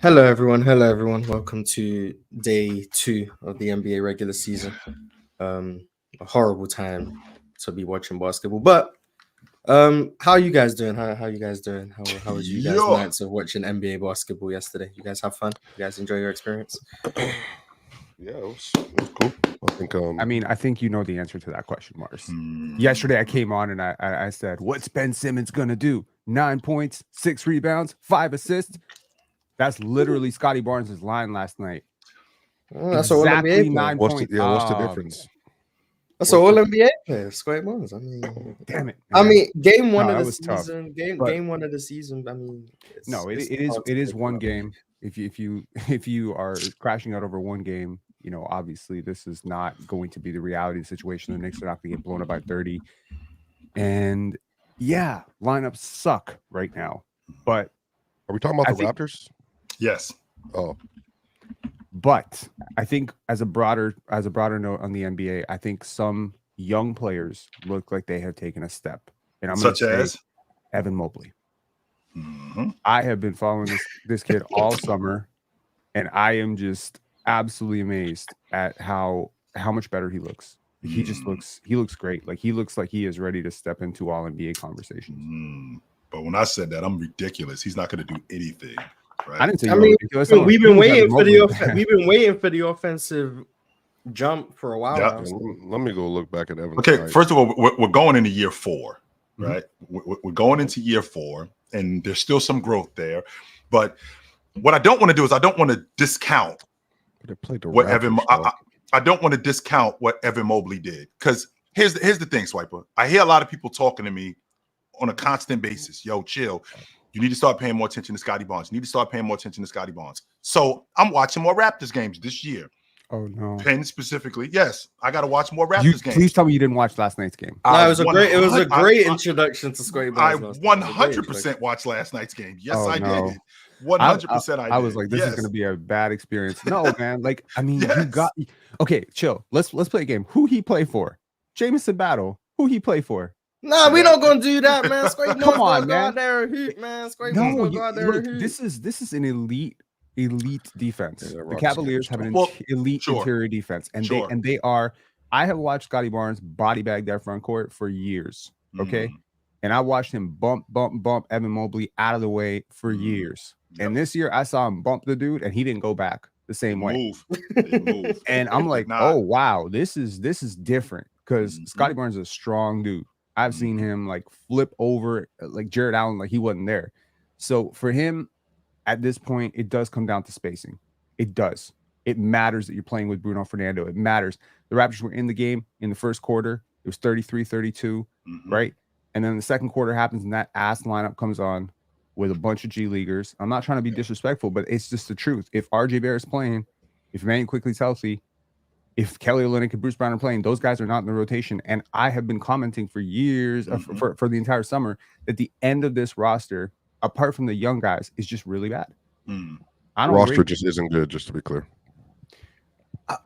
Hello, everyone. Hello, everyone. Welcome to day 2 of the NBA regular season. A horrible time to be watching basketball, but how are you guys doing? How you guys doing? How was you guys' nights of watching NBA basketball yesterday? You guys have fun? You guys enjoy your experience? Yeah, it was cool. I think. I think you know the answer to that question, Mars. Yesterday, I came on and I said, "What's Ben Simmons gonna do? 9 points, 6 rebounds, 5 assists." That's literally Scottie Barnes' line last night. That's all NBA 9 points. What's the difference? That's all NBA players. Scottie Barnes. I mean, damn it. I mean, game one No, of that the was season. But- Game one of the season. I mean, it is one game. If you are crashing out over one game, obviously this is not going to be the reality of the situation. The Knicks are not going to get blown up by 30. And yeah, lineups suck right now. But Are we talking about the Raptors? Yes. Oh, But I think as a broader note on the NBA, I think some young players look like they have taken a step. And I'm Such as Evan Mobley. I have been following this kid all summer, and I am just absolutely amazed at how much better he looks. He just looks great. Like he looks like he is ready to step into all NBA conversations. But when I said that, I'm ridiculous. He's not going to do anything. Right? I didn't say. We've been waiting for the offensive jump for a while. Yep. Now. let me go look back at Evan. Okay, first of all, we're going into year 4, right? We're going into year 4, and there's still some growth there. But what I don't want to do is I don't want to discount what I don't want to discount what Evan Mobley did, because here's the thing, Swiper. I hear a lot of people talking to me on a constant basis. Yo, chill. You need to start paying more attention to Scottie Barnes. You need to start paying more attention to Scottie Barnes. So I'm watching more Raptors games this year. Oh no. Penn specifically. Yes, I got to watch more Raptors games. Please tell me you didn't watch last night's game. No, it was a great introduction to Scottie Barnes. I 100% watched last night's game. Yes, I did. 100% I did. I was like, this is going to be a bad experience. No, man. Like, I mean, you got okay. Chill. Let's play a game. Who he play for? Jamison Battle. Who he play for? Nah, we not gonna do that, man. Come on, man. This is an elite defense. Yeah, the Cavaliers have an elite interior defense, and they are. I have watched Scottie Barnes body bag that front court for years. Okay, and I watched him bump Evan Mobley out of the way for years. Yep. And this year, I saw him bump the dude, and he didn't go back the same way. Move. And I'm like, oh wow, this is different, because Scottie Barnes is a strong dude. I've seen him like flip over like Jared Allen, like he wasn't there. So for him, at this point, it does come down to spacing. It does. It matters that you're playing with Bruno Fernando. It matters. The Raptors were in the game in the first quarter. It was 33-32, right? And then the second quarter happens, and that ass lineup comes on with a bunch of G Leaguers. I'm not trying to be disrespectful, but it's just the truth. If RJ Barrett's playing, if Emmanuel Quickly's healthy, if Kelly Olynyk and Bruce Brown are playing, those guys are not in the rotation. And I have been commenting for years, for the entire summer, that the end of this roster, apart from the young guys, is just really bad. Roster just isn't good, just to be clear.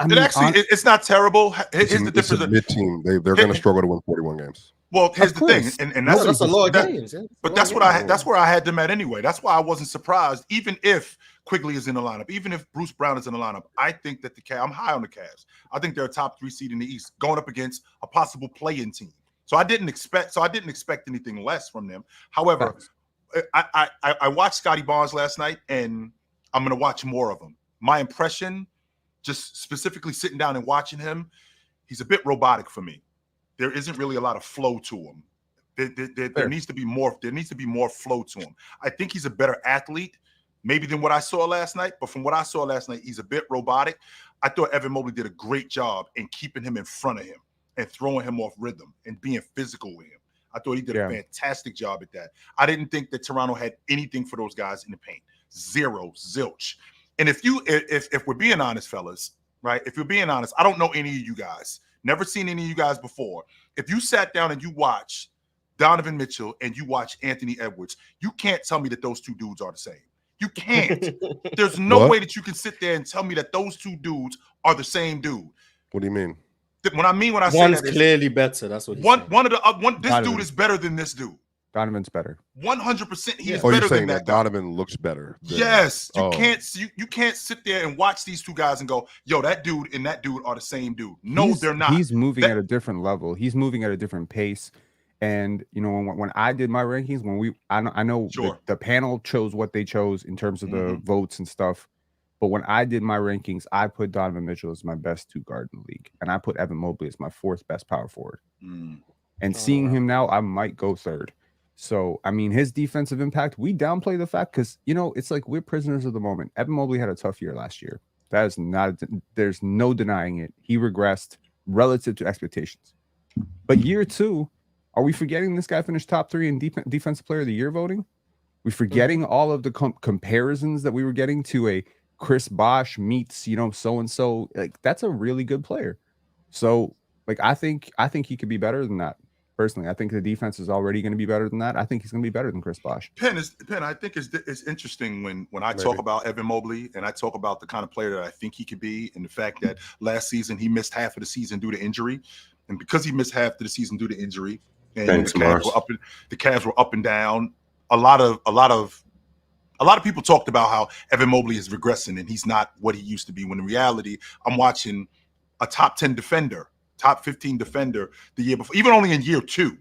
It's not terrible. Here's the difference. It's a mid-team. They're going to struggle to win 41 games. Well, here's the thing, and that's a lot of games. But that's where I had them at anyway. That's why I wasn't surprised, even if Quigley is in the lineup, even if Bruce Brown is in the lineup. I think that I'm high on the Cavs. I think they're a top 3 seed in the East, going up against a possible play-in team. So I didn't expect anything less from them. However, I watched Scottie Barnes last night, and I'm going to watch more of him. My impression, just specifically sitting down and watching him, he's a bit robotic for me. There isn't really a lot of flow to him. There needs to be more. There needs to be more flow to him. I think he's a better athlete, maybe than what I saw last night. But from what I saw last night, he's a bit robotic. I thought Evan Mobley did a great job in keeping him in front of him and throwing him off rhythm and being physical with him. I thought he did a fantastic job at that. I didn't think that Toronto had anything for those guys in the paint. Zero, zilch. And if we're being honest, fellas, right? If you're being honest, I don't know any of you guys. Never seen any of you guys before. If you sat down and you watch Donovan Mitchell and you watch Anthony Edwards, you can't tell me that those two dudes are the same. You can't. There's no way that you can sit there and tell me that those two dudes are the same dude. What do you mean? When I say one's that, clearly better. That's what this dude is better than this dude. Donovan's better. 100%. He is Oh, you're better saying than that that. Donovan looks better? Yes, you Oh. can't sit there and watch these two guys and go, yo, that dude and that dude are the same dude. No, they're not. He's moving at a different level. He's moving at a different pace. And you know, when I did my rankings, I know Sure. the panel chose what they chose in terms of the votes and stuff. But when I did my rankings, I put Donovan Mitchell as my best two guard in the league, and I put Evan Mobley as my fourth best power forward. And seeing him now, I might go third. So, I mean, his defensive impact, we downplay the fact because, you know, it's like we're prisoners of the moment. Evan Mobley had a tough year last year. That is not, there's no denying it. He regressed relative to expectations. But year two, are we forgetting this guy finished top 3 in defensive player of the year voting? We forgetting all of the comparisons that we were getting to a Chris Bosh meets, you know, so-and-so. Like, that's a really good player. So, like, I think he could be better than that. Personally, I think the defense is already going to be better than that. I think he's going to be better than Chris Bosh. Penn, I think it's interesting when I talk about Evan Mobley and I talk about the kind of player that I think he could be, and the fact that last season he missed half of the season due to injury, and because he missed half of the season due to injury, and the Cavs were up and down. A lot of people talked about how Evan Mobley is regressing and he's not what he used to be. When in reality, I'm watching a top 10 defender, top 15 defender the year before, even only in year 2,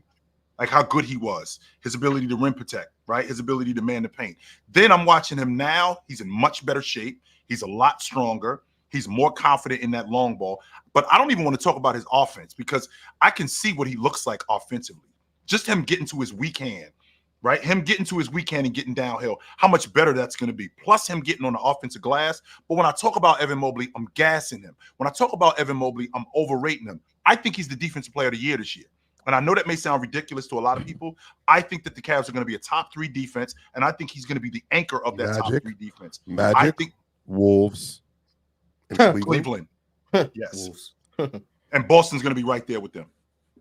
like how good he was, his ability to rim protect, right? His ability to man the paint. Then I'm watching him now. He's in much better shape. He's a lot stronger. He's more confident in that long ball. But I don't even want to talk about his offense because I can see what he looks like offensively. Just him getting to his weak hand, right? Him getting to his weak hand and getting downhill, how much better that's going to be. Plus him getting on the offensive glass. But when I talk about Evan Mobley, I'm gassing him. When I talk about Evan Mobley, I'm overrating him. I think he's the defensive player of the year this year. And I know that may sound ridiculous to a lot of people. I think that the Cavs are going to be a top 3 defense, and I think he's going to be the anchor of that top 3 defense. I think Wolves, and Cleveland. Yes. And Boston's going to be right there with them.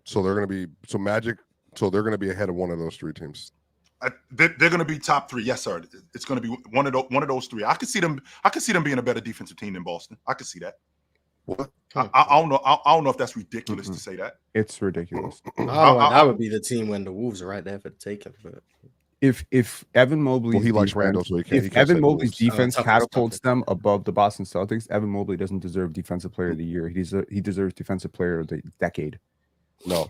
So they're going to be Magic. So they're going to be ahead of one of those 3 teams. They're going to be top 3. Yes, sir. It's going to be one of those 3. I could see them being a better defensive team than Boston. I could see that. What? I don't know. I don't know if that's ridiculous to say that. It's ridiculous. That would be the team when the Wolves are right there for the taking. But if Evan Mobley, he likes Randall, so if Evan Mobley's defense catapults them above the Boston Celtics, Evan Mobley doesn't deserve Defensive Player of the Year. He deserves Defensive Player of the Decade. No.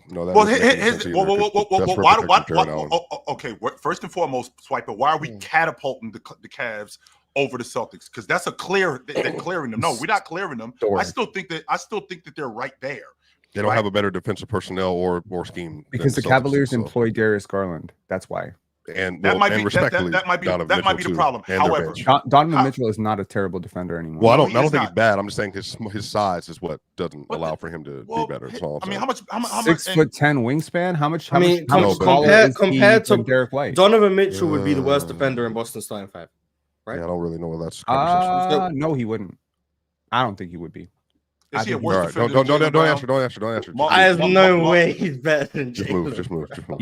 Okay. First and foremost, Swiper, why are we catapulting the Cavs over the Celtics? Because that's they're clearing them. No, we're not clearing them. I still think that they're right there. They don't have a better defensive personnel or scheme because the Cavaliers employ Darius Garland. That's why. And that might be the problem. However, Donovan Mitchell is not a terrible defender anymore. Well, I don't think he's bad. I'm just saying his size is what doesn't allow for him to be better. That's all I'm saying. How much 6'10" wingspan? How much compared to Derek White? Donovan Mitchell would be the worst defender in Boston starting 5, right? Yeah, I don't really know what that's. No, he wouldn't. I don't think he would be. Is he a worse defender? Don't answer. I have no way he's better than Jalen. Just move. No.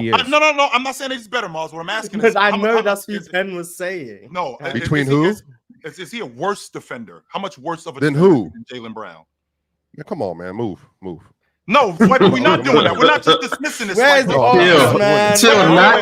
I'm not saying he's better, Miles. What I'm asking is, because I know that's what Penn was saying. No, between who? Is he a worse defender? How much worse of a than defender who? Than Jalen Brown? Yeah, come on, man, move. No, we're not doing that. We're not just dismissing this. Not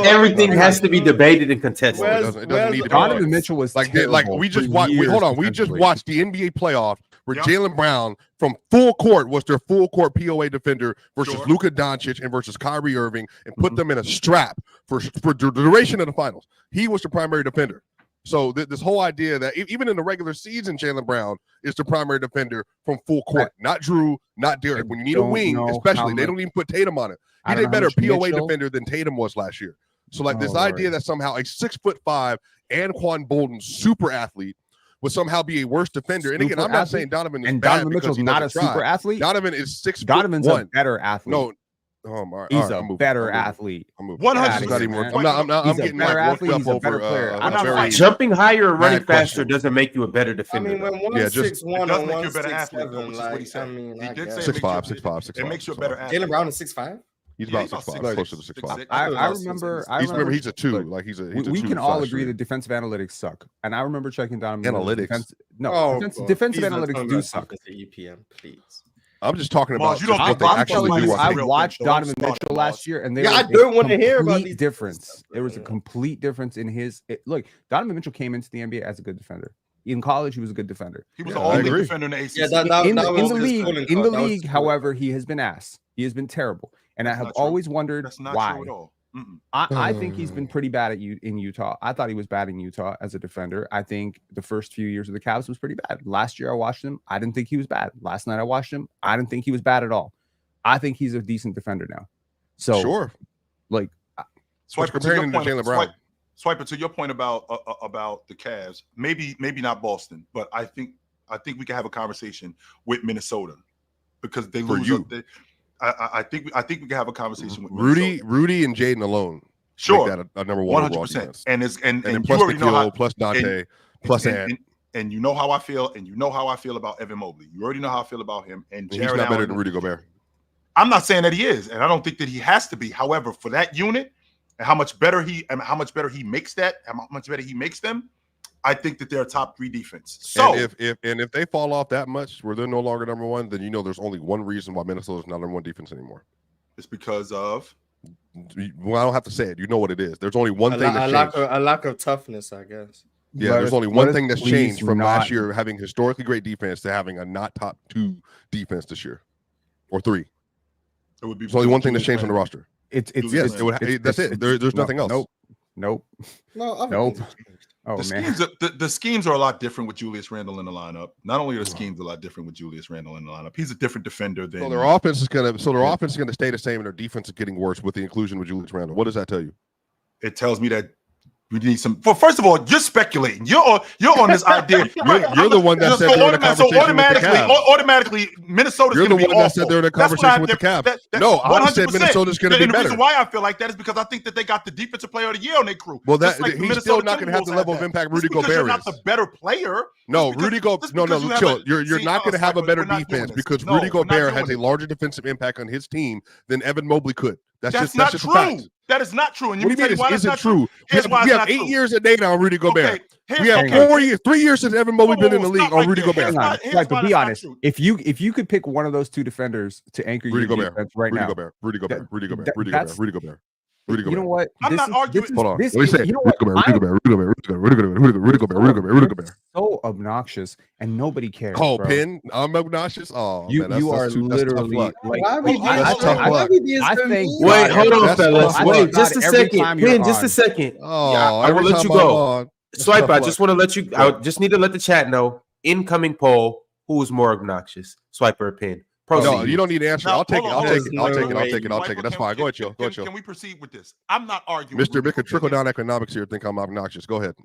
everything has to be debated and contested. It doesn't need to be. Donovan Mitchell was like we just watched. Hold on, we just watched the NBA playoff where Jalen Brown from full court was their full court POA defender versus Luka Doncic and versus Kyrie Irving, and put them in a strap for the duration of the finals. He was the primary defender. So this whole idea that even in the regular season, Jalen Brown is the primary defender from full court, not Drew, not Derek. When you need a wing, especially, they don't even put Tatum on it. He's a better POA defender than Tatum was last year. So this idea that somehow a 6'5" Anquan Bolden super athlete would somehow be a worse defender. And again, I'm not saying Donovan is and bad Donovan Mitchell's not a super athlete. Donovan is 6'1". Donovan's a better athlete. No. He's a better athlete. 100%. I'm getting worked up over jumping higher or running faster doesn't make you a better defender. I mean, when 161 does and make you a better athlete. 167, He did say 6'5". It makes you a better athlete. Jalen Brown is 6'5". He's about 6'5", closer to 6'5". I remember. He's a 2. Like he's a. We can all agree that defensive analytics suck, and I remember checking down analytics. Defensive analytics do suck. EPM, please. I'm just talking about Mars, you don't just think what they I'm actually telling do. you, on I tape. real watched bench, though. Donovan Don't Mitchell start, last year, and there Yeah, was I don't want to hear about complete these difference. There was a complete difference in his. Look, Donovan Mitchell came into the NBA as a good defender. In college, he was a good defender. He was Yeah, an I all-league agree. defender in the ACC. Yeah, that in was the his league, calling in card. the That was league, his calling however, card. he has been ass. He has been terrible, and That's I have not true. always wondered That's not why. true at all. Mm-mm. I think he's been pretty bad in Utah. I thought he was bad in Utah as a defender. I think the first few years of the Cavs was pretty bad. Last year I watched him. I didn't think he was bad. Last night I watched him. I didn't think he was bad at all. I think he's a decent defender now. So Sure. like Swiper, comparing him to Jaylen Brown. Swiper, to your point about the Cavs, maybe not Boston, but I think we can have a conversation with Minnesota because they For lose. you. I think we can have a conversation with Minnesota. Rudy and Jaden alone. Sure, make that a number one overall 100%. defense. And then you plus already know how, plus Dante, plus Ant. and you know how I feel, and you know how I feel about Evan Mobley. You already know how I feel about him. And He's Jared not better Allen, than Rudy Gobert. I'm not saying that he is, and I don't think that he has to be. However, for that unit and how much better he makes them, I think that they're a top 3 defense. So and if they fall off that much where they're no longer number one, then you know there's only one reason why Minnesota's not number one defense anymore. it's because of Well, I don't have to say it. You know what it is. There's only one thing that's changed. A lack of toughness, I guess. Yeah, there's only one thing that's changed from last year having historically great defense to having a not top 2 defense this year, or 3. it would be. There's only one thing that's changed on the roster. it's That's it. There's nothing else. Nope. No, other Nope. things have changed. Oh the man. schemes, the schemes are a lot different with Julius Randle in the lineup. Not only are the schemes a lot different with Julius Randle in the lineup, he's a different defender than. So their offense is gonna stay the same, and their defense is getting worse with the inclusion of Julius Randle. What does that tell you? It tells me that we need some. Well, first of all, you're speculating. You're on this idea. You're the one that said they're in a conversation with the Cavs. Automatically, Minnesota's You're the going to be one that awful. said they're in a conversation with the Cavs. No, I said Minnesota's going to be And the better. reason why I feel like that is because I think that they got the defensive player of the year on their crew. Well, Just like the he's Minnesota still not going to have the Timberwolves level had of that. impact Just Rudy because Gobert you're not is. the better player. No, Just Rudy because Gobert. you You're see, not going to have a better we're not doing defense this. because No, Rudy we're not Gobert doing has a it. larger defensive impact on his team than Evan Mobley could. That's not just a fact. true. That is not true. And What do you mean it isn't true? We have 8 years of data on Rudy Gobert. We have 3 years since Evan Mobley been in the league on Rudy Gobert. Right, but be honest. If you could pick one of those 2 defenders to anchor your defense right now, Rudy Gobert. You know what? I'm not arguing. Hold on. This What do you is, say? you know what? Rudy Gobert. So obnoxious, and nobody cares. Oh, bro. Pin, I'm obnoxious. Oh, You man, are that's tough literally luck. like. Why are we I thank Wait, God hold on, every- fellas. I Wait, thank just a God every second. time you're Pin, just on. a second. Oh, Yeah, I will every let time you I'm go. on, that's Swipe. tough I luck. just want to let you. I just need to let the chat know. Incoming poll: who is more obnoxious, Swipe or Pin? Proceed. No, you don't need to answer. Now, I'll take it. hold I'll on, take it. I'll take it. That's fine. Go ahead, Joe. Can we proceed with this? I'm not arguing. Mr. Mick, trickle down economics here. Think I'm obnoxious. Go ahead.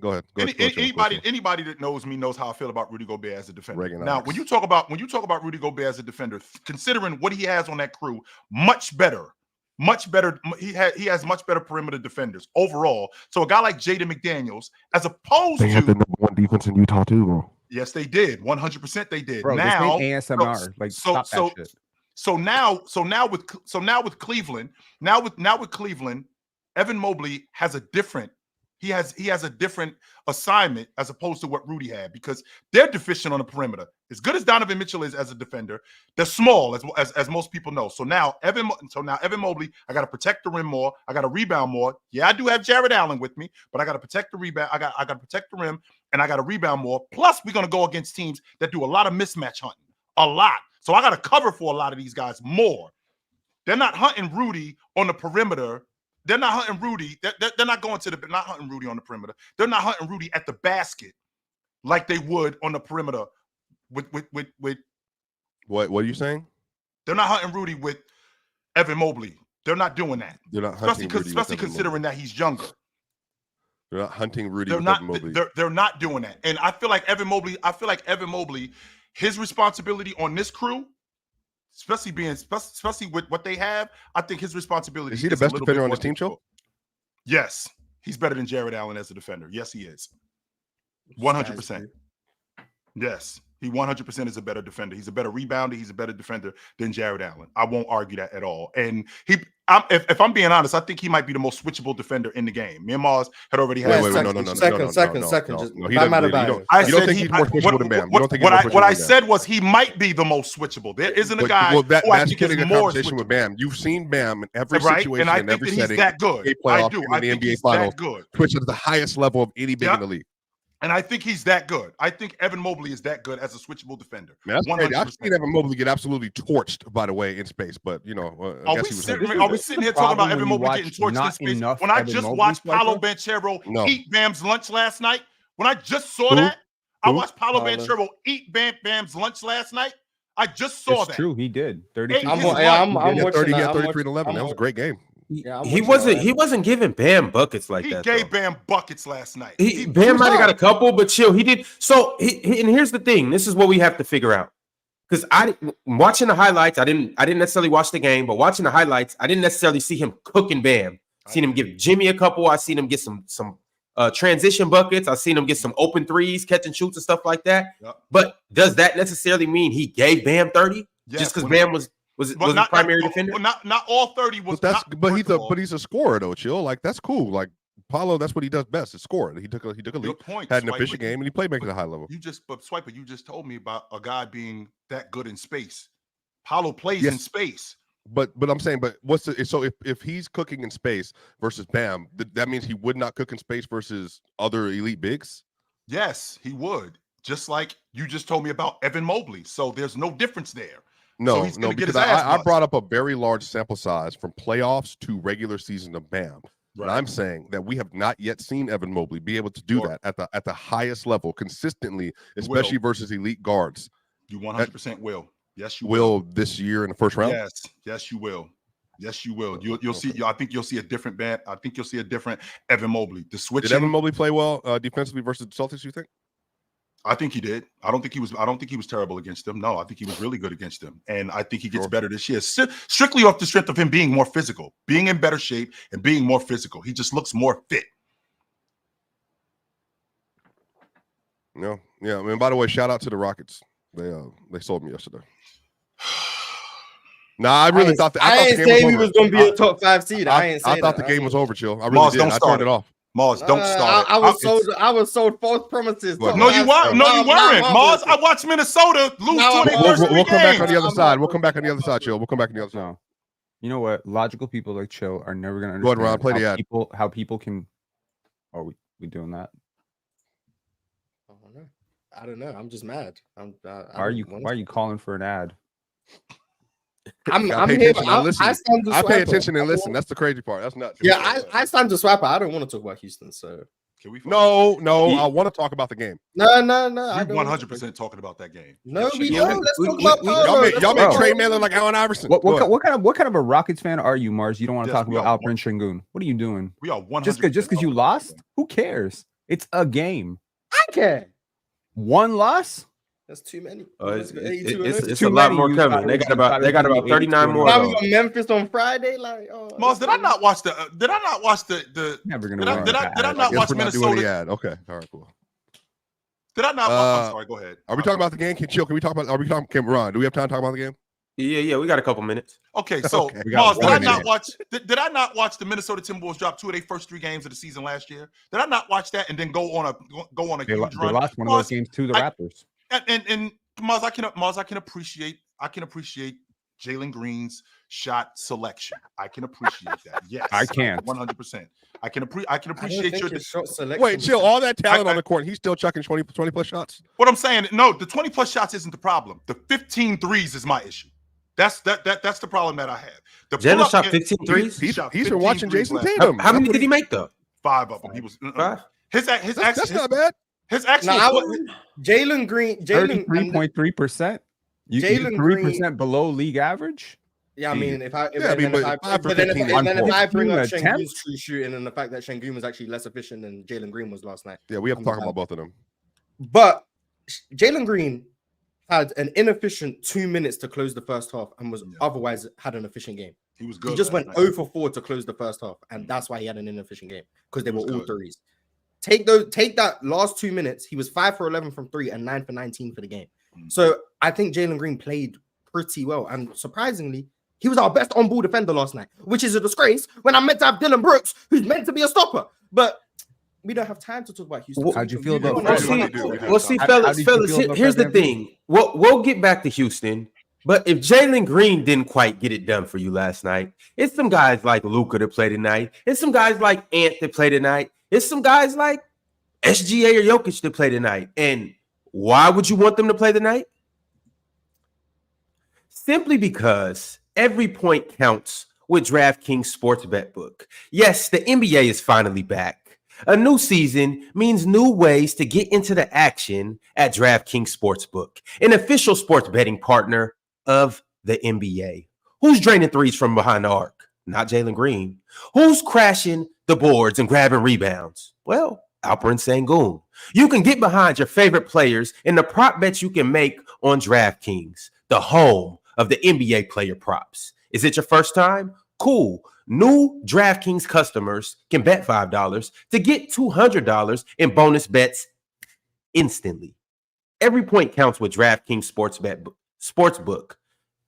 Anybody that knows me knows how I feel about Rudy Gobert as a defender. Reaganomics. Now, when you talk about Rudy Gobert as a defender, considering what he has on that crew, much better. He has much better perimeter defenders overall. So a guy like Jaden McDaniels, as opposed They to had the number one defense in Utah too, bro. yes, they did. 100% they did. Bro, now this ain't ASMR. Stop that shit. So now with Cleveland, Evan Mobley has a different assignment as opposed to what Rudy had because they're deficient on the perimeter. As good as Donovan Mitchell is as a defender, they're small as most people know. So now Evan Mobley, I got to protect the rim more. I got to rebound more. Yeah, I do have Jared Allen with me, but I got to protect the rebound. I got to protect the rim and I got to rebound more. Plus, we're going to go against teams that do a lot of mismatch hunting, a lot. So I got to cover for a lot of these guys more. They're not hunting Rudy on the perimeter. They're not hunting Rudy. They're not going to not hunting Rudy on the perimeter. They're not hunting Rudy at the basket like they would on the perimeter with What are you saying? They're not hunting Rudy with Evan Mobley. They're not doing that. They're not hunting Rudy, especially considering that he's younger. They're not hunting Rudy. They're with not. Evan Mobley. They're not doing that. And I feel like Evan Mobley, his responsibility on this crew, especially with what they have, I think his responsibility Is he the best defender on this team, Joe? Yes, he's better than Jared Allen as a defender. Yes, he is. 100%. Yes, He 100% is a better defender. He's a better rebounder. He's a better defender than Jared Allen. I won't argue that at all. And if I'm being honest, I think he might be the most switchable defender in the game. Me and Mars had already had. Wait, no. Second. You don't think he's more switchable than Bam. What I said was he might be the most switchable. There isn't a guy who I think is more switchable. With Bam. You've seen Bam in every situation, and I in think every that setting. He's that good. I do. I think he's that good. Twitch at the highest level of any big in the league. And I think he's that good. I think Evan Mobley is that good as a switchable defender. Man, I've seen Evan Mobley get absolutely torched, by the way, in space. But are we sitting here talking about Evan Mobley getting torched in space? When I just watched Paolo Banchero eat Bam's lunch last night, when I just saw that, I watched Paolo Banchero eat Bam's lunch last night. I just saw that. True, he did. 32. I'm watching 30, that. 33 and 11. That was a great game. Yeah, he wasn't giving Bam buckets like that. He gave Bam buckets last night. Bam might have got a couple, but chill. He did. So and here's the thing. This is what we have to figure out. Because watching the highlights, I didn't necessarily watch the game, but watching the highlights, I didn't necessarily see him cooking Bam. I seen him give Jimmy a couple. I seen him get some transition buckets. I seen him get some open threes, catch and shoots and stuff like that. Yep. But does that necessarily mean he gave Bam 30? Yes, just because Bam was the primary defender? Not all 30 was. But he's a scorer though, chill. Like that's cool. Like Paolo, that's what he does best. Is score. He took a lead, had an efficient game, and he played making a high level. Swiper, you just told me about a guy being that good in space. Paolo plays in space. But I'm saying, if he's cooking in space versus Bam, that means he would not cook in space versus other elite bigs? Yes, he would. Just like you just told me about Evan Mobley. So there's no difference there. No, because I brought up a very large sample size from playoffs to regular season of Bam. Right. And I'm saying that we have not yet seen Evan Mobley be able to do that at the highest level consistently, especially versus elite guards. You 100% will. Yes, you will this year in the first round. Yes, you will. Yes, you will. You'll see. I think you'll see a different Bam. I think you'll see a different Evan Mobley. The switching. Did Evan Mobley play well defensively versus the Celtics? You think? I think he did. I don't think he was terrible against them. No, I think he was really good against them. And I think he gets better this year. Strictly off the strength of him being more physical, being in better shape and being more physical. He just looks more fit. No. Yeah. I mean, by the way, shout out to the Rockets. They sold me yesterday. I really thought that. I didn't say we was going to be a top 5 seed. I thought the game was over, chill. I really did. I turned it off. Mars, don't start. I was sold false promises. No, you weren't. Mars, I watched Minnesota lose 20. We'll come back on the other side. We'll come back on the other side, chill. We'll come back on the other side. You know what? Logical people like chill are never going to understand. Go ahead, Ron. Play the ad. How people can. Are we doing that? I don't know. I'm just mad. Why are you calling for an ad? I'm here. I pay attention and listen. That's the crazy part. That's not. Yeah, I stand to Swapper. I don't want to talk about Houston. So can we? No. I want to talk about the game. No. We're 100% talking about that game. No, we don't. Let's talk about Paolo. Y'all make Trey Miller like Allen Iverson. What kind of a Rockets fan are you, Mars? You don't want to talk about Alperen Sengun. What are you doing? We are 100%. Just because you lost? Who cares? It's a game. I care. One loss? That's too many. It's a lot more coming. They got about 39 more. Now we got Memphis on Friday. Mars, did I not watch the? Never gonna win. Did I not watch Minnesota? Okay, all right, cool. Did I not? I'm sorry. Go ahead. Are we talking about the game? Can we talk about? Are we talking? Ron, do we have time to talk about the game? Yeah, we got a couple minutes. Okay, so Mars, did I not watch the Minnesota Timberwolves drop 2 of their first 3 games of the season last year? Did I not watch that and then go on a huge run? They lost one of those games to the Raptors. And Mars, I can appreciate Jalen Green's shot selection. I can appreciate that. Yes, I can 100%. I can appreciate your shot selection. Wait, chill. All that talent on the court, he's still chucking 20 plus shots. What I'm saying, no, the 20 plus shots isn't the problem. The 15 threes is my issue. That's the problem that I have. Jalen shot 15 threes. He's been watching Jason Tatum. How many did he make though? 5 of them. He was 5. That's not bad. His actual Jalen Green, 33.3%. Jalen 3% below league average. Yeah, I mean, if I bring up Şengün's true shooting and the fact that Şengün was actually less efficient than Jalen Green was last night. Yeah, we have to talk about both of them. But Jalen Green had an inefficient 2 minutes to close the first half and was otherwise had an efficient game. He was good. He just went 0 for 4 to close the first half, and that's why he had an inefficient game because they were all threes. Take that last 2 minutes. He was 5 for 11 from 3 and 9 for 19 for the game. So I think Jalen Green played pretty well. And surprisingly, he was our best on-ball defender last night, which is a disgrace when I'm meant to have Dylan Brooks, who's meant to be a stopper. But we don't have time to talk about Houston. How'd you feel about fellas, here's the thing. We'll get back to Houston. But if Jalen Green didn't quite get it done for you last night, it's some guys like Luka that play tonight. It's some guys like Ant that play tonight. It's some guys like SGA or Jokic that play tonight. And why would you want them to play tonight? Simply because every point counts with DraftKings Sportsbet book. Yes, the NBA is finally back. A new season means new ways to get into the action at DraftKings Sportsbook, an official sports betting partner of the NBA. Who's draining threes from behind the arc? Not Jalen Green. Who's crashing the boards and grabbing rebounds? Well, Alperen Sengun. You can get behind your favorite players in the prop bets you can make on DraftKings, the home of the NBA player props. Is it your first time? Cool. New DraftKings customers can bet $5 to get $200 in bonus bets instantly. Every point counts with DraftKings Sportsbook.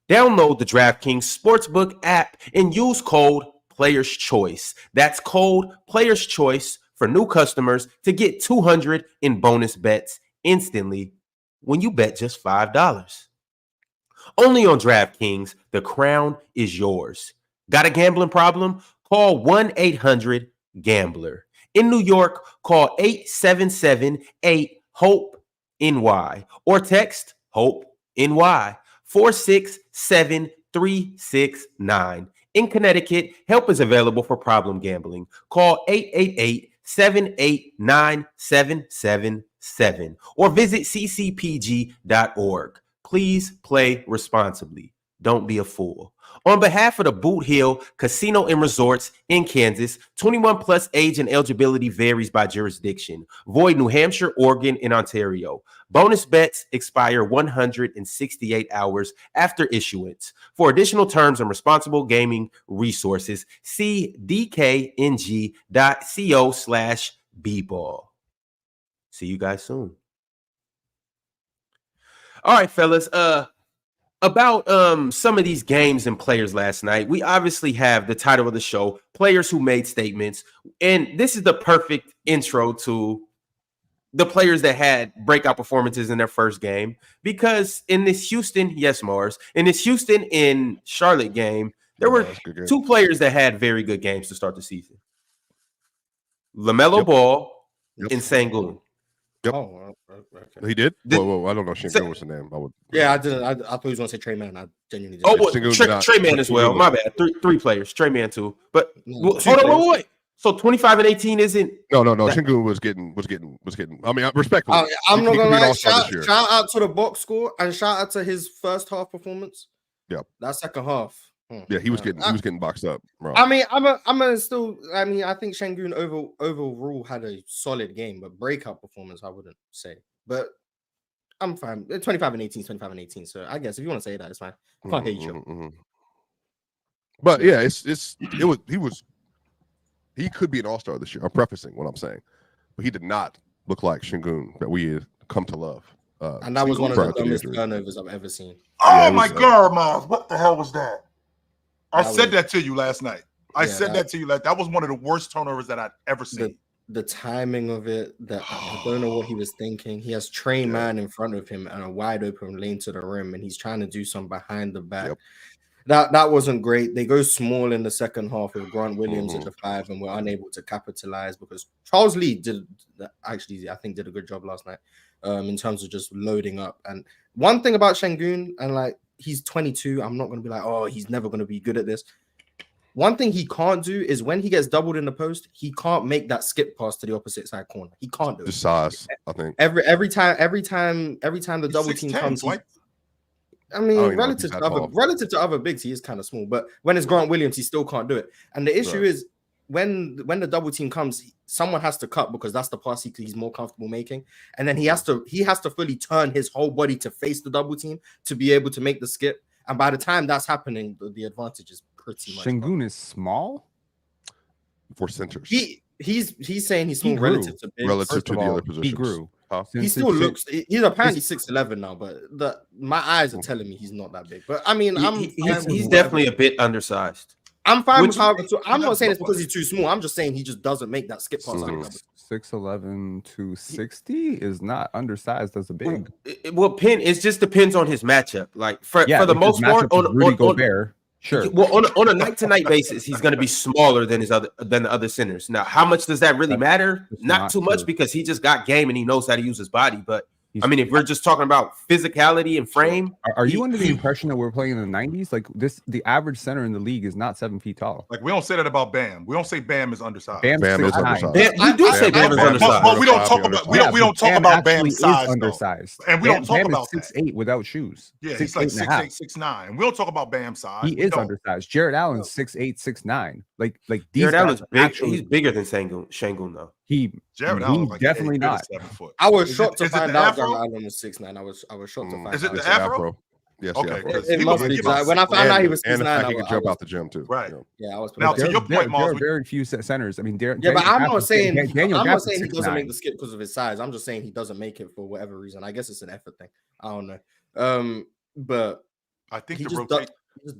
Download the DraftKings Sportsbook app and use code Players Choice. That's code Players Choice for new customers to get $200 in bonus bets instantly when you bet just $5. Only on DraftKings, the crown is yours. Got a gambling problem? Call 1-800-GAMBLER. In New York, call 877-8-HOPE-NY or text HOPE-NY 467-369. In Connecticut, help is available for problem gambling. Call 888-789-7777 or visit ccpg.org. Please play responsibly. Don't be a fool. On behalf of the Boot Hill Casino and Resorts in Kansas, 21 plus age and eligibility varies by jurisdiction. Void New Hampshire, Oregon, and Ontario. Bonus bets expire 168 hours after issuance. For additional terms and responsible gaming resources, see dkng.co/bball. See you guys soon. All right, fellas. About some of these games and players last night, we obviously have the title of the show, Players Who Made Statements. And this is the perfect intro to the players that had breakout performances in their first game. Because in this Houston, yes, Mars, in this Houston in Charlotte game, there were two players that had very good games to start the season. LaMelo Ball and Sengun. Yep. Oh, okay. He did? Whoa, I don't know. Sengun was the name. Yeah, I didn't. I thought he was going to say Trey Man. I genuinely didn't. Oh, Trey Man as well. My bad. Three players. Trey Man too. But hold on, wait. So 25 and 18 isn't. No. Sengun was getting. I mean, respectfully, I'm not gonna lie. Shout out to the box score and shout out to his first half performance. Yeah, that second half. Yeah, he was getting boxed up. Bro. I mean, I think Sengun overall had a solid game, but breakout performance, I wouldn't say. But I'm fine. 25 and 18 is 25 and 18. So I guess if you want to say that, it's fine. Can't hate you. But yeah, he could be an all-star this year. I'm prefacing what I'm saying, but he did not look like Sengun that we had come to love. And that was one of the dumbest turnovers I've ever seen. Oh my God, Miles! What the hell was that? I said that to you last night. I said that to you. That was one of the worst turnovers that I'd ever seen. The timing of it, I don't know what he was thinking. He has Trey Man in front of him and a wide open lane to the rim, and he's trying to do some behind the back. Yep. That wasn't great. They go small in the second half with Grant Williams at the 5, and we're unable to capitalize because Charles Lee I think did a good job last night in terms of just loading up. And one thing about Sengun, and he's 22. I'm not going to be like, oh, he's never going to be good at this. One thing he can't do is when he gets doubled in the post, he can't make that skip pass to the opposite side corner. He can't do it. The size, I think. Every time the double team comes, relative to other bigs, he is kind of small. But when it's Grant Williams, he still can't do it. And the issue is when the double team comes, someone has to cut because that's the pass he's more comfortable making. And then he has to fully turn his whole body to face the double team to be able to make the skip. And by the time that's happening, the advantage is pretty much. Sengun is small for centers. He's saying he's small relative to bigs. Relative to the other positions. He grew. Huh? He still looks. He's apparently 6'11" now, but my eyes are telling me he's not that big. But I mean, he's definitely a bit undersized. I'm fine with how. I'm not saying it's because he's too small. I'm just saying he just doesn't make that skip pass. 6'11" to 60 is not undersized as a big. Well, Penn, it just depends on his matchup. Like for the most part, on Rudy Gobert. Sure. Well, on a night-to-night basis, he's going to be smaller than the other centers. Now, how much does that really matter? Not too much, because he just got game and he knows how to use his body. But I mean, if we're just talking about physicality and frame, are you under the impression that we're playing in the 90s? Like the average center in the league is not 7 feet tall. Like, we don't say that about Bam. We don't say Bam is undersized. Bam is undersized. We do say Bam is undersized. But we don't talk about we don't talk about Bam's size, undersized. And we don't talk about 6'8" without shoes. Yeah, he's like 6'8", 6'9". We don't talk about Bam's size. He is undersized. Jared Allen's 6'8", 6'9". Like these Jared Allen's big. Actually, he's bigger than Şengün though. Jared Allen definitely not. I was shocked to find out Jared Allen was 6'9". I was shocked to find out. Is it the afro? Yes. Okay. It must be. When I found out he was 6'9", I could jump out the gym too. Right. Yeah, I was. Now, to your point, there are very few centers. I mean, but I'm not saying he doesn't make the skip because of his size. I'm just saying he doesn't make it for whatever reason. I guess it's an effort thing. I don't know. But I think he just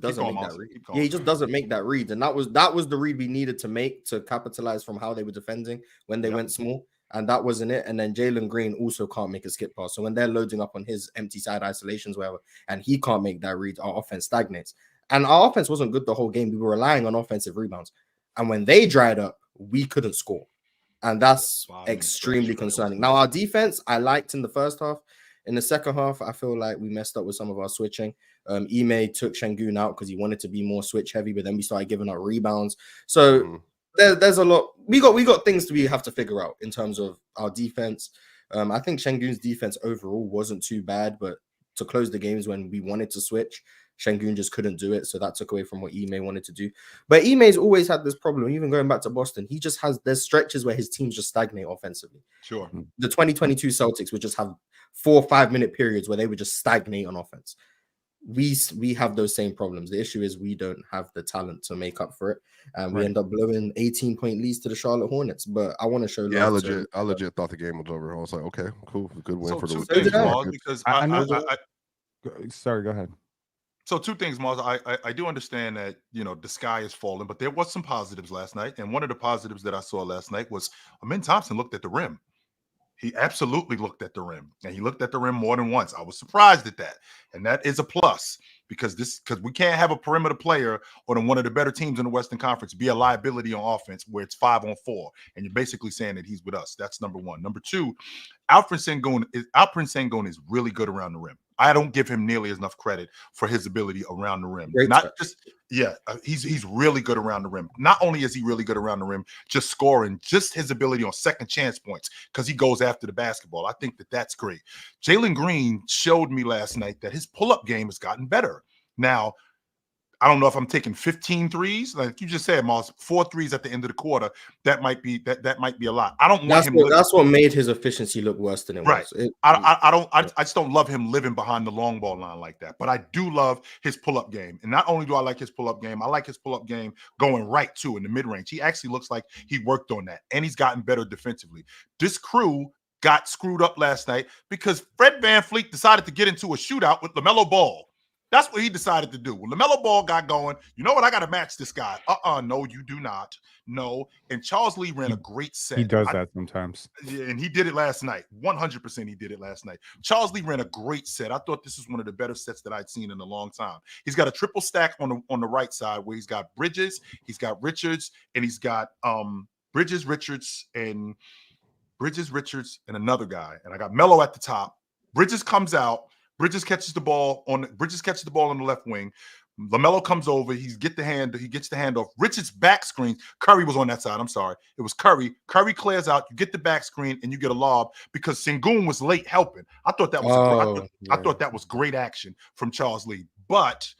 doesn't make that read. Yeah, he just doesn't make that read, and that was the read we needed to make to capitalize from how they were defending when they went small. And that wasn't it. And then Jalen Green also can't make a skip pass. So when they're loading up on his empty side isolations, whatever, and he can't make that read, our offense stagnates. And our offense wasn't good the whole game. We were relying on offensive rebounds. And when they dried up, we couldn't score. And that's extremely concerning. Now, our defense, I liked in the first half. In the second half, I feel like we messed up with some of our switching. Ime took Şengün out because he wanted to be more switch heavy, but then we started giving out rebounds. So there's a lot. We got things we have to figure out in terms of our defense. I think Şengün's defense overall wasn't too bad, but to close the games when we wanted to switch, Şengün just couldn't do it. So that took away from what Ime wanted to do. But Ime's always had this problem, even going back to Boston. He just there's stretches where his teams just stagnate offensively. Sure. The 2022 Celtics would just have 4 or 5 minute periods where they would just stagnate on offense. We have those same problems. The issue is we don't have the talent to make up for it, and we end up blowing 18-point leads to the Charlotte Hornets. But I want to show. Yeah, I legit thought the game was over. I was like, okay, cool, good win for the. Because sorry, go ahead. So 2 things, Mars. I do understand that the sky is falling, but there was some positives last night, and one of the positives that I saw last night was Amin Thompson looked at the rim. He absolutely looked at the rim, and he looked at the rim more than once. I was surprised at that, and that is a plus because we can't have a perimeter player on one of the better teams in the Western Conference be a liability on offense where it's 5-on-4, and you're basically saying that he's with us. That's number one. Number two, Alperen Şengün is really good around the rim. I don't give him nearly enough credit for his ability around the rim. He's really good around the rim. Not only is he really good around the rim, just scoring, just his ability on second chance points because he goes after the basketball. I think that's great. Jalen Green showed me last night that his pull-up game has gotten better. Now, I don't know if I'm taking 15 threes. Like you just said, Moss, 4 threes at the end of the quarter. That might be a lot. I don't want him. That's what made his efficiency look worse than it was. I just don't love him living behind the long ball line like that. But I do love his pull-up game. And not only do I like his pull-up game, I like his pull-up game going right too in the mid-range. He actually looks like he worked on that. And he's gotten better defensively. This crew got screwed up last night because Fred VanVleet decided to get into a shootout with LaMelo Ball. That's what he decided to do. When LaMelo Ball got going, you know what? I got to match this guy. No, you do not. No. And Charles Lee ran a great set. He does that sometimes. Yeah, and he did it last night. 100% he did it last night. Charles Lee ran a great set. I thought this was one of the better sets that I'd seen in a long time. He's got a triple stack on the right side where he's got Bridges, he's got Richards, and he's got Bridges, Richards, and another guy. And I got Melo at the top. Bridges comes out. Bridges catches the ball on the left wing. LaMelo comes over. He gets the handoff. Richards back screen. Curry was on that side. I'm sorry. It was Curry. Curry clears out. You get the back screen and you get a lob because Şengün was late helping. I thought that was I thought that was great action from Charles Lee. But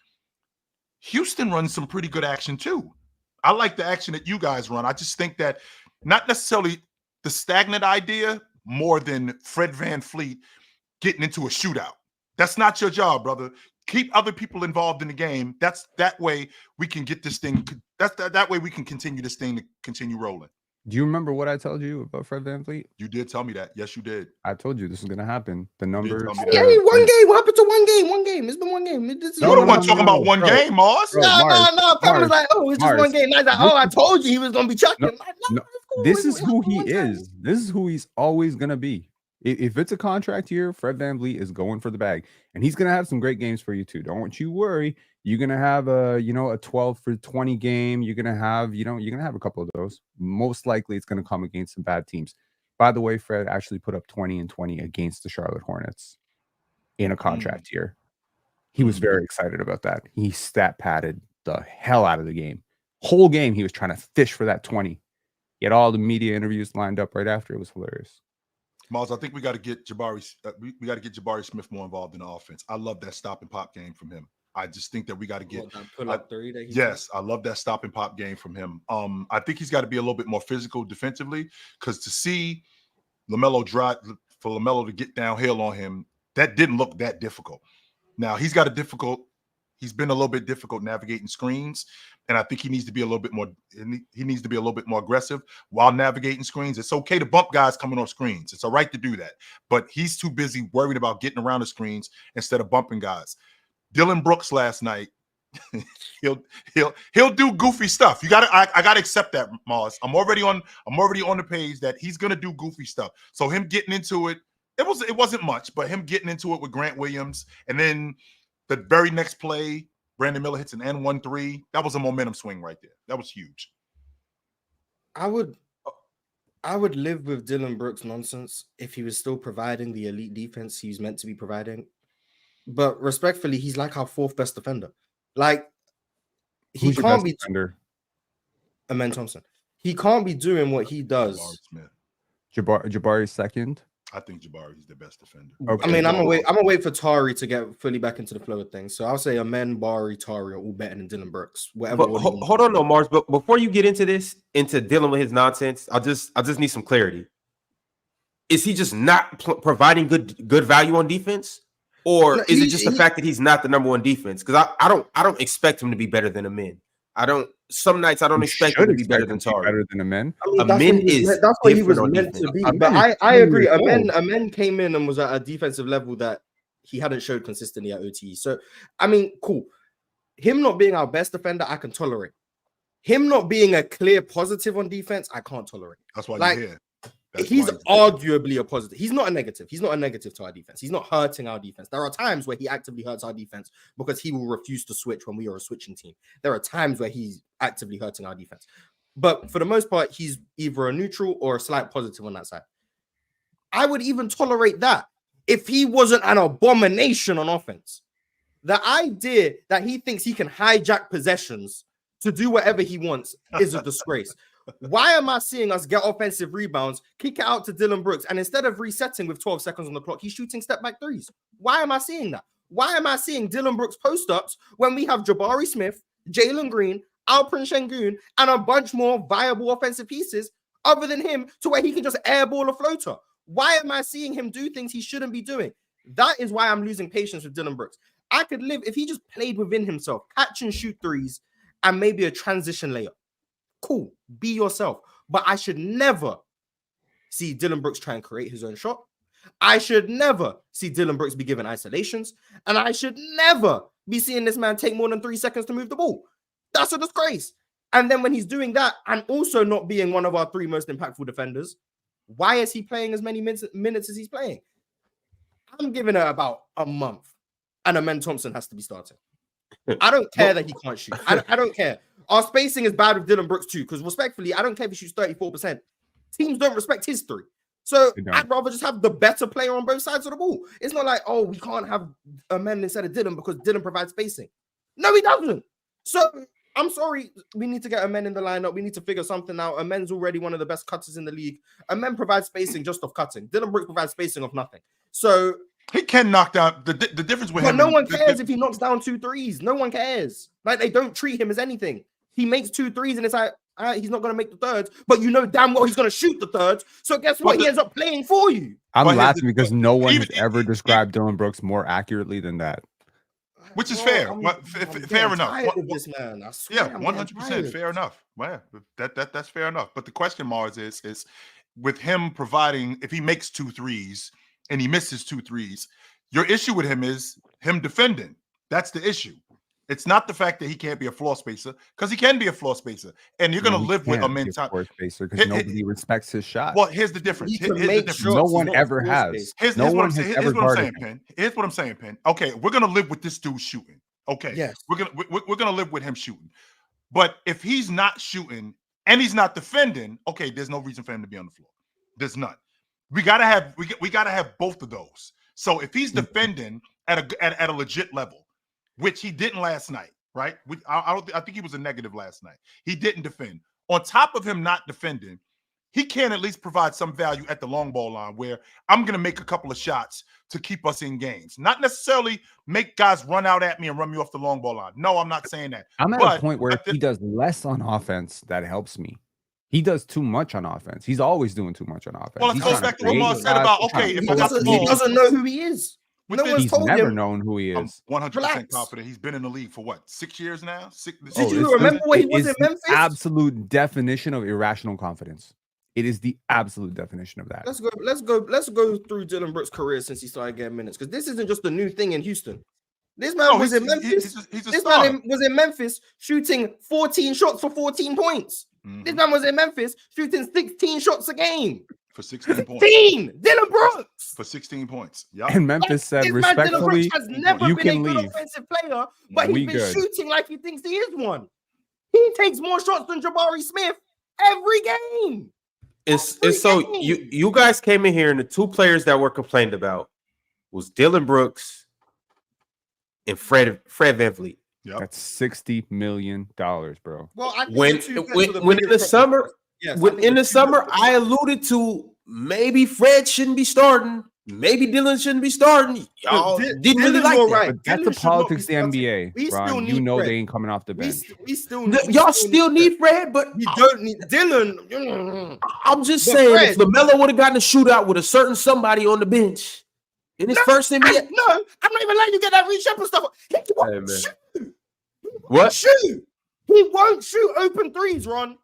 Houston runs some pretty good action too. I like the action that you guys run. I just think that not necessarily the stagnant idea more than Fred VanVleet getting into a shootout. That's not your job, brother. Keep other people involved in the game. That way we can get this thing. That way we can continue this thing to continue rolling. Do you remember what I told you about Fred VanVleet? You did tell me that. Yes, you did. I told you this is going to happen. The numbers. tell me Yeah, that. one game. What happened to one game? One game. It's been one game. This is You the one talking about one game, Mars. Bro, No. Pam was like, oh, it's just one game. I was like, I told you he was gonna be chucking. No, this is who he is. This is who he's always gonna be. If it's a contract year, Fred VanVleet is going for the bag, and he's gonna have some great games for you too. Don't you worry. You're gonna have a 12 for 20 game. You're gonna have a couple of those. Most likely, it's gonna come against some bad teams. By the way, Fred actually put up 20 and 20 against the Charlotte Hornets in a contract year. He was very excited about that. He stat padded the hell out of the game. Whole game, he was trying to fish for that 20. He had all the media interviews lined up right after. It was hilarious. Miles, I think we got to get Jabari. We got to get Jabari Smith more involved in the offense. I love that stop and pop game from him. I just think that we got to get pull up three. Yes, I love that stop and pop game from him. I think he's got to be a little bit more physical defensively, because to see LaMelo for LaMelo to get downhill on him, that didn't look that difficult. Now he's been a little bit difficult navigating screens, and I think he needs to be a little bit more. He needs to be a little bit more aggressive while navigating screens. It's okay to bump guys coming off screens. It's all right to do that, but he's too busy worried about getting around the screens instead of bumping guys. Dylan Brooks last night, he'll do goofy stuff. I gotta accept that, Mars. I'm already on the page that he's gonna do goofy stuff. So him getting into it. It wasn't much, but him getting into it with Grant Williams, and then the very next play, Brandon Miller hits an N1-3. That was a momentum swing right there. That was huge. I would live with Dylan Brooks' nonsense if he was still providing the elite defense he's meant to be providing. But respectfully, he's like our fourth best defender. Like, he can't be Amen Thompson. He can't be doing what he does. Jabari's second. I think Jabari is the best defender. Okay. I mean, I'm gonna wait for Tari to get fully back into the flow of things. So I'll say Amen, Bari, Tari are all better than Dylan Brooks. Whatever. But hold on, Mars. But before you get into dealing with his nonsense, I just need some clarity. Is he just not providing good value on defense, or is it just the fact that he's not the number one defense? Because I don't expect him to be better than Amen. Some nights I don't expect him to be better than Tari. Better than Amen. That's what he was meant to be. But I agree. Amen came in and was at a defensive level that he hadn't showed consistently at OTE. So I mean, cool. Him not being our best defender, I can tolerate. Him not being a clear positive on defense, I can't tolerate. That's why you're here. He's arguably a positive. He's not a negative. He's not a negative to our defense. He's not hurting our defense. There are times where he actively hurts our defense because he will refuse to switch when we are a switching team. There are times where he's actively hurting our defense. But for the most part, he's either a neutral or a slight positive on that side. I would even tolerate that if he wasn't an abomination on offense. The idea that he thinks he can hijack possessions to do whatever he wants is a disgrace. Why am I seeing us get offensive rebounds, kick it out to Dylan Brooks, and instead of resetting with 12 seconds on the clock, he's shooting step back threes? Why am I seeing that? Why am I seeing Dylan Brooks post-ups when we have Jabari Smith, Jalen Green, Alperen Şengün, and a bunch more viable offensive pieces other than him to where he can just airball a floater? Why am I seeing him do things he shouldn't be doing? That is why I'm losing patience with Dylan Brooks. I could live if he just played within himself, catch and shoot threes, and maybe a transition layup. Cool, be yourself. But I should never see Dylan Brooks try and create his own shot. I should never see Dylan Brooks be given isolations. And I should never be seeing this man take more than 3 seconds to move the ball. That's a disgrace. And then when he's doing that and also not being one of our 3 most impactful defenders, why is he playing as many minutes as he's playing? I'm giving it about a month and Amen Thompson has to be starting. I don't care that he can't shoot. I don't care. Our spacing is bad with Dylan Brooks too, because respectfully, I don't care if he shoots 34%. Teams don't respect his 3. So I'd rather just have the better player on both sides of the ball. It's not like, oh, we can't have Amen instead of Dylan because Dylan provides spacing. No, he doesn't. So I'm sorry. We need to get Amen in the lineup. We need to figure something out. Amen's already one of the best cutters in the league. Amen provides spacing just off cutting. Dylan Brooks provides spacing of nothing. So he can knock down the difference with him. But no one cares if he knocks down 2 threes. No one cares. Like, they don't treat him as anything. He makes 2 threes and it's like, he's not going to make the thirds, but you know damn well he's going to shoot the thirds. So guess what? He ends up playing for you. I'm laughing because no one has ever described Dylan Brooks more accurately than that. which is Bro, fair. I'm Fair enough. tired of this man. I swear, Yeah, I'm 100%. tired. Fair enough. Well, that's fair enough. But the question, Mars, is with him providing, if he makes 2 threes and he misses 2 threes, your issue with him is him defending. That's the issue. It's not the fact that he can't be a floor spacer, because he can be a floor spacer, and you're going to live with a mentality. Floor spacer because nobody respects his shot. Well, here's the difference. He can Here's the make difference. shots. No He's one not a ever floor has. spacer. Here's No what one I'm saying. has Here's ever what I'm guarded saying, him. Penn. Here's what I'm saying, Penn. Okay, we're gonna live with this dude shooting. Okay, Yes. we're gonna live with him shooting. But if he's not shooting and he's not defending, okay, there's no reason for him to be on the floor. There's none. We gotta have both of those. So if he's defending at a legit level, which he didn't last night, right? I think he was a negative last night. He didn't defend. On top of him not defending, he can at least provide some value at the long ball line, where I'm going to make a couple of shots to keep us in games. Not necessarily make guys run out at me and run me off the long ball line. No, I'm not saying that. I'm at a point where if he does less on offense, that helps me. He does too much on offense. He's always doing too much on offense. Well, it goes back to what Mark said about, okay, if I got the He ball. doesn't know who he is. No one's He's told never him. known who he I'm is. 100% confident. He's been in the league for what, 6 years now? Did you remember when he was in Memphis? Absolute definition of irrational confidence. It is the absolute definition of that. Let's go through Dylan Brooks' career since he started getting minutes, because this isn't just a new thing in Houston. This man was in Memphis. This man was in Memphis shooting 14 shots for 14 points. This man was in Memphis shooting 16 shots a game. For 16 points. 16! Dylan Brooks! For 16 points. Yep. And Memphis said, respectfully, has never you been can a good leave. offensive player, but he's been good. shooting like he thinks he is one. He takes more shots than Jabari Smith every game. It's so you guys came in here, and the 2 players that were complained about was Dylan Brooks and Fred VanVleet. Yep. That's $60 million, bro. Well, I think When in the summer, I alluded to maybe Fred shouldn't be starting, maybe Dylan shouldn't be starting. Y'all didn't really like that. Right. But that's the politics of the NBA, Ron. You know they ain't coming off the bench. Y'all still need Fred, but we don't need Dylan. I'm just saying, if LaMelo would have gotten a shootout with a certain somebody on the bench in his first NBA. No, I'm not even letting you get that Reed Shepard stuff. He won't shoot. What? Shoot. He won't shoot open threes, Ron.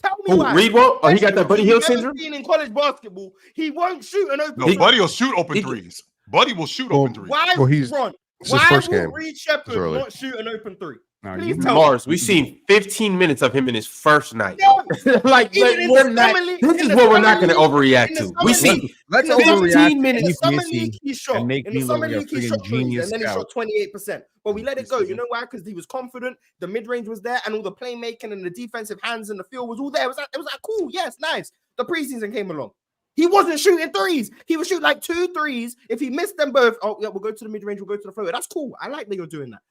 Tell me why. Reed won't? Oh, he got that Buddy Hield syndrome? In college basketball, he won't shoot an open No, Buddy will shoot open threes. Buddy will shoot open threes. Why, Ron? Why will Reed Shepard not shoot an open three? Mars, we've seen 15 minutes of him in his first night. No. This is what we're not going to overreact to. We see 15 minutes. Summer league, he shot. And make in the me summer look league, like he a shot friggin' threes, genius and then he scout. shot 28%. But we let it go. You know why? Because he was confident. The mid range was there, and all the playmaking and the defensive hands in the field was all there. It was like cool. Yes, nice. The preseason came along. He wasn't shooting threes. He would shoot like 2 threes. If he missed them both, oh yeah, we'll go to the mid range. We'll go to the floater. That's cool. I like that you're doing that.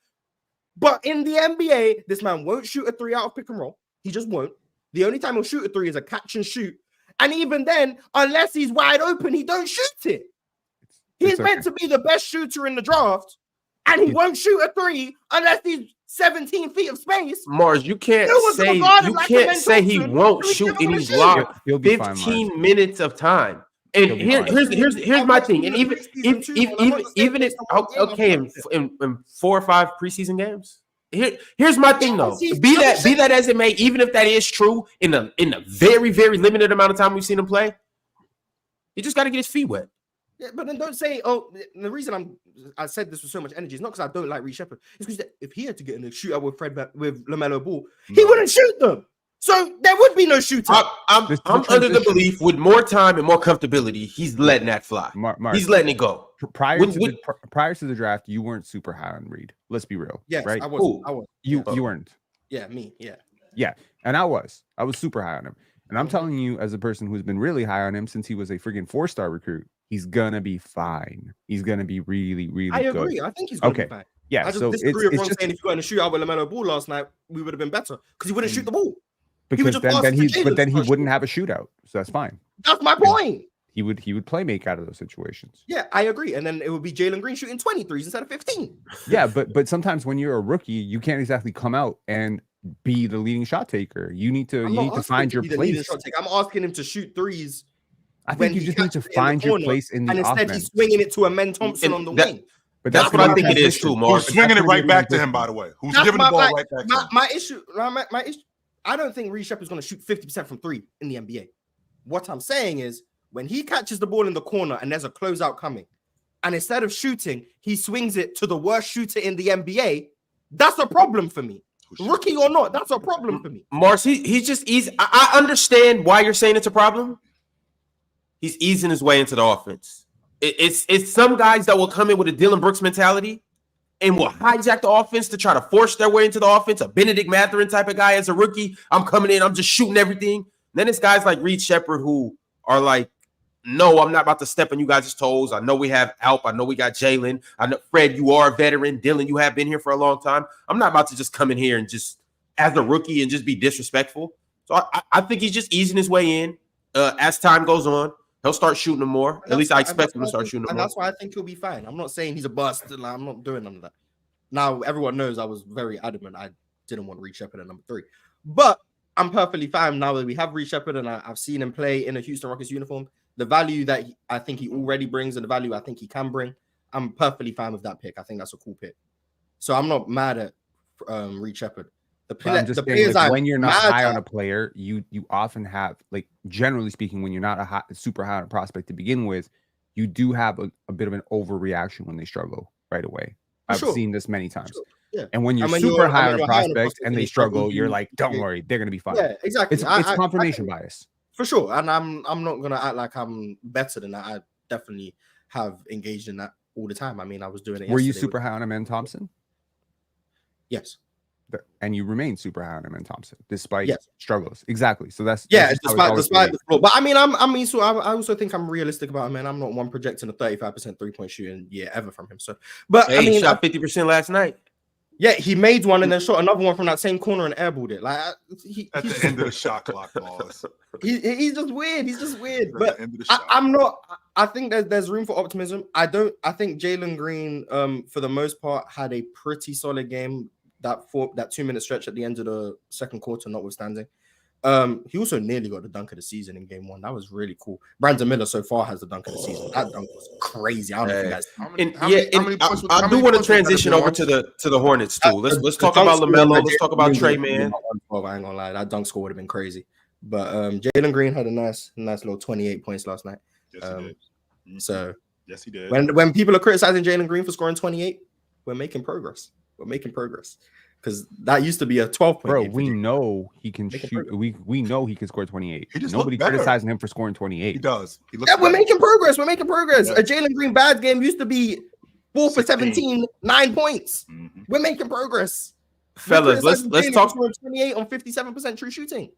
But in the NBA, this man won't shoot a 3 out of pick and roll. He just won't. The only time he'll shoot a 3 is a catch and shoot. And even then, unless he's wide open, he don't shoot it. He's meant to be the best shooter in the draft, and he won't shoot a 3 unless he's 17 feet of space. Mars, you can't say he won't shoot and he's locked 15 minutes of time. And here's my thing. And even if okay in 4 or 5 preseason games. Here's my thing though. Be that as it may, even if that is true in the very, very limited amount of time we've seen him play, he just got to get his feet wet. Yeah, but then don't say, oh, the reason I said this with so much energy is not because I don't like Reed Shepard. It's because if he had to get in a shootout with LaMelo Ball, he wouldn't shoot them. So there would be no shooting. I'm under the belief with more time and more comfortability, he's letting that fly. Mark, he's letting it go. Prior to the draft, you weren't super high on Reed. Let's be real. Yes, right? I was. You weren't. Yeah, me. Yeah. Yeah, and I was super high on him. And I'm telling you, as a person who's been really high on him since he was a freaking 4-star recruit, he's gonna be fine. He's gonna be really, really good. I agree. I think he's gonna be fine. Yeah. I just disagree with Ron saying if you got in a shootout with LaMelo Ball last night, we would have been better because he wouldn't shoot the ball. Because then he wouldn't have a shootout, so that's fine. That's my point. He would play make out of those situations. Yeah, I agree. And then it would be Jalen Green shooting 23s instead of 15. Yeah, but sometimes when you're a rookie, you can't exactly come out and be the leading shot taker. You need to find your place. I'm asking him to shoot threes. I think you just need to find your place in the offense. And instead he's swinging it to a Men Thompson on the wing. But That's what I think it is too, Mark. Who's swinging it right back to him, by the way? Who's giving the ball right back to him? My issue, I don't think Reed Shepard's going to shoot 50% from 3 in the NBA. What I'm saying is, when he catches the ball in the corner and there's a closeout coming, and instead of shooting, he swings it to the worst shooter in the NBA, that's a problem for me. Rookie or not, that's a problem for me. Mars, he's just easy. I understand why you're saying it's a problem. He's easing his way into the offense. It's some guys that will come in with a Dylan Brooks mentality and will hijack the offense to try to force their way into the offense. A Benedict Mathurin type of guy as a rookie. I'm coming in, I'm just shooting everything. Then it's guys like Reed Shepard who are like, no, I'm not about to step on you guys' toes. I know we have Alp. I know we got Jalen. I know, Fred, you are a veteran. Dylan, you have been here for a long time. I'm not about to just come in here and just, as a rookie, and just be disrespectful. So I think he's just easing his way in. As time goes on, he'll start shooting them more. At least I expect him to start shooting them more. And that's why I think he'll be fine. I'm not saying he's a bust. I'm not doing none of that. Now, everyone knows I was very adamant. I didn't want Reed Shepard at number 3. But I'm perfectly fine now that we have Reed Shepard and I've seen him play in a Houston Rockets uniform. The value that I think he already brings and the value I think he can bring, I'm perfectly fine with that pick. I think that's a cool pick. So I'm not mad at Reed Shepard. When you're not high on a player, you often have, like, generally speaking, when you're not super high on a prospect to begin with, you do have a bit of an overreaction when they struggle right away. I've seen this many times. Sure. Yeah. And when you're super high on a prospect and they struggle, you're like, don't worry, they're going to be fine. Yeah, exactly. It's confirmation bias. For sure. And I'm not going to act like I'm better than that. I definitely have engaged in that all the time. I mean, I was doing it. Were you super high on Amen Thompson? Yes. And you remain super high on Amen Thompson despite struggles. Exactly. So that's despite the flaw. But I mean, I also think I'm realistic about him, man. I'm not one projecting a 35% 3-point shooting ever from him. So, but hey, I mean, he shot 50% last night. Yeah, he made one and then shot another one from that same corner and airballed it. Like at the end of the shot clock, boss. He's just weird. He's just weird. But I'm not. I think there's room for optimism. I think Jalen Green, for the most part, had a pretty solid game. That 2-minute stretch at the end of the second quarter, notwithstanding. He also nearly got the dunk of the season in game 1. That was really cool. Brandon Miller so far has the dunk of the season. That dunk was crazy. I don't think that's. I do want to transition over to the Hornets too. Let's talk about LaMelo. Let's talk about Trey Man. I ain't gonna lie, that dunk score would have been crazy. But Jalen Green had a nice little 28 points last night. Yes, he did. Mm-hmm. So yes, he did. When people are criticizing Jalen Green for scoring 28, we're making progress. Because that used to be a 12-point Bro, game. We know he can shoot. We know he can score 28. Nobody criticizing him for scoring 28. He does. We're making progress. Yeah. A Jalen Green bad game used to be 4 for 17, 9 points. Mm-hmm. We're making progress. Fellas, let's talk 28 on 57% true shooting.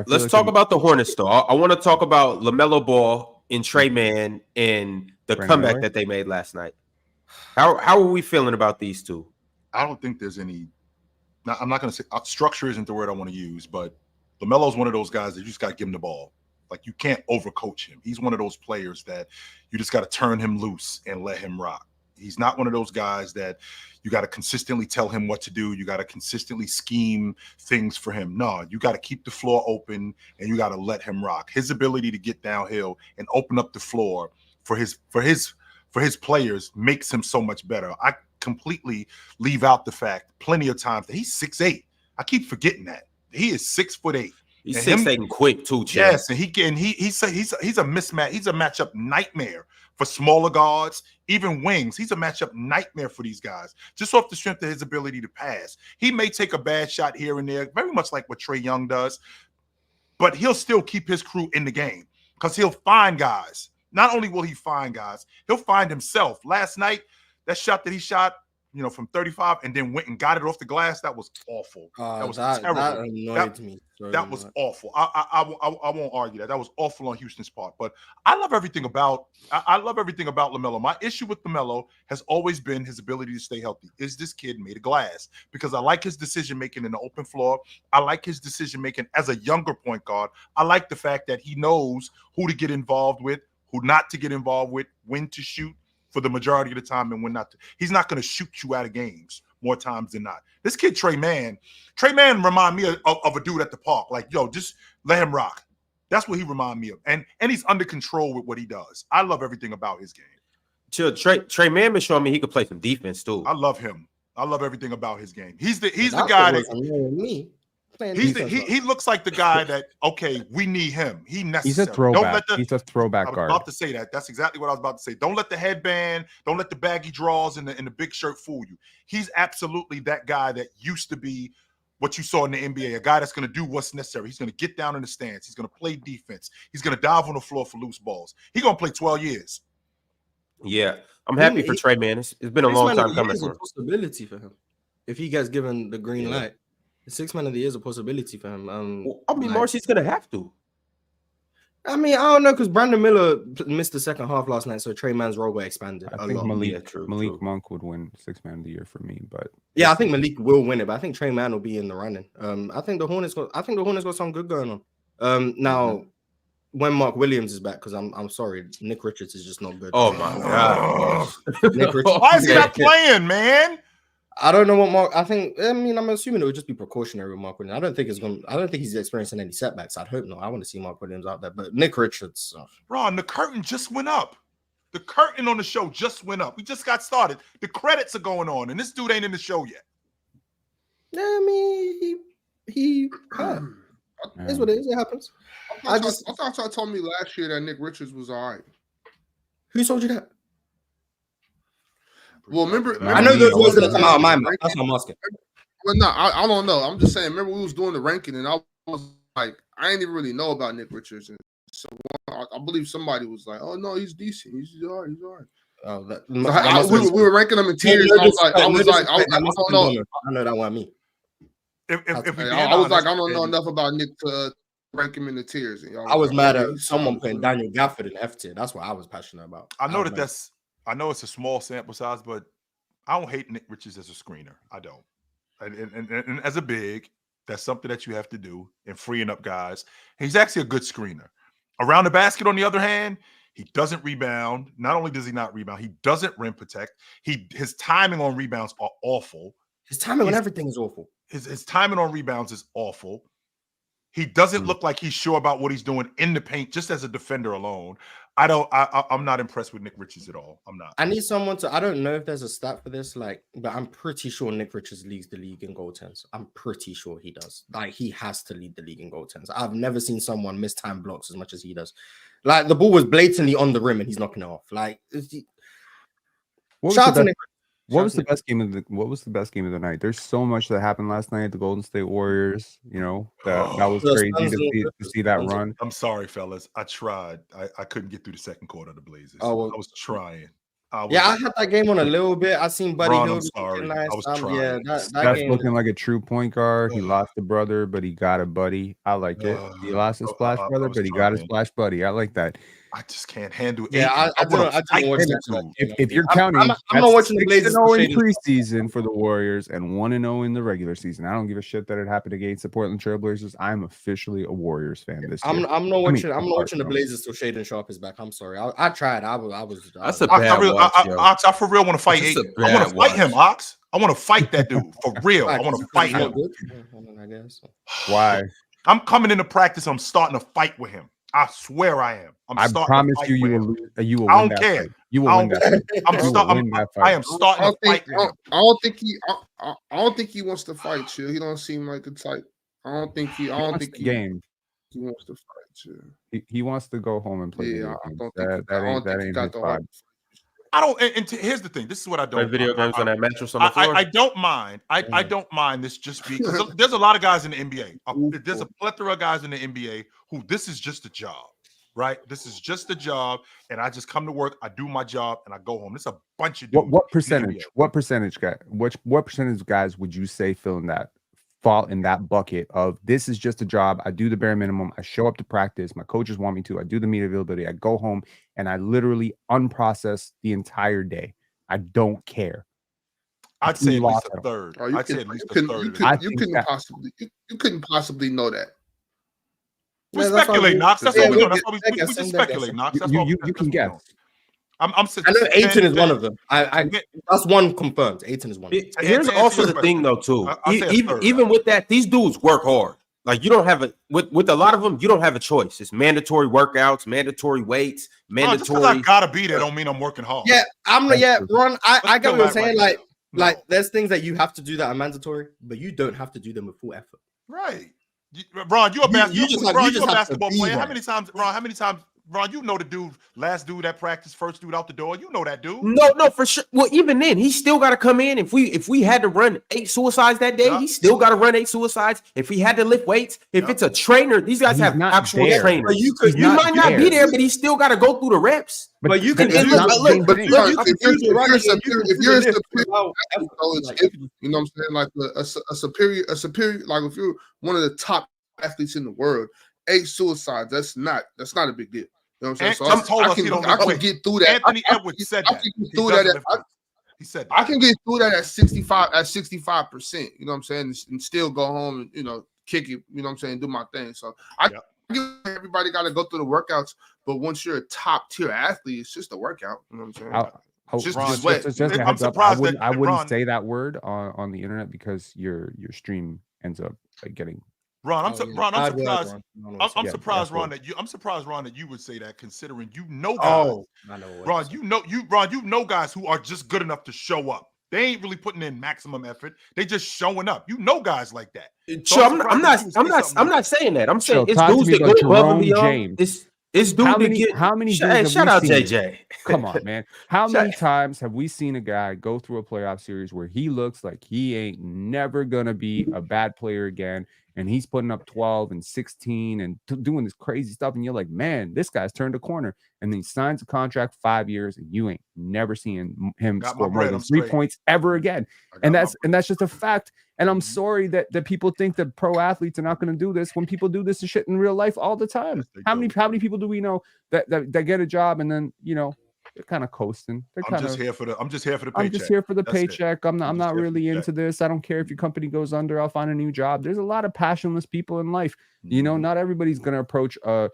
Let's talk about the Hornets, though. I want to talk about LaMelo Ball and Trey Man and the comeback that they made last night. How are we feeling about these two? I don't think there's any. I'm not going to say structure isn't the word I want to use, but LaMelo's one of those guys that you just got to give him the ball. Like, you can't overcoach him. He's one of those players that you just got to turn him loose and let him rock. He's not one of those guys that you got to consistently tell him what to do. You got to consistently scheme things for him. No, you got to keep the floor open and you got to let him rock. His ability to get downhill and open up the floor for his players makes him so much better. I completely leave out the fact plenty of times that he's 6'8". I keep forgetting that. He is 6'8". He's 6'8" and quick too, Chad. Yes, and he's a mismatch. He's a matchup nightmare for smaller guards, even wings. He's a matchup nightmare for these guys, just off the strength of his ability to pass. He may take a bad shot here and there, very much like what Trae Young does, but he'll still keep his crew in the game because he'll find guys. Not only will he find guys, he'll find himself. Last night, that shot that he shot, from 35 and then went and got it off the glass, that was awful. That was terrible. That annoyed me. That was awful. I won't argue that. That was awful on Houston's part. But I love everything about LaMelo. My issue with LaMelo has always been his ability to stay healthy. Is this kid made of glass? Because I like his decision-making in the open floor. I like his decision-making as a younger point guard. I like the fact that he knows who to get involved with, who not to get involved with, when to shoot for the majority of the time and when not to. He's not going to shoot you out of games more times than not. This kid, Trey Man remind me of a dude at the park. Like, just let him rock. That's what he remind me of. And he's under control with what he does. I love everything about his game. Trey Mann been showing me he could play some defense too. I love him. I love everything about his game. He's the guy that he looks like the guy that we need him. He's a throwback. He's a throwback guard. I was about to say that. That's exactly what I was about to say. Don't let the headband, don't let the baggy draws and the big shirt fool you. He's absolutely that guy that used to be what you saw in the NBA, a guy that's going to do what's necessary. He's going to get down in the stance. He's going to play defense. He's going to dive on the floor for loose balls. He's going to play 12 years. Yeah, I'm happy for Trey, man. It's been a long time coming for him. Possibility for him if he gets given the green light. The 6 man of the year is a possibility for him. Marcy's gonna have to. I don't know because Brandon Miller missed the second half last night, so Trey Mann's role got expanded. I think Malik Monk would win 6 man of the year for me, but I think Malik will win it, but I think Trey Mann will be in the running. I think the Hornets got something good going on. Now. When Mark Williams is back, because I'm sorry, Nick Richards is just not good. Oh my god! Why is he not playing, man? I don't know what Mark. I'm assuming it would just be precautionary with Mark Williams. I don't think he's experiencing any setbacks. I'd hope not. I want to see Mark Williams out there, but Nick Richards. Ron, the curtain just went up. The curtain on the show just went up. We just got started. The credits are going on, and this dude ain't in the show yet. Yeah, he. It's what it is. It happens. I thought y'all told me last year that Nick Richards was all right. Who told you that? Well, remember I know those words that come out of my mouth. That's what I'm asking. Well, no, I don't know. I'm just saying. Remember, we was doing the ranking, and I was like, I didn't even really know about Nick Richards, and so I believe somebody was like, "Oh no, he's decent. He's all right. He's all right." Oh, we were ranking them in tiers. I don't know. I know that wasn't me. I was like, I don't know enough about Nick to rank him in the tiers. And I was mad at someone putting Daniel Gafford in F tier. That's what I was passionate about. I know I know it's a small sample size, but I don't hate Nick Richards as a screener. I don't. And as a big, that's something that you have to do in freeing up guys. He's actually a good screener. Around the basket, on the other hand, he doesn't rebound. Not only does he not rebound, he doesn't rim protect. His timing on rebounds are awful. His timing on everything is awful. His timing on rebounds is awful. He doesn't look like he's sure about what he's doing in the paint, just as a defender alone. I'm not impressed with Nick Richards at all. I'm not. I need someone to. I don't know if there's a stat for this, but I'm pretty sure Nick Richards leads the league in goaltends. I'm pretty sure he does. He has to lead the league in goaltends. I've never seen someone miss time blocks as much as he does. The ball was blatantly on the rim and he's knocking it off. Shout out to Nick. What was the best game of the night? There's so much that happened last night at the Golden State Warriors. You know, that was crazy to see that run. I'm sorry, fellas. I tried. I couldn't get through the second quarter of the Blazers. I was trying. I had that game on a little bit. I seen Buddy Hield. I'm sorry. I was trying. Yeah, that game looking like a true point guard. He lost a brother, but he got a buddy. I like it. He lost his splash brother, but he got his splash buddy. I like that. I just can't handle it. Yeah, I don't watch that. If you're counting, I'm not watching the Blazers 6-0 in preseason for the Warriors and 1-0 in the regular season. I don't give a shit that it happened against the Portland Trailblazers. I'm officially a Warriors fan this year. I'm not watching the Blazers till Shaden Sharp is back. I'm sorry. I tried. I was. That's a bad watch, Ox, I for real want to fight. I want to fight him, Ox. I want to fight that dude for real. I want to fight him. I guess. Why? I'm coming into practice. I'm starting to fight with him. I swear I am. I promise you will win. I don't care. You will win that fight. I am starting to fight with him. I don't think he wants to fight, Chill. He don't seem like the type. I don't think he wants to fight, Chill. He wants to go home and play. Yeah, I don't think he got the vibe. I don't. And here's the thing. This is what I don't. Play video games on that mattress on the floor. I don't mind. I don't mind this just because there's a lot of guys in the NBA. There's a plethora of guys in the NBA who this is just a job, right? This is just a job, and I just come to work, I do my job, and I go home. There's a bunch of dudes. What percentage? What percentage of guys would you say fall in that bucket of this is just a job? I do the bare minimum. I show up to practice. My coaches want me to. I do the media availability. I go home and I literally unprocess the entire day. I don't care. I'd say at least a third. I'd say at least a third. You couldn't possibly know that. We speculate, Knox. That's what we do. That's why we just speculate, Knox. You can guess. I know Ayton is one of them. That's one confirmed. Ayton is one. Here's also the thing, though, too. Even with that, these dudes work hard. Like you don't have a with a lot of them, you don't have a choice. It's mandatory workouts, mandatory weights, mandatory. Just because I gotta be there don't mean I'm working hard. Yeah, Ron. I get what you're saying. Right like there's things that you have to do that are mandatory, but you don't have to do them with full effort. Right. Ron, you're a basketball player. Right. How many times, Ron, you know the dude, last dude at practice, first dude out the door. You know that dude. No, for sure. Well, even then, he still got to come in. If we had to run 8 suicides that day, he still got to run 8 suicides. If he had to lift weights, if it's a trainer, these guys have actual trainers. But you might not be there, but he still got to go through the reps. But you know what I'm saying? Like a superior, like if you're one of the top athletes in the world, 8 suicides, that's not a big deal. You know what I'm saying? So I can get through that. Anthony Edwards said that. He said that. I can get through that at 65%. You know what I'm saying? And still go home and kick it. You know what I'm saying? Do my thing. So everybody got to go through the workouts. But once you're a top tier athlete, it's just a workout. You know what I'm saying? Just a heads up, I wouldn't say that word on the internet because your stream ends up getting. Ron, I'm surprised. I'm surprised, Ron, that you would say that, considering you know guys. I know. Ron, you know guys who are just good enough to show up. They ain't really putting in maximum effort. They just showing up. You know guys like that. So I'm not saying that. I'm saying it's dudes that go above and beyond. It's dudes how many shout out JJ. Come on, man. How many times have we seen a guy go through a playoff series where he looks like he ain't never gonna be a bad player again, and he's putting up 12 and 16 and doing this crazy stuff, and you're like, man, this guy's turned a corner, and then he signs a contract 5 years, and you ain't never seeing him score more than 3 points ever again, and that's just a fact. And I'm sorry that people think that pro athletes are not going to do this when people do this shit in real life all the time. How many people do we know that get a job and then they're kind of coasting? I'm just here for the paycheck. I'm just here for the paycheck. I'm not really into this. I don't care if your company goes under. I'll find a new job. There's a lot of passionless people in life. Not everybody's going to approach a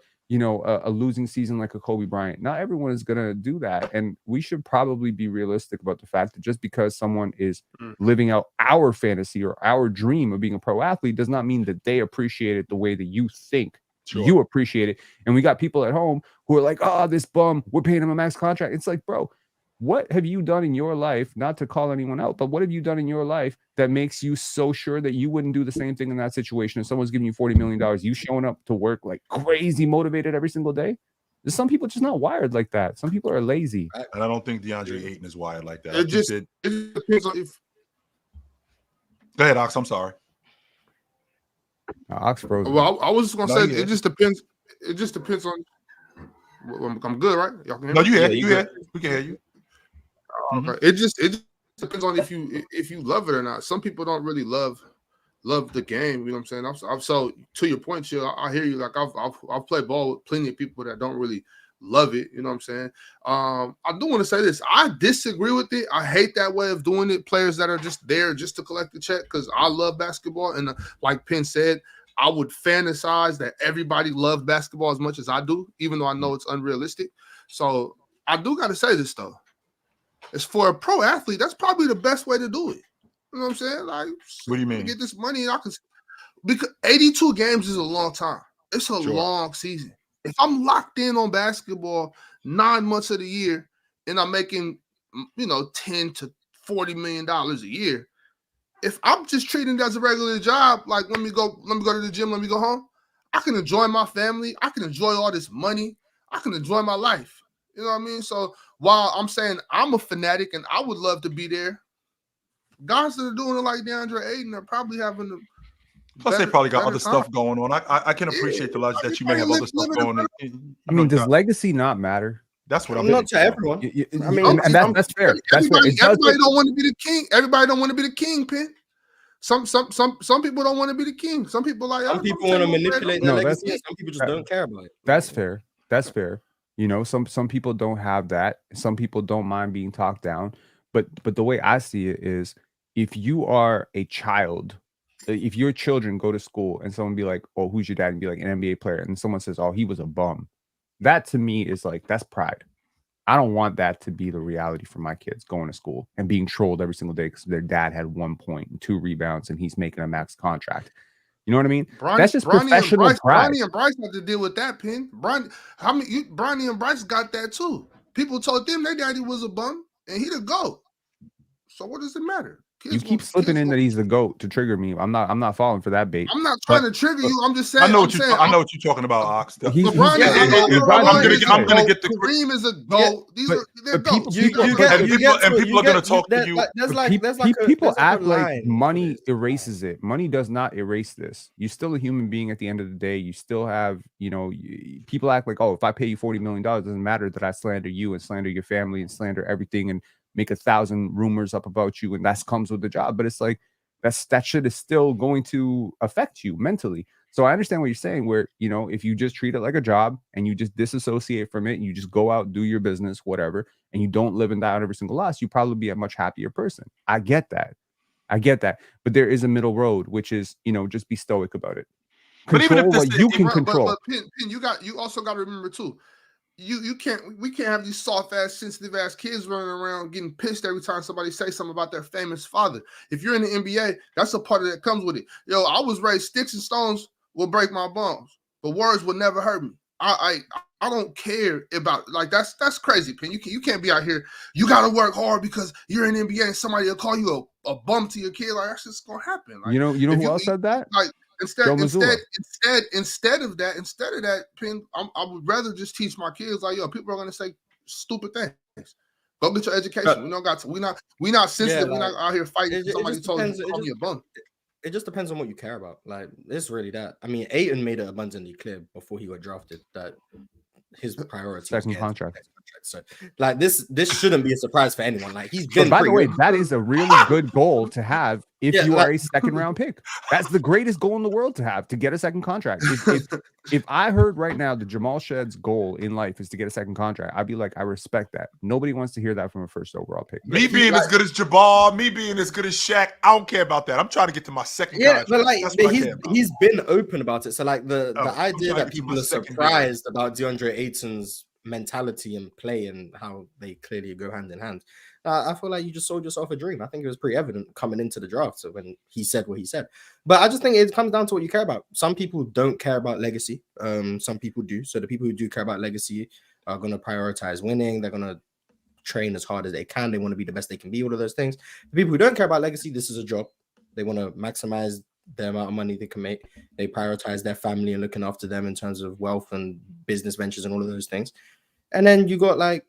losing season like a Kobe Bryant. Not everyone is going to do that. And we should probably be realistic about the fact that just because someone is living out our fantasy or our dream of being a pro athlete does not mean that they appreciate it the way that you think you appreciate it. And we got people at home who are like, oh, this bum, we're paying him a max contract. It's like, bro, what have you done in your life, not to call anyone out, but what have you done in your life that makes you so sure that you wouldn't do the same thing in that situation? If someone's giving you $40 million, you showing up to work like crazy motivated every single day? There's some people just not wired like that. Some people are lazy. And I don't think DeAndre Ayton is wired like that. It depends on if. Go ahead, Ox. I'm sorry. Ox frozen. Well, I was just gonna say it just depends. It just depends on. I'm good, right? Y'all can hear me? No, you hear? We can hear you. Okay. It just depends on if you love it or not. Some people don't really love the game. You know what I'm saying? So to your point, Chill, I hear you. Like I've played ball with plenty of people that don't really love it. You know what I'm saying? I do want to say this. I disagree with it. I hate that way of doing it. Players that are just there just to collect the check, because I love basketball, and like Penn said, I would fantasize that everybody loved basketball as much as I do, even though I know it's unrealistic. So I do got to say this though. As for a pro athlete, that's probably the best way to do it. You know what I'm saying? Like, what do you mean? To get this money, because 82 games is a long time. It's a long season. If I'm locked in on basketball 9 months of the year and I'm making, $10 to $40 million a year, if I'm just treating it as a regular job, like let me go to the gym, let me go home, I can enjoy my family. I can enjoy all this money. I can enjoy my life. You know what I mean? So while I'm saying I'm a fanatic and I would love to be there, guys that are doing it like DeAndre Ayton are probably having the plus they probably got other stuff going on. I can appreciate the logic that you may have other stuff going on. I mean, does legacy not matter? That's what I'm not to everyone. I mean, that's fair. Everybody don't want to be the king. Everybody don't want to be the kingpin. Some people don't want to be the king. Some people some people want to manipulate their legacy. Some people just don't care about it. That's fair. That's fair. Some people don't have that. Some people don't mind being talked down. But the way I see it is, if you are a child, if your children go to school and someone be like, oh, who's your dad? And be like, an NBA player. And someone says, oh, he was a bum. That to me is like, that's pride. I don't want that to be the reality for my kids going to school and being trolled every single day because their dad had 1 point and 2 rebounds and he's making a max contract. You know what I mean? Bronny, That's just Bronny professional and pride. Bronny and Bryce have to deal with that, Pin. Bronny and Bryce got that too. People told them their daddy was a bum and he the GOAT. So what does it matter? You keep slipping in that he's the GOAT to trigger me. I'm not falling for that bait. I'm not trying to trigger you. I'm just saying. I know what you're talking about, Ox. LeBron I'm gonna get the Kareem is a GOAT. They're GOATs. People are gonna talk to you. People act like money erases it. Money does not erase this. You're still a human being at the end of the day. You still have, people act like, oh, if I pay you $40 million, it doesn't matter that I slander you and slander your family and slander everything and make 1,000 rumors up about you, and that comes with the job. But it's like that shit is still going to affect you mentally. So I understand what you're saying, where if you just treat it like a job and you just disassociate from it and you just go out, do your business, whatever, and you don't live and die on every single loss, you probably be a much happier person. I get that. But there is a middle road, which is just be stoic about it. Control but even if what you can control. But Pin, you also got to remember too. We can't have these soft ass, sensitive ass kids running around getting pissed every time somebody say something about their famous father. If you're in the NBA, that's a part of that comes with it. I was raised sticks and stones will break my bones, but words will never hurt me. I don't care about that's crazy, Pin. You can't be out here. You got to work hard because you're in the NBA and somebody will call you a bum to your kid. Like that's just gonna happen. Like, you know who else said that? Like instead of that, Pin, I would rather just teach my kids like, people are gonna say stupid things. Go get your education. We not sensitive. We're not out here fighting. Somebody told you to call me a bum. It just depends on what you care about. Like, it's really that. I mean, Ayton made it abundantly clear before he got drafted that his priority second contract. So, like, this shouldn't be a surprise for anyone. Like, he's been. But by the way, that is a really good goal to have if you are a second round pick. That's the greatest goal in the world to have, to get a second contract. If I heard right now that Jamal Shedd's goal in life is to get a second contract, I'd be like, I respect that. Nobody wants to hear that from a first overall pick. Me being as good as Jabbar, me being as good as Shaq, I don't care about that. I'm trying to get to my second contract. But like, he's been open about it. So like the idea that people are surprised about Deandre Ayton's mentality and play and how they clearly go hand in hand. I feel like you just sold yourself a dream. I think it was pretty evident coming into the draft. So when he said what he said, but I just think it comes down to what you care about. Some people don't care about legacy. Some people do. So the people who do care about legacy are going to prioritize winning. They're going to train as hard as they can. They want to be the best they can be. All of those things. The people who don't care about legacy, this is a job. They want to maximize the amount of money they can make. They prioritize their family and looking after them in terms of wealth and business ventures and all of those things. And then you got like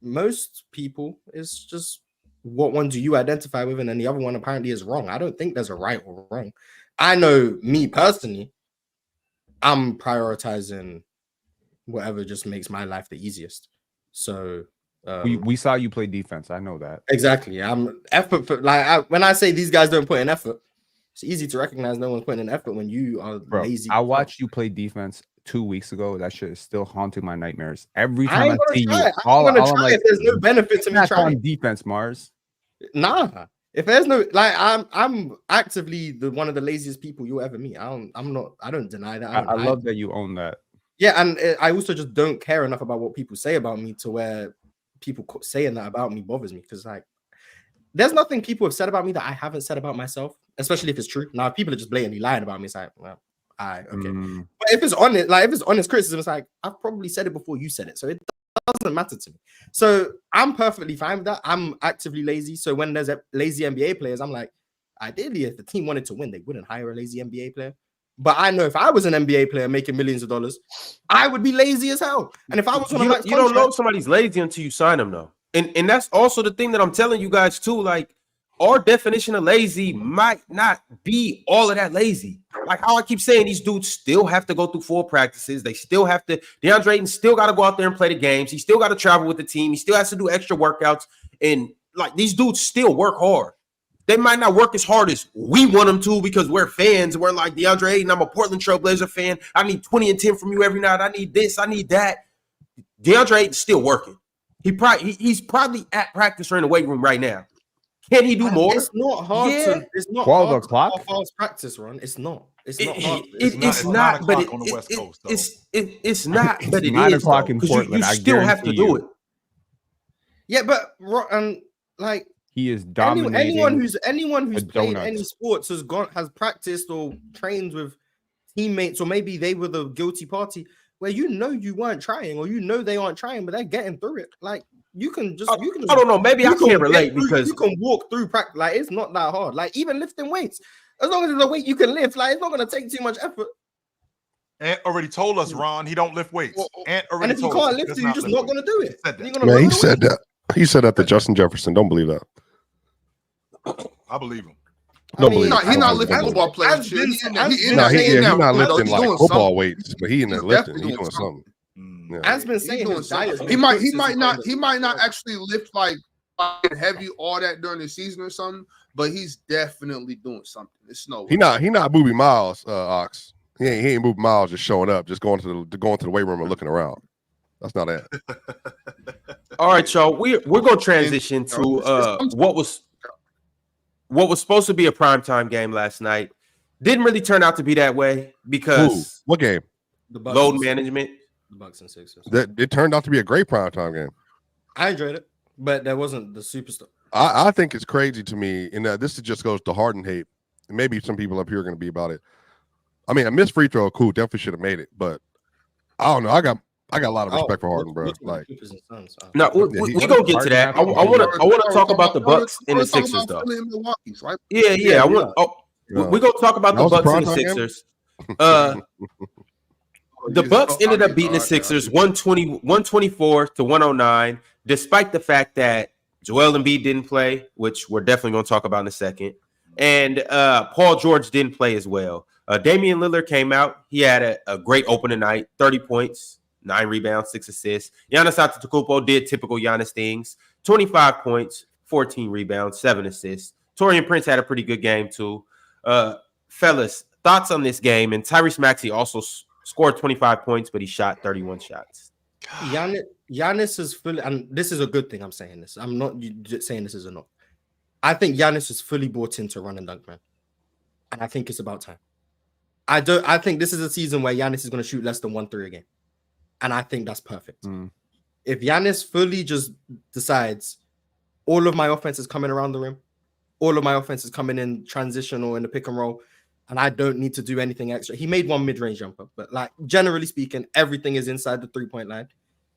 most people, it's just what one do you identify with, and then the other one apparently is wrong. I don't think there's a right or wrong. I know me personally, I'm prioritizing whatever just makes my life the easiest. So we saw you play defense. I know that exactly. I'm effort for when I say these guys don't put in effort, it's easy to recognize no one's putting in effort when you are lazy. I watched you play defense 2 weeks ago. That shit is still haunting my nightmares. Every time I see you, I'm like, if there's no benefit to me trying on defense, Mars. Nah. If there's no I'm actively one of the laziest people you'll ever meet. I don't deny that. I love that you own that. Yeah, and I also just don't care enough about what people say about me to where people saying that about me bothers me, because like there's nothing people have said about me that I haven't said about myself, especially if it's true. Now, if people are just blatantly lying about me, it's like, well, okay. But if it's honest criticism, it's like I've probably said it before you said it, so it doesn't matter to me. So I'm perfectly fine with that. I'm actively lazy. So when there's lazy NBA players, I'm like, ideally, if the team wanted to win, they wouldn't hire a lazy NBA player. But I know if I was an NBA player making millions of dollars, I would be lazy as hell. And if I was you don't know if somebody's lazy until you sign them, though. And that's also the thing that I'm telling you guys too. Like, our definition of lazy might not be all of that lazy. Like how I keep saying, these dudes still have to go through full practices. They still have to. Deandre Ayton still got to go out there and play the games. He still got to travel with the team. He still has to do extra workouts. And like these dudes still work hard. They might not work as hard as we want them to because we're fans. We're like Deandre Ayton. I'm a Portland Trailblazer fan. I need 20 and 10 from you every night. I need this. I need that. Deandre Ayton's still working. He's probably at practice or in the weight room right now. Can he do more? It's not hard to. It's not 12 hard o'clock. To fast practice, Ron. It's not. It's not hard. It's not. But on the West Coast. It's not. But it 9 is o'clock in Portland. You still have to do it. Yeah, but like he is dominating. Anyone who's played any sports has practiced or trained with teammates, or maybe they were the guilty party where you weren't trying, or they aren't trying, but they're getting through it. Like you can just. I don't know. Maybe I can't relate because you can walk through practice. Like it's not that hard. Like even lifting weights, as long as it's a weight you can lift, like it's not gonna take too much effort. Ant already told us, Ron, he don't lift weights. And if you can't lift it, you're just not going to do it. He said that. He said that to Justin Jefferson. Don't believe that. I believe him. He's not lifting football players. He's not lifting like football weights, but he in there lifting. He's doing something. Ant's been saying his diet. He might not actually lift like heavy all that during the season or something, but he's definitely doing something. It's no. He not Booby Miles, Ox. He ain't moving miles, just showing up, just going to the weight room and looking around. That's not it. All right, y'all. We're gonna transition to what was supposed to be a primetime game last night. Didn't really turn out to be that way because what game? The load management. The Bucks and Sixers. It turned out to be a great primetime game. I enjoyed it, but that wasn't the superstar. I think it's crazy to me, and this just goes to Harden hate. Maybe some people up here are going to be about it. I mean, a missed free throw, cool, definitely should have made it, but I don't know. I got a lot of respect for Harden, bro. Like, no, we gonna get to that. I want to talk about the Bucks and the Sixers, though. Yeah. We're gonna talk about the Bucks and the Sixers. The Bucks ended up beating the Sixers 124 to 109, despite the fact that Joel Embiid didn't play, which we're definitely going to talk about in a second, and Paul George didn't play as well. Damian Lillard came out. He had a great opening night, 30 points, 9 rebounds, 6 assists. Giannis Antetokounmpo did typical Giannis things, 25 points, 14 rebounds, 7 assists. Taurean Prince had a pretty good game too. Fellas, thoughts on this game? And Tyrese Maxey also scored 25 points, but he shot 31 shots. Giannis is fully, and this is a good thing. I'm saying this. I'm not saying this is enough. I think Giannis is fully bought into run and dunk, man. And I think it's about time. I think this is a season where Giannis is going to shoot less than 1-3 a game. And I think that's perfect. If Giannis fully just decides all of my offense is coming around the rim, all of my offense is coming in transition or in the pick and roll, and I don't need to do anything extra. He made one mid-range jumper, but like generally speaking, everything is inside the 3-point line.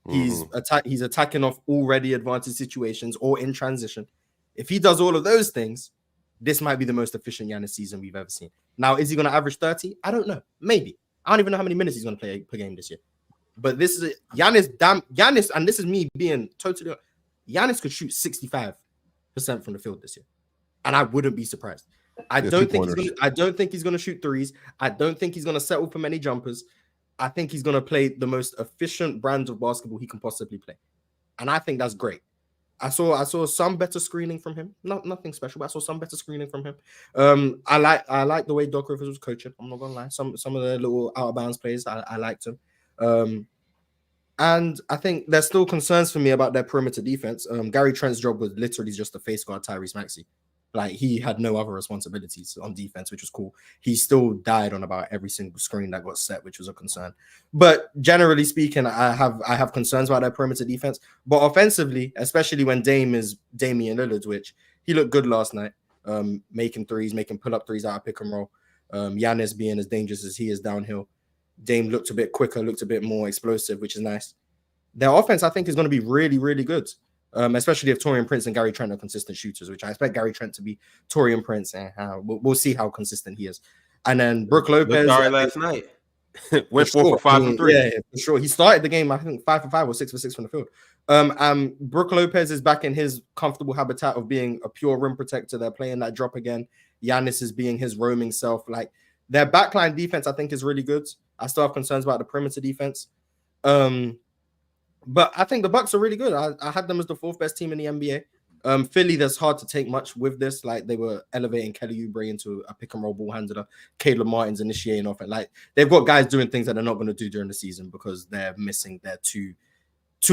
He's attacking off already advantage situations or in transition. If he does all of those things, this might be the most efficient Giannis season we've ever seen. Now, is he going to average 30? I don't know. Maybe. I don't even know how many minutes he's going to play per game this year. But this is Giannis, and this is me being totally. Giannis could shoot 65% from the field this year, and I wouldn't be surprised. I don't think he's going to shoot threes. I don't think he's going to settle for many jumpers. I think he's going to play the most efficient brand of basketball he can possibly play, and I think that's great. I saw some better screening from him. Nothing special, but I saw some better screening from him. I like the way Doc Rivers was coaching. I'm not gonna lie. Some of the little out of bounds plays, I liked him. And I think there's still concerns for me about their perimeter defense. Gary Trent's job was literally just to face guard Tyrese Maxey. Like he had no other responsibilities on defense, which was cool. He still died on about every single screen that got set, which was a concern. But generally speaking, I have concerns about their perimeter defense. But offensively, especially when Dame is Damian Lillard, which he looked good last night, making threes, making pull-up threes out of pick and roll. Giannis being as dangerous as he is downhill. Dame looked a bit quicker, looked a bit more explosive, which is nice. Their offense, I think, is going to be really, really good. Especially if Taurean Prince and Gary Trent are consistent shooters, which I expect Gary Trent to be. Taurean Prince, and we'll see how consistent he is. And then Brook Lopez. Sorry, last night went 4 for 5 from 3. Yeah, for sure. He started the game, I think 5 for 5 or 6 for 6 from the field. Brook Lopez is back in his comfortable habitat of being a pure rim protector. They're playing that drop again. Giannis is being his roaming self. Like their backline defense, I think, is really good. I still have concerns about the perimeter defense. But I think the Bucks are really good. I had them as the 4th best team in the NBA. Philly, that's hard to take much with this. Like they were elevating Kelly Oubre into a pick and roll ball handler. Caleb Martin's initiating off it. Like they've got guys doing things that they're not going to do during the season because they're missing their two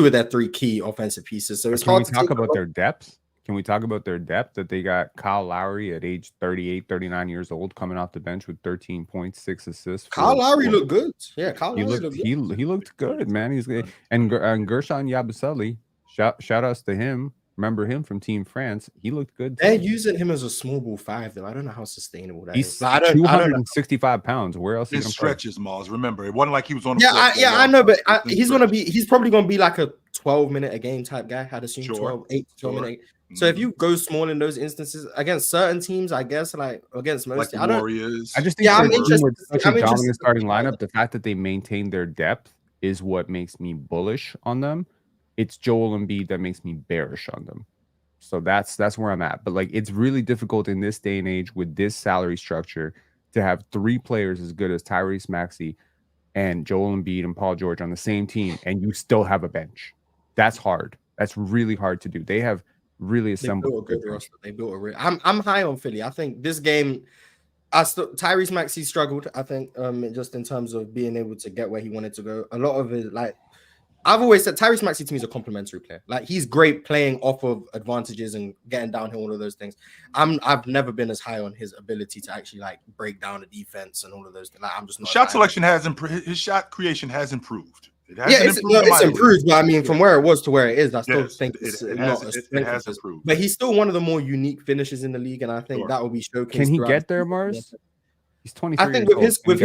of their 3 key offensive pieces. So it's hard to talk about their depth. Can we talk about their depth that they got Kyle Lowry at age 38, 39 years old coming off the bench with 13 points, 6 assists. Kyle Lowry looked good. Yeah, Kyle Lowry looked good. He looked good, man. He's good. And Gershon Yabusele, shout outs to him. remember him from Team France. He looked good. They're using him as a small ball 5, though. I don't know how sustainable that He's is. Like, I don't know. 265 pounds. Where else? His stretches, Mars. Remember, it wasn't like he was on. I know, but he's probably gonna be like a 12-minute a game type guy. I'd assume 12 minute. So if you go small in those instances against certain teams, I guess like against most, like the Warriors. I just think I'm interested. with such a dominant starting lineup, the fact that they maintain their depth is what makes me bullish on them. It's Joel Embiid that makes me bearish on them. So that's where I'm at. But like, it's really difficult in this day and age with this salary structure to have 3 players as good as Tyrese Maxey and Joel Embiid and Paul George on the same team, and you still have a bench. That's hard. That's really hard to do. They have really assembled a good roster. They built a I'm high on Philly. I think this game, Tyrese Maxey struggled. I think just in terms of being able to get where he wanted to go. A lot of it, like I've always said, Tyrese Maxey to me is a complimentary player. Like he's great playing off of advantages and getting downhill, all of those things. I've never been as high on his ability to actually like break down a defense and all of those things. Like, I'm just not. Shot selection has improved. His shot creation has improved. It's improved, but I mean, from where it was to where it is, I still think it has improved. But he's still one of the more unique finishers in the league, and I think that will be showcased. Can he get there, Mars? He's 23. I think with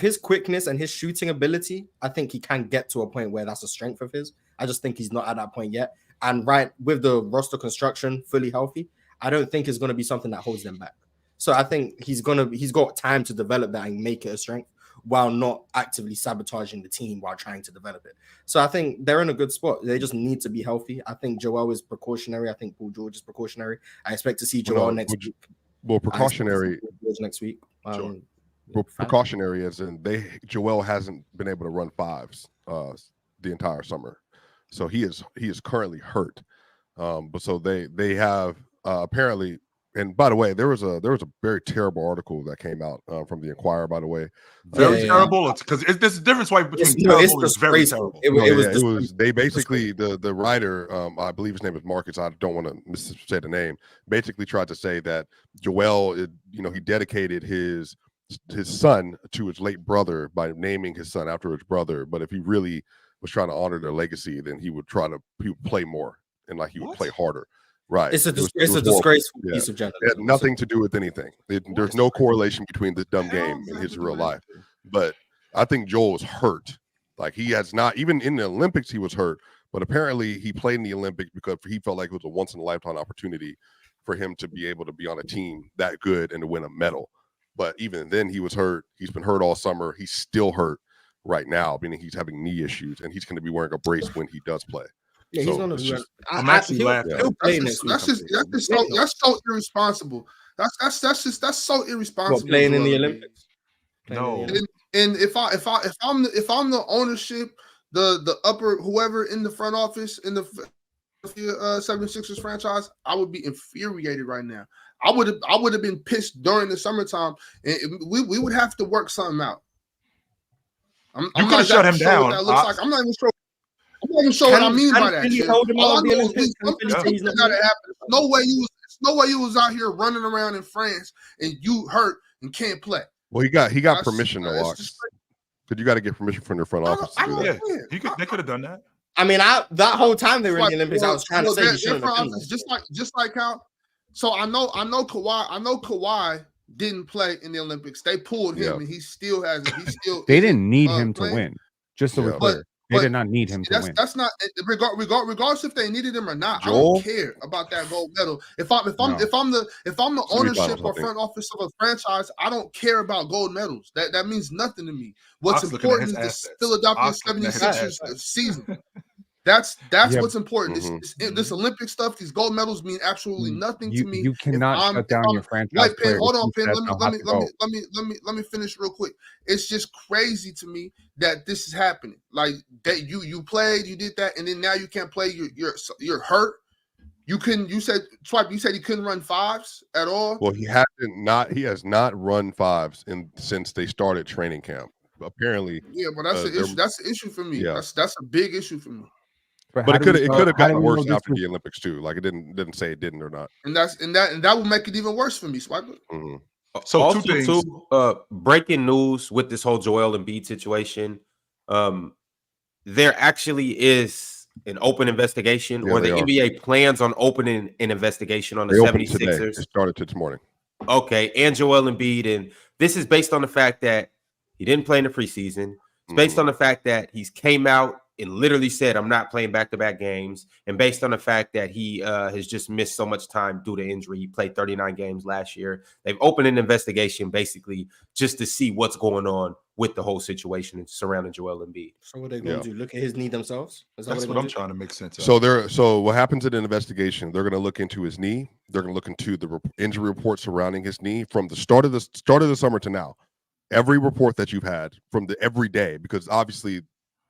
his quickness and his shooting ability, I think he can get to a point where that's a strength of his. I just think he's not at that point yet. And right with the roster construction fully healthy, I don't think it's going to be something that holds them back. So I think he's got time to develop that and make it a strength, while not actively sabotaging the team while trying to develop it. So I think they're in a good spot. They just need to be healthy. I think Joel is precautionary. I think Paul George is precautionary. I expect to see Joel next week. Well, precautionary next week. Precautionary as in Joel hasn't been able to run 5s the entire summer. So he is currently hurt. But so they have apparently. And by the way, there was a very terrible article that came out from the Inquirer. By the way, very terrible. It's because there's a difference between terrible and very terrible. It was. They basically the writer, I believe his name is Marcus. I don't want to say the name. Basically, tried to say that Joel, he dedicated his son to his late brother by naming his son after his brother. But if he really was trying to honor their legacy, then he would play more and like he would play harder. Right. It's a disgraceful piece of journalism. It had nothing to do with anything. There's no correlation between this dumb game and his real life. But I think Joel was hurt. Like he has not, even in the Olympics, he was hurt. But apparently he played in the Olympics because he felt like it was a once in a lifetime opportunity for him to be able to be on a team that good and to win a medal. But even then he was hurt. He's been hurt all summer. He's still hurt right now, meaning he's having knee issues and he's going to be wearing a brace when he does play. Yeah, he's gonna. I'm actually laughing. That's so irresponsible. That's so irresponsible. Playing in the Olympics. No. And if I'm the ownership, the upper whoever in the front office in the 76ers franchise, I would be infuriated right now. I would have been pissed during the summertime, and we would have to work something out. You could have shut him down. That looks like I'm not even sure. I'm not even sure what I mean by that. No way you was out here running around in France and you hurt and can't play. Well, he got permission to walk. But you got to get permission from the front office to do that. They could have done that. I mean, that whole time they were in the Olympics, I was trying to say he shouldn't have done just like how. So I know Kawhi didn't play in the Olympics. They pulled him, and he still hasn't. They didn't need him to win. Just so we're clear. They did not need him to win. That's not regardless if they needed him or not. Joel? I don't care about that gold medal. If I'm the ownership or front office of a franchise, I don't care about gold medals. That means nothing to me. What's important is the Philadelphia 76ers season. That's what's important. This Olympic stuff, these gold medals mean absolutely nothing to me. You cannot shut down your franchise. Pen, hold on, Pen. Let me finish real quick. It's just crazy to me that this is happening. Like that you played, you did that, and then now you can't play. You're hurt. You said Swipe. You said he couldn't run 5s at all. Well, he has not run 5s since they started training camp. Apparently, yeah, but that's an issue. That's an issue for me. Yeah. That's a big issue for me. But it could have gotten worse after the Olympics too. Like it didn't say it didn't or not. And that would make it even worse for me, Swiper. Mm-hmm. So also, two things. Breaking news with this whole Joel Embiid situation. There actually is an open investigation, Yeah, or the they are. NBA plans on opening an investigation on the They opened today. 76ers? It started this morning. Okay, and Joel Embiid, and this is based on the fact that he didn't play in the preseason. It's based on the fact that he's came out and literally said, I'm not playing back-to-back games, and based on the fact that he has just missed so much time due to injury. He played 39 games last year. They've opened an investigation basically just to see what's going on with the whole situation surrounding Joel Embiid. So what are they going to do? Look at his knee themselves? That's what I'm trying to make sense of. So what happens in an investigation? They're going to look into his knee. They're going to look into the injury report surrounding his knee from the start of the summer to now. Every report that you've had from every day, because obviously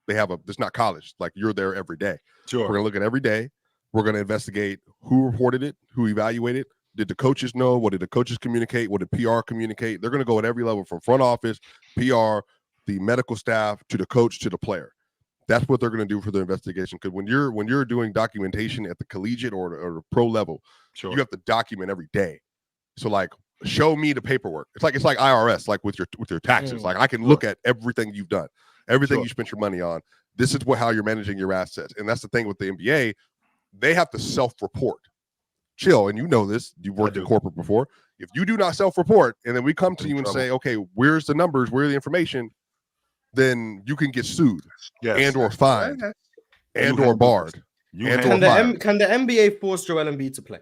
it's not college. Like, you're there every day. Sure. We're going to look at every day. We're going to investigate who reported it, who evaluated. Did the coaches know? What did the coaches communicate? What did PR communicate? They're going to go at every level, from front office, PR, the medical staff, to the coach, to the player. That's what they're going to do for the investigation. Because when you're doing documentation at the collegiate or the pro level, sure, you have to document every day. So, like, show me the paperwork. It's like IRS, like with your taxes. Like, I can look at everything you've done, everything you spent your money on. This is how you're managing your assets. And that's the thing with the NBA. They have to self-report. Chill, and you know this. You've worked in corporate before. If you do not self-report, and then we come to you and say, okay, where's the numbers? Where's the information? Then you can get sued, and or fined, and or barred. Can the NBA force Joel Embiid to play?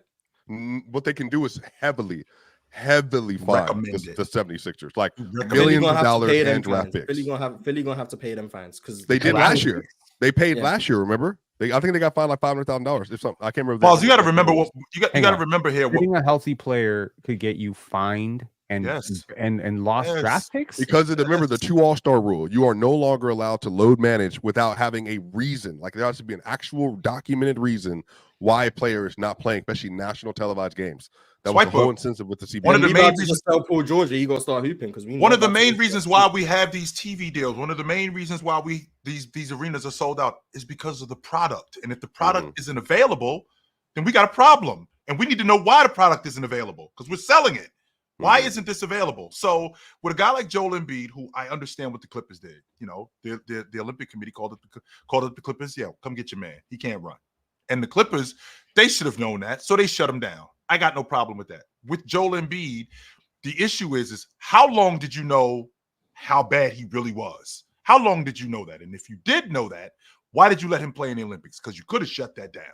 What they can do is heavily fine the 76ers, like millions of dollars and draft picks. Philly gonna have to pay them fines, because they did last year. They paid last year. Remember? I think they got fined like $500,000. If something, I can't remember. Balls, you got to remember what you got to remember here. Getting a healthy player could get you fined and lost draft picks. Because remember the 2 All-Star rule. You are no longer allowed to load manage without having a reason. Like, there has to be an actual documented reason why a player is not playing, especially national televised games. That was the whole incentive with the CBA. One of the main reasons tell Paul George he gonna start hooping, because one of the main reasons why we have these TV deals, one of the main reasons why these arenas are sold out is because of the product. And if the product isn't available, then we got a problem. And we need to know why the product isn't available, because we're selling it. Why isn't this available? So with a guy like Joel Embiid, who I understand what the Clippers did, the Olympic Committee called it the Clippers. Yeah, come get your man. He can't run. And the Clippers, they should have known that, so they shut him down. I got no problem with that. With Joel Embiid, the issue is how long did you know how bad he really was? How long did you know that? And if you did know that, why did you let him play in the Olympics? Because you could have shut that down.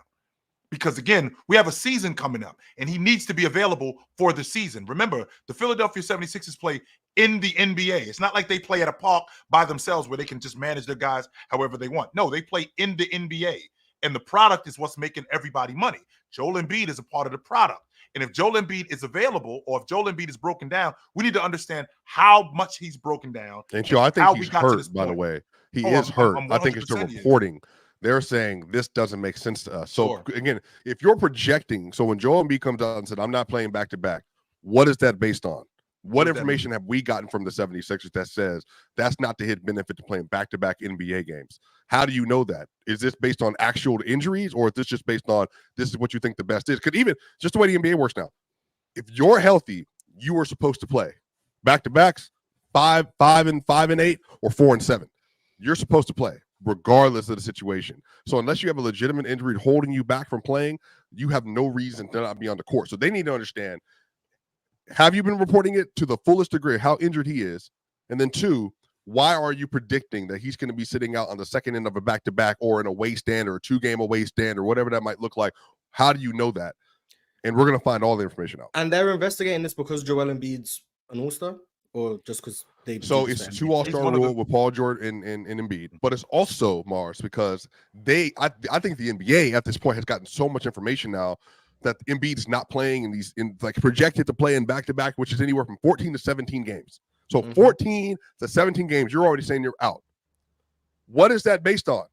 Because, again, we have a season coming up, and he needs to be available for the season. Remember, the Philadelphia 76ers play in the NBA. It's not like they play at a park by themselves where they can just manage their guys however they want. No, they play in the NBA, and the product is what's making everybody money. Joel Embiid is a part of the product. And if Joel Embiid is available, or if Joel Embiid is broken down, we need to understand how much he's broken down. And Joe, I think he's hurt, by the way. He is hurt. I think it's the reporting. They're saying this doesn't make sense to us. So, again, if you're projecting, so when Joel Embiid comes out and said, I'm not playing back-to-back, what is that based on? What information have we gotten from the 76ers that says that's not to his benefit to playing back-to-back NBA games? How do you know that? Is this based on actual injuries, or is this just based on this is what you think the best is? Because even just the way the NBA works now, if you're healthy, you are supposed to play back-to-backs, 5-5-8, or 4-7. You're supposed to play regardless of the situation. So unless you have a legitimate injury holding you back from playing, you have no reason to not be on the court. So they need to understand, have you been reporting it to the fullest degree, how injured he is? And then 2, why are you predicting that he's going to be sitting out on the second end of a back-to-back, or in a away stand, or a 2-game away stand, or whatever that might look like? How do you know that? And we're going to find all the information out. And they're investigating this because Joel Embiid's an all-star, or just because they... So it's a 2 all-star rule with Paul George and Embiid. But it's also, Mars, because I think the NBA at this point has gotten so much information now that Embiid's not playing projected to play in back-to-back, which is anywhere from 14 to 17 games. So 14 to 17 games, you're already saying you're out. What is that based on?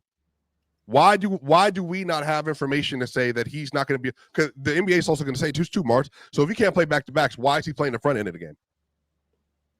Why do we not have information to say that he's not going to be? Because the NBA is also going to say too, March. So if he can't play back-to-backs, why is he playing the front end of the game?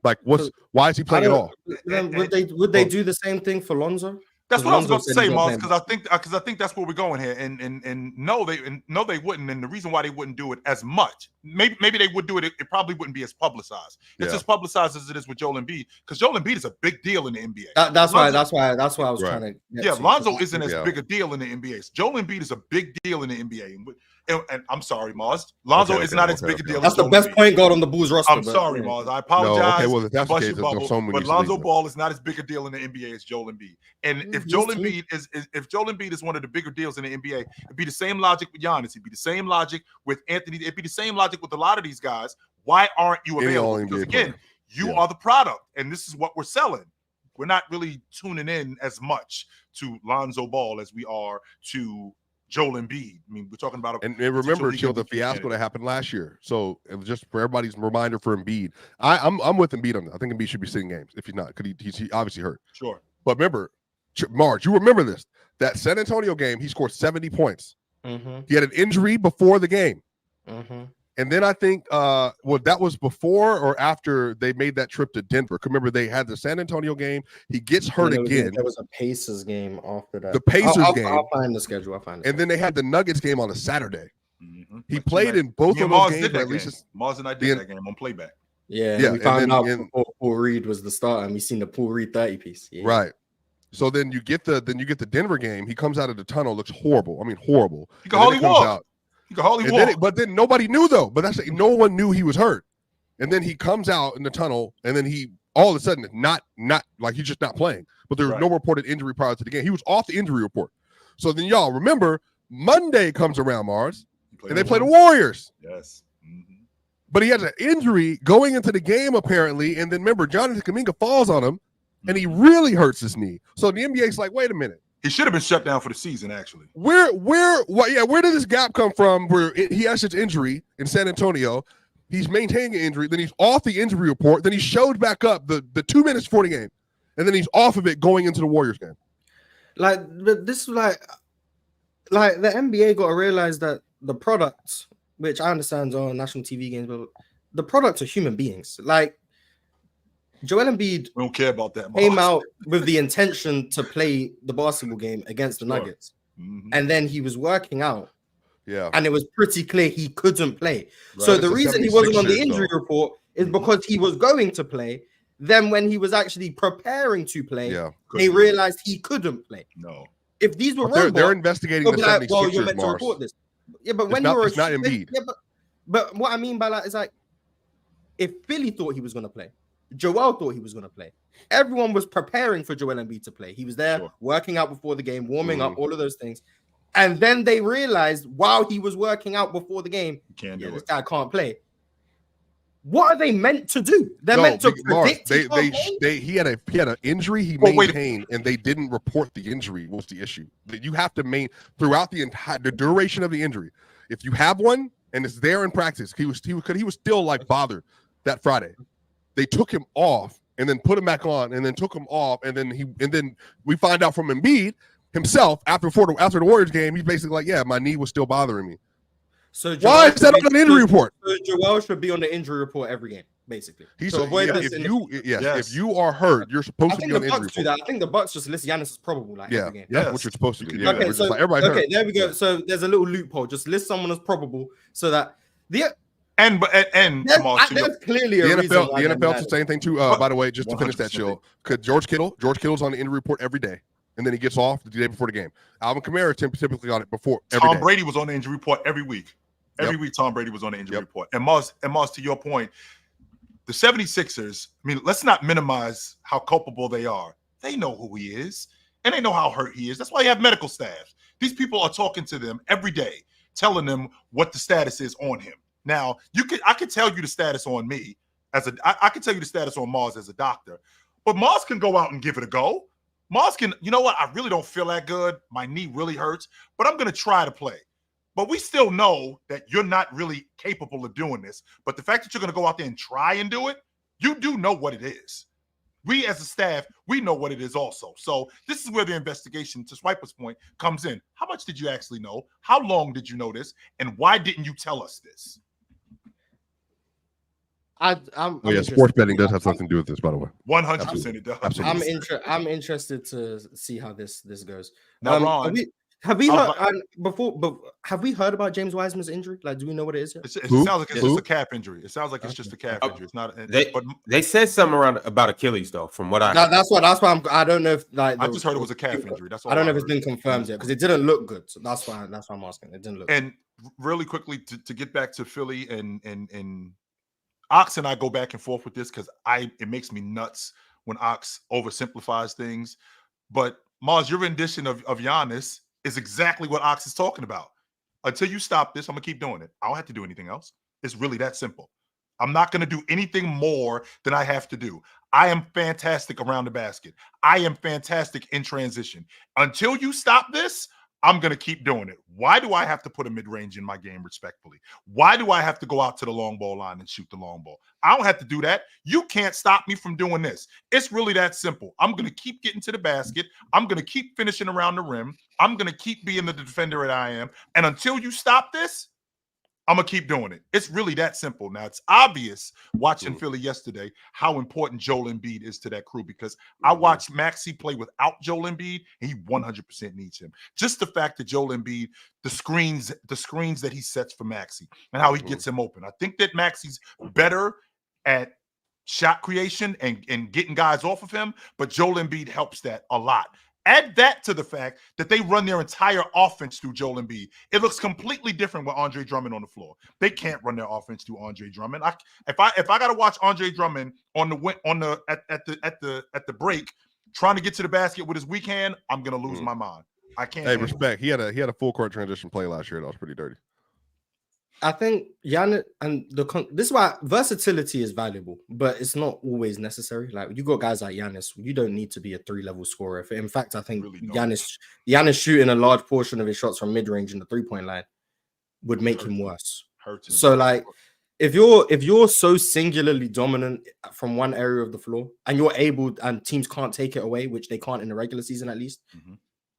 Like, why is he playing at all? Would they do the same thing for Lonzo? That's what I was Lonzo about to said say, he's not Mars, playing. because I think that's where we're going here. And no, they wouldn't. And the reason why they wouldn't do it as much, maybe they would do it. It probably wouldn't be as publicized. It's as publicized as it is with Joel Embiid, because Joel Embiid is a big deal in the NBA. That's why I was trying to. Yeah, Lonzo isn't as big a deal in the NBA. Joel Embiid is a big deal in the NBA. And I'm sorry, Mars. Lonzo is not as big a deal. That's as the Joel best Embiid. point guard on the Bulls roster. I'm sorry, Mars. I apologize. No, okay, well, if that's the case, there's so many but Lonzo Ball is not as big a deal in the NBA as Joel Embiid. And if Joel Embiid is one of the bigger deals in the NBA, it'd be the same logic with Giannis. It'd be the same logic with Anthony. It'd be the same logic with a lot of these guys. Why aren't you available? Because again, you are the product, and this is what we're selling. We're not really tuning in as much to Lonzo Ball as we are to Joel Embiid. I mean, we're talking about and remember, Chill, the fiasco that happened last year. So it was just for everybody's reminder for Embiid. I'm with Embiid on that. I think Embiid should be sitting games if he's not, because he's obviously hurt. Sure. But remember, Marge, you remember this. That San Antonio game, he scored 70 points. Mm-hmm. He had an injury before the game. Mm-hmm. And then I think, that was before or after they made that trip to Denver. Remember, they had the San Antonio game. He gets hurt again. There was a Pacers game after that. The Pacers game. I'll find the schedule. I'll find it. And then they had the Nuggets game on a Saturday. Mm-hmm. He played in both of those games. At least Mars and I did that game on playback. Yeah, we found out before Paul Reed was the starter, and we seen the Paul Reed 30 piece. Yeah. Right. So then you get the Denver game. He comes out of the tunnel, looks horrible. I mean, horrible. He can hardly walk. He can hardly walk. But then nobody knew though. But that's no one knew he was hurt. And then he comes out in the tunnel, and then he all of a sudden not like he's just not playing. But there was no reported injury prior to the game. He was off the injury report. So then y'all remember Monday comes around, Mars, and they play the Warriors. Yes. Mm-hmm. But he has an injury going into the game apparently, and then remember Jonathan Kuminga falls on him, and he really hurts his knee. So the NBA's like, wait a minute. He should have been shut down for the season, actually. Where did this gap come from where he has such injury in San Antonio? He's maintaining an injury, then he's off the injury report, then he showed back up the 2 minutes before the game, and then he's off of it going into the Warriors game. But this is like the NBA got to realize that the products, which I understand are national TV games, but the products are human beings. Like Joel Embiid, we don't care about that. Came out with the intention to play the basketball game against the Nuggets, and then he was working out. Yeah, and it was pretty clear he couldn't play. Right. So the reason he wasn't on the injury report is because he was going to play. Then when he was actually preparing to play, they realized he couldn't play. No, if these were robots, they're investigating the 76ers. Well, you're meant to report this. Yeah, but when it's not Embiid. Yeah, but what I mean by that is like, if Philly thought he was going to play, Joel thought he was going to play. Everyone was preparing for Joel Embiid to play. He was there working out before the game, warming up, all of those things. And then they realized while he was working out before the game, this guy can't play. What are they meant to do? They're meant to predict. He had an injury he maintained, and they didn't report the injury. Was the issue that you have to maintain throughout the duration of the injury? If you have one and it's there in practice, he was still like bothered that Friday. They took him off and then put him back on, and then took him off, and then we find out from Embiid himself after the Warriors game, he's basically like, yeah, my knee was still bothering me. So why is that on an injury report? So Joel should be on the injury report every game, basically. If you are hurt, you're supposed to be on the injury report. I think the Bucks just list Giannis as probable, like every game. That's what you're supposed to do. Yeah. Okay, so there we go. So there's a little loophole. Just list someone as probable so that there's clearly a reason why the NFL said the same thing too. By the way, just to finish that show, could George Kittle's on the injury report every day. And then he gets off the day before the game. Alvin Kamara typically on it before every Tom day. Brady was on the injury report every week. Every week, Tom Brady was on the injury report. And Mars, to your point, the 76ers, I mean, let's not minimize how culpable they are. They know who he is, and they know how hurt he is. That's why you have medical staff. These people are talking to them every day, telling them what the status is on him. Now, I could tell you the status on me I could tell you the status on Mars as a doctor, but Mars can go out and give it a go. Mars can, you know what? I really don't feel that good. My knee really hurts, but I'm going to try to play. But we still know that you're not really capable of doing this. But the fact that you're going to go out there and try and do it, you do know what it is. We as a staff, we know what it is also. So this is where the investigation, to Swiper's point, comes in. How much did you actually know? How long did you know this? And why didn't you tell us this? I'm sports betting does have something to do with this, by the way. 100% it does. Absolutely. I'm interested to see how this goes. Now, Ron, have we heard have we heard about James Wiseman's injury? Like, do we know what it is yet? it sounds like it's just a calf injury. It sounds like it's just a calf injury. It's not. They said something about Achilles though, from what I. That's why I don't know if like I just heard it was a calf injury. That's all I don't know if it's been confirmed yet because it didn't look good. So that's why I'm asking. It didn't look. And really quickly to get back to Philly and Ox and I go back and forth with this because it makes me nuts when Ox oversimplifies things. But Mars, your rendition of Giannis is exactly what Ox is talking about. Until you stop this, I'm gonna keep doing it. I don't have to do anything else. It's really that simple. I'm not gonna do anything more than I have to do. I am fantastic around the basket. I am fantastic in transition. Until you stop this, I'm going to keep doing it. Why do I have to put a mid-range in my game respectfully? Why do I have to go out to the long ball line and shoot the long ball? I don't have to do that. You can't stop me from doing this. It's really that simple. I'm going to keep getting to the basket. I'm going to keep finishing around the rim. I'm going to keep being the defender that I am. And until you stop this, I'm going to keep doing it. It's really that simple. Now, it's obvious watching Philly yesterday how important Joel Embiid is to that crew because I watched Maxey play without Joel Embiid, and he 100% needs him. Just the fact that Joel Embiid, the screens that he sets for Maxey and how he gets him open. I think that Maxey's better at shot creation and getting guys off of him, but Joel Embiid helps that a lot. Add that to the fact that they run their entire offense through Joel Embiid. It looks completely different with Andre Drummond on the floor. They can't run their offense through Andre Drummond. If I got to watch Andre Drummond at the break, trying to get to the basket with his weak hand, I'm gonna lose my mind. I can't. Hey, respect. He had a full court transition play last year. That was pretty dirty. I think Giannis and this is why versatility is valuable, but it's not always necessary. Like you got guys like Giannis, you don't need to be a 3-level scorer. In fact, I think really Giannis shooting a large portion of his shots from mid-range and the 3-point line would make him worse. So like if you're so singularly dominant from one area of the floor and you're able and teams can't take it away, which they can't in the regular season at least,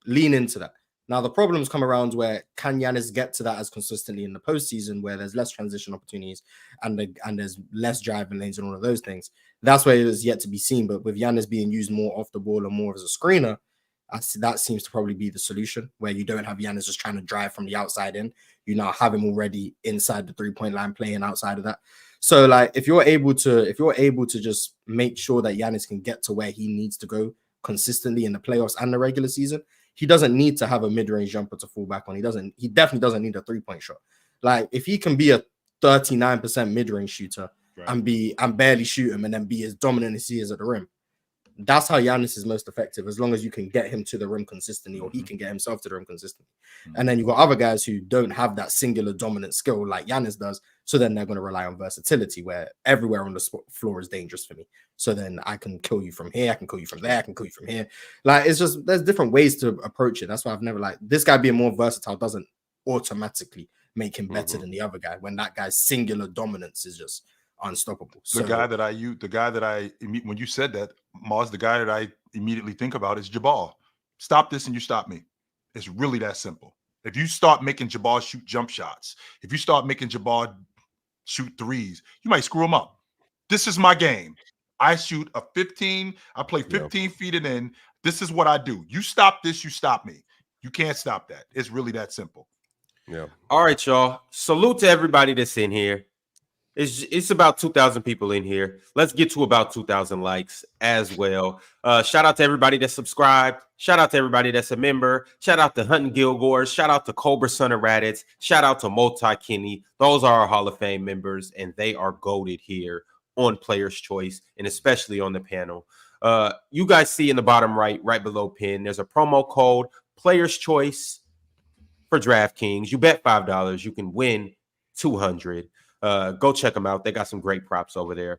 lean into that. Now, the problems come around where can Giannis get to that as consistently in the postseason where there's less transition opportunities and there's less driving lanes and all of those things. That's where it is yet to be seen. But with Giannis being used more off the ball and more as a screener, that seems to probably be the solution where you don't have Giannis just trying to drive from the outside in. You now have him already inside the 3-point line playing outside of that. So, like, if you're able to just make sure that Giannis can get to where he needs to go consistently in the playoffs and the regular season, he doesn't need to have a mid-range jumper to fall back on. He definitely doesn't need a 3-point shot. Like if he can be a 39% mid-range shooter and barely shoot him and then be as dominant as he is at the rim, that's how Giannis is most effective, as long as you can get him to the rim consistently or he can get himself to the rim consistently. And then you've got other guys who don't have that singular dominant skill like Giannis does. So then they're going to rely on versatility where everywhere on the floor is dangerous for me. So then I can kill you from here. I can kill you from there. I can kill you from here. Like it's just, there's different ways to approach it. That's why I've never this guy being more versatile doesn't automatically make him better than the other guy when that guy's singular dominance is just unstoppable. The guy that I when you said that, Mars, the guy that I immediately think about is Jabal. Stop this and you stop me. It's really that simple. If you start making Jabal shoot jump shots, if you start making Jabal shoot threes, you might screw him up. This is my game. I shoot a 15. I play 15 feet and in. This is what I do. You stop this, you stop me. You can't stop that. It's really that simple. Yeah. All right, y'all. Salute to everybody that's in here. It's about 2,000 people in here. Let's get to about 2,000 likes as well. Shout out to everybody that's subscribed. Shout out to everybody that's a member. Shout out to Hunting Gilgore. Shout out to Cobra Son of Raditz. Shout out to Multi Kinney. Those are our Hall of Fame members, and they are goated here on Player's Choice, and especially on the panel. You guys see in the bottom right below pin, there's a promo code, Player's Choice for DraftKings. You bet $5, you can win $200. Go check them out. They got some great props over there.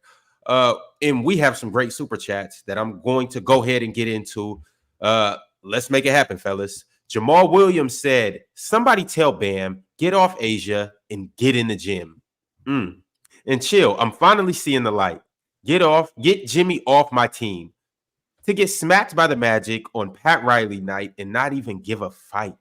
And we have some great super chats that I'm going to go ahead and get into. Let's make it happen, fellas. Jamal Williams said, somebody tell Bam, get off Asia and get in the gym. And chill. I'm finally seeing the light. Get Jimmy off my team. To get smacked by the Magic on Pat Riley night and not even give a fight.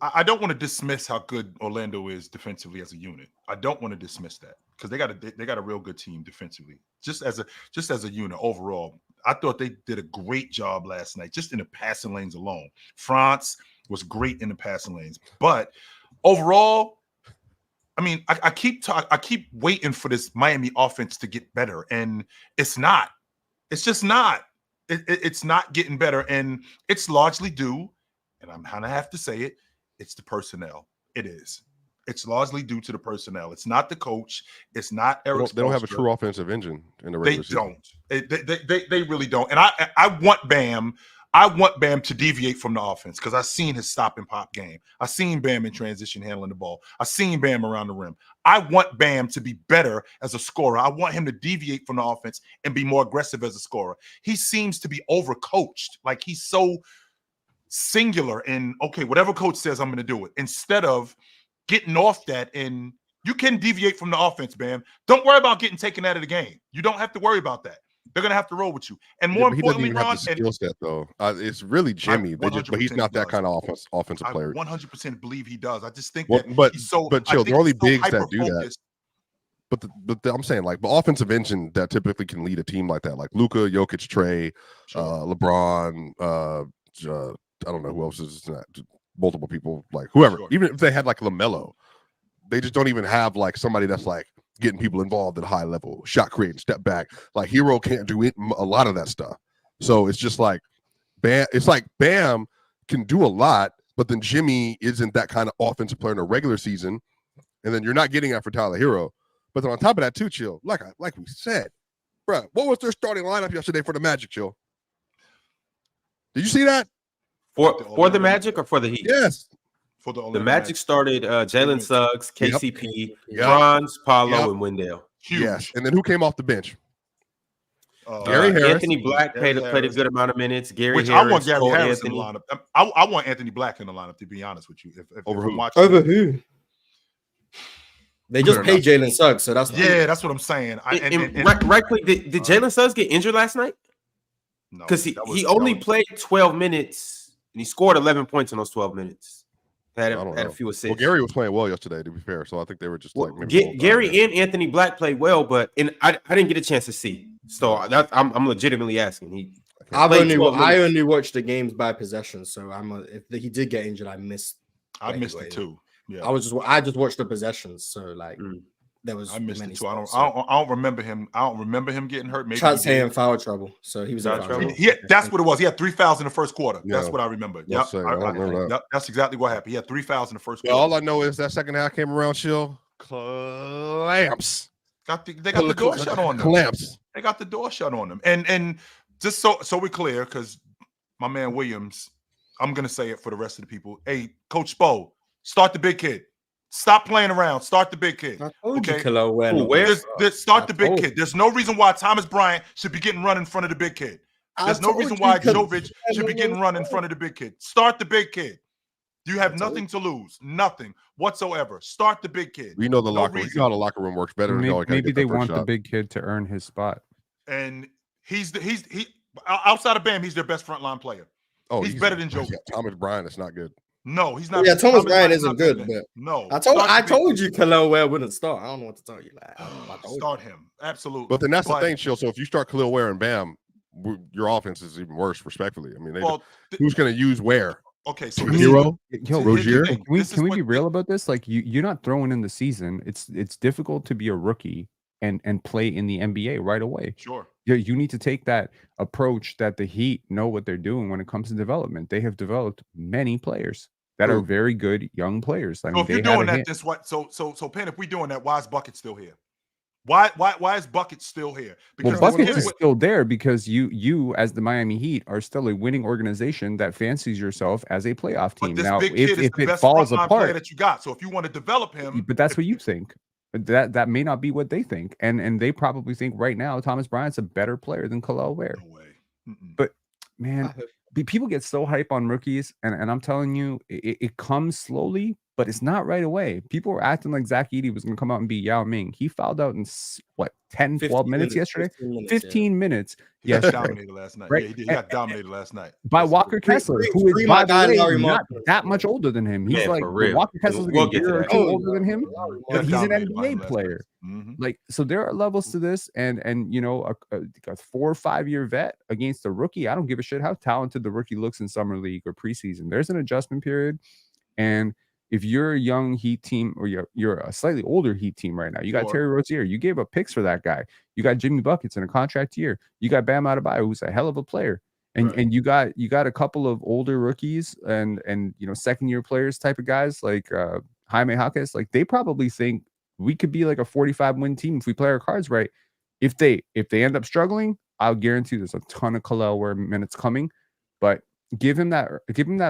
I don't want to dismiss how good Orlando is defensively as a unit. I don't want to dismiss that because they got a real good team defensively. Just as a unit overall, I thought they did a great job last night, just in the passing lanes alone. France was great in the passing lanes, but overall, I mean, I keep waiting for this Miami offense to get better, and it's not. It's just not. It's not getting better, and it's largely due, and I'm gonna have to say it. It's the personnel. It is. It's largely due to the personnel. It's not the coach. It's not Eric. They don't have a true offensive engine in the regular season. They really don't. And I want Bam. I want Bam to deviate from the offense because I've seen his stop and pop game. I've seen Bam in transition handling the ball. I've seen Bam around the rim. I want Bam to be better as a scorer. I want him to deviate from the offense and be more aggressive as a scorer. He seems to be overcoached. Like he's so singular and okay, whatever coach says, I'm going to do it. Instead of getting off that, and you can deviate from the offense, Bam. Don't worry about getting taken out of the game. You don't have to worry about that. They're going to have to roll with you. And more importantly, Ron, skill set though. It's really Jimmy, but he's not that kind of offensive player. I 100% believe he does. I just think but he's so. But chill, the only bigs that do that. But I'm saying like the offensive engine that typically can lead a team like that, like Luka, Jokic, Trey, LeBron, I don't know who else is that. Multiple people, like whoever. Sure. Even if they had like LaMelo, they just don't even have like somebody that's like getting people involved at a high level, shot creating, step back. Like Hero can't do a lot of that stuff. So it's just like Bam. It's like Bam can do a lot, but then Jimmy isn't that kind of offensive player in a regular season, and then you're not getting that for Tyler Hero. But then on top of that, too, Chill. Like we said, bro, what was their starting lineup yesterday for the Magic, Chill? Did you see that? For the Magic or for the Heat? Yes. For the Magic started Jalen Suggs, KCP, Franz, Paolo, and Wendell. Huge. Yes. And then who came off the bench? Gary Harris. Anthony Black played a good amount of minutes. Harris. I want Gary Harris in the lineup. I want Anthony Black in the lineup, to be honest with you. Over who? They just paid Jalen Suggs, so that's that's what I'm saying. Right quick, did Jalen Suggs get injured last night? No, because he only played 12 minutes. And he scored 11 points in those 12 minutes. Had a few assists. Well, Gary was playing well yesterday, to be fair. So I think they were just like Gary and Anthony Black played well, but I didn't get a chance to see. So I'm legitimately asking. I only watched the games by possession. So if he did get injured, I missed. I missed it too. Yeah, I just watched the possessions. So like. I missed it too. I don't remember him. I don't remember him getting hurt. Maybe Chad's saying foul trouble, so he was in foul trouble. That's what it was. He had 3 fouls in the first quarter. Yeah. That's what I remember. Yep. That's exactly what happened. He had 3 fouls in the first quarter. All I know is that second half came around, Chill. Clamps. They got the door shut on them. Clamps. They got the door shut on them. And just so we're clear, because my man Williams, I'm gonna say it for the rest of the people. Hey, Coach Spo, start the big kid. Stop playing around. Start the big kid. Okay. Start the big kid. There's no reason why Thomas Bryant should be getting run in front of the big kid. There's no reason why Jovic should be getting run in front of the big kid. Start the big kid. You have nothing to lose. Nothing whatsoever. Start the big kid. We know the locker room. You know how the locker room works better. Maybe they want the big kid to earn his spot. And he's outside of Bam, he's their best frontline player. Oh, he's better than Jovic. Thomas Bryant is not good. No, he's not. Yeah, Thomas Bryant isn't good, but no. I told you Kel'el Ware wouldn't start. I don't know what to tell you. Start him. Absolutely. But then that's the thing, Chill. So if you start Kel'el Ware and Bam, your offense is even worse, respectfully. I mean, who's going to use Ware? Okay, so Hero, Rozier. Can we be real about this? Like you're not throwing in the season. It's difficult to be a rookie and play in the NBA right away. Sure. You need to take that approach that the Heat know what they're doing when it comes to development. They have developed many players that are very good young players. I mean, if you're doing that, this what? So Penn, if we're doing that, why is Bucket still here? Why is Bucket still here? Because Bucket is still there because you as the Miami Heat are still a winning organization that fancies yourself as a playoff team. But this now, big kid is the best falls apart, that you got. So if you want to develop him, but that's what you think. That may not be what they think, and they probably think right now Thomas Bryant's a better player than Kel'el Ware. No way. But man, people get so hype on rookies, and I'm telling you, it comes slowly, but it's not right away. People were acting like Zach Edey was going to come out and beat Yao Ming. He fouled out in 10, 12 minutes yesterday. 15 minutes. He got dominated last night. Right? Yeah, he did. He got dominated last night. By Walker Kessler, who is, by the way, not that much older than him. He's like, Walker Kessler's like a year or two older than him, but he's an NBA player. Like, so there are levels to this, and you know, a 4 or 5 year vet against a rookie. I don't give a shit how talented the rookie looks in summer league or preseason. There's an adjustment period, and if you're a young Heat team or you're a slightly older Heat team right now, you got Terry Rozier, you gave up picks for that guy. You got Jimmy Buckets in a contract year. You got Bam Adebayo, who's a hell of a player, and you got a couple of older rookies and you know, second year players type of guys like Jaime Jaquez. Like, they probably think we could be like a 45 win team if we play our cards right. If they end up struggling, I'll guarantee there's a ton of Kel'el Ware minutes coming, but give him that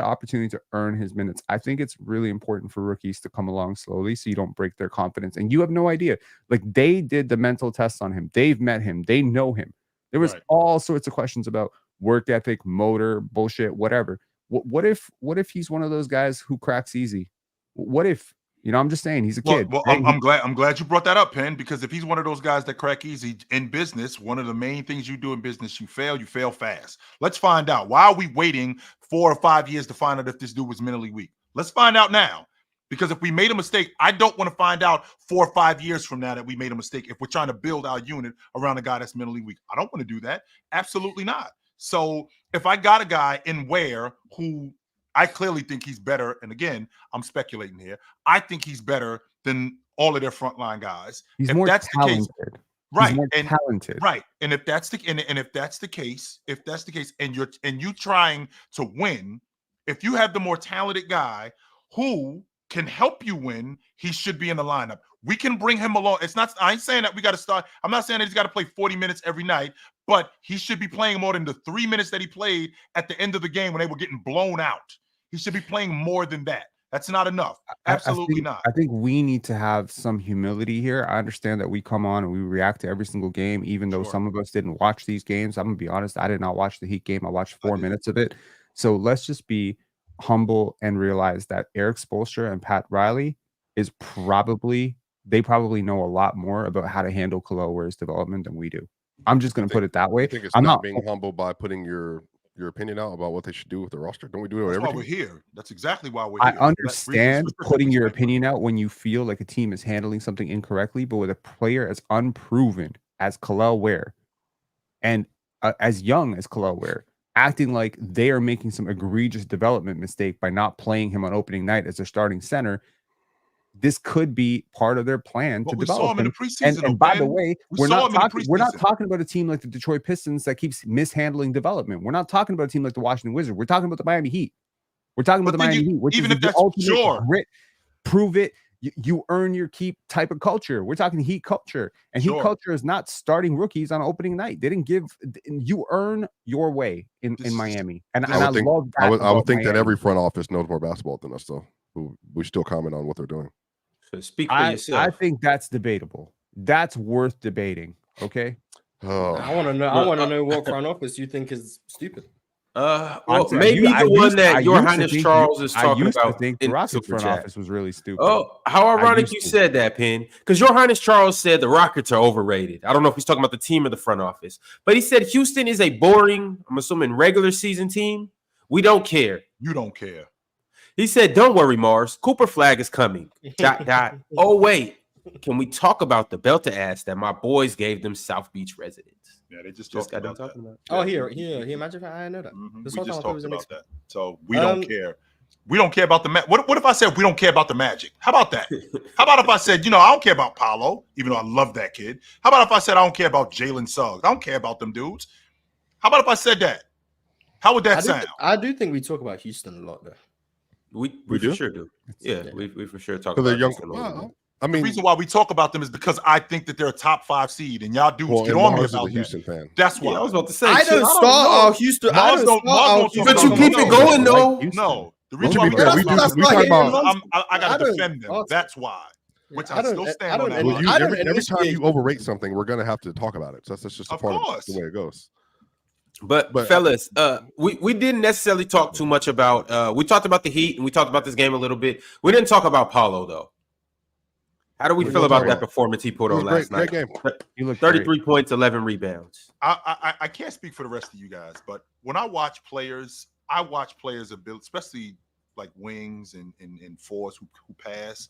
opportunity to earn his minutes. I think it's really important for rookies to come along slowly so you don't break their confidence. And you have no idea. Like, they did the mental tests on him. They've met him. They know him. There was all sorts of questions about work ethic, motor, bullshit, whatever. What if he's one of those guys who cracks easy? What if, you know, I'm just saying, he's a kid. Well, I'm glad you brought that up, Penn, because if he's one of those guys that crack easy in business, one of the main things you do in business, you fail fast. Let's find out. Why are we waiting 4 or 5 years to find out if this dude was mentally weak? Let's find out now. Because if we made a mistake, I don't want to find out 4 or 5 years from now that we made a mistake if we're trying to build our unit around a guy that's mentally weak. I don't want to do that. Absolutely not. So if I got a guy in Ware who I clearly think he's better, and again, I'm speculating here, I think he's better than all of their frontline guys. He's if more that's talented. The case, right? He's more talented. Right. And if that's the case, and you're trying to win, if you have the more talented guy who can help you win, he should be in the lineup. We can bring him along. I ain't saying that we got to start. I'm not saying that he's got to play 40 minutes every night, but he should be playing more than the 3 minutes that he played at the end of the game when they were getting blown out. He should be playing more than that. That's not enough. Absolutely not. I think we need to have some humility here. I understand that we come on and we react to every single game, even though some of us didn't watch these games. I'm going to be honest. I did not watch the Heat game. I watched 4 minutes of it. So let's just be humble and realize that Eric Spoelstra and Pat Riley they probably know a lot more about how to handle Kel'el Ware's development than we do. I'm just going to put it that way. I think it's not being humble by putting your opinion out about what they should do with the roster. Don't we do it? That's why we're here. That's exactly why we're here. I understand putting your opinion out when you feel like a team is handling something incorrectly, but with a player as unproven as Kel'el Ware and as young as Kel'el Ware, acting like they are making some egregious development mistake by not playing him on opening night as their starting center, this could be part of their plan to develop him. And by the way, we're not talking about a team like the Detroit Pistons that keeps mishandling development. We're not talking about a team like the Washington Wizards. We're talking about the Miami Heat. We're talking about the Miami Heat, which is the ultimate grit, prove it, you earn your keep type of culture. We're talking Heat culture, and Heat culture is not starting rookies on opening night. They didn't give you earn your way in Miami, and I love that. I would think that every front office knows more basketball than us, though. We still comment on what they're doing. So speak for yourself. I think that's debatable. That's worth debating. Okay. I want to know what front office you think is stupid. Well, maybe the one that Your Highness Charles is talking about. I think the Rockets front office was really stupid. Oh, how ironic you said that, Penn. Because Your Highness Charles said the Rockets are overrated. I don't know if he's talking about the team or the front office, but he said Houston is a boring, I'm assuming, regular season team. We don't care. You don't care. He said, "Don't worry, Mars. Cooper Flag is coming." ... Oh wait, can we talk about the belt ass that my boys gave them South Beach residents? Yeah, they just got done talking about. Oh, here. Imagine if I didn't know that. We just talked about that. So we don't care. We don't care about the Magic. What if I said we don't care about the Magic? How about that? How about if I said, I don't care about Paolo, even though I love that kid? How about if I said I don't care about Jalen Suggs? I don't care about them dudes. How about if I said that? How would that sound? I do think we talk about Houston a lot, though. We do? For sure do. Yeah, we for sure talk about Houston. I mean, the reason why we talk about them is because I think that they're a top 5 seed, and y'all dudes get on me about Houston fan. That's why I was about to say. I don't start our Houston. But you keep it going, though. No, the reason why I got to defend them. That's why. Which I still stand on that. Every time you overrate something, we're gonna have to talk about it. So that's just a part of the way it goes. But fellas, we didn't necessarily talk too much about. We talked about the Heat and we talked about this game a little bit. We didn't talk about Paolo though. How do we feel about that performance he put on last night? Great game. He looked 33 points, 11 rebounds. I can't speak for the rest of you guys, but when I watch players ability, especially like wings and fours who pass.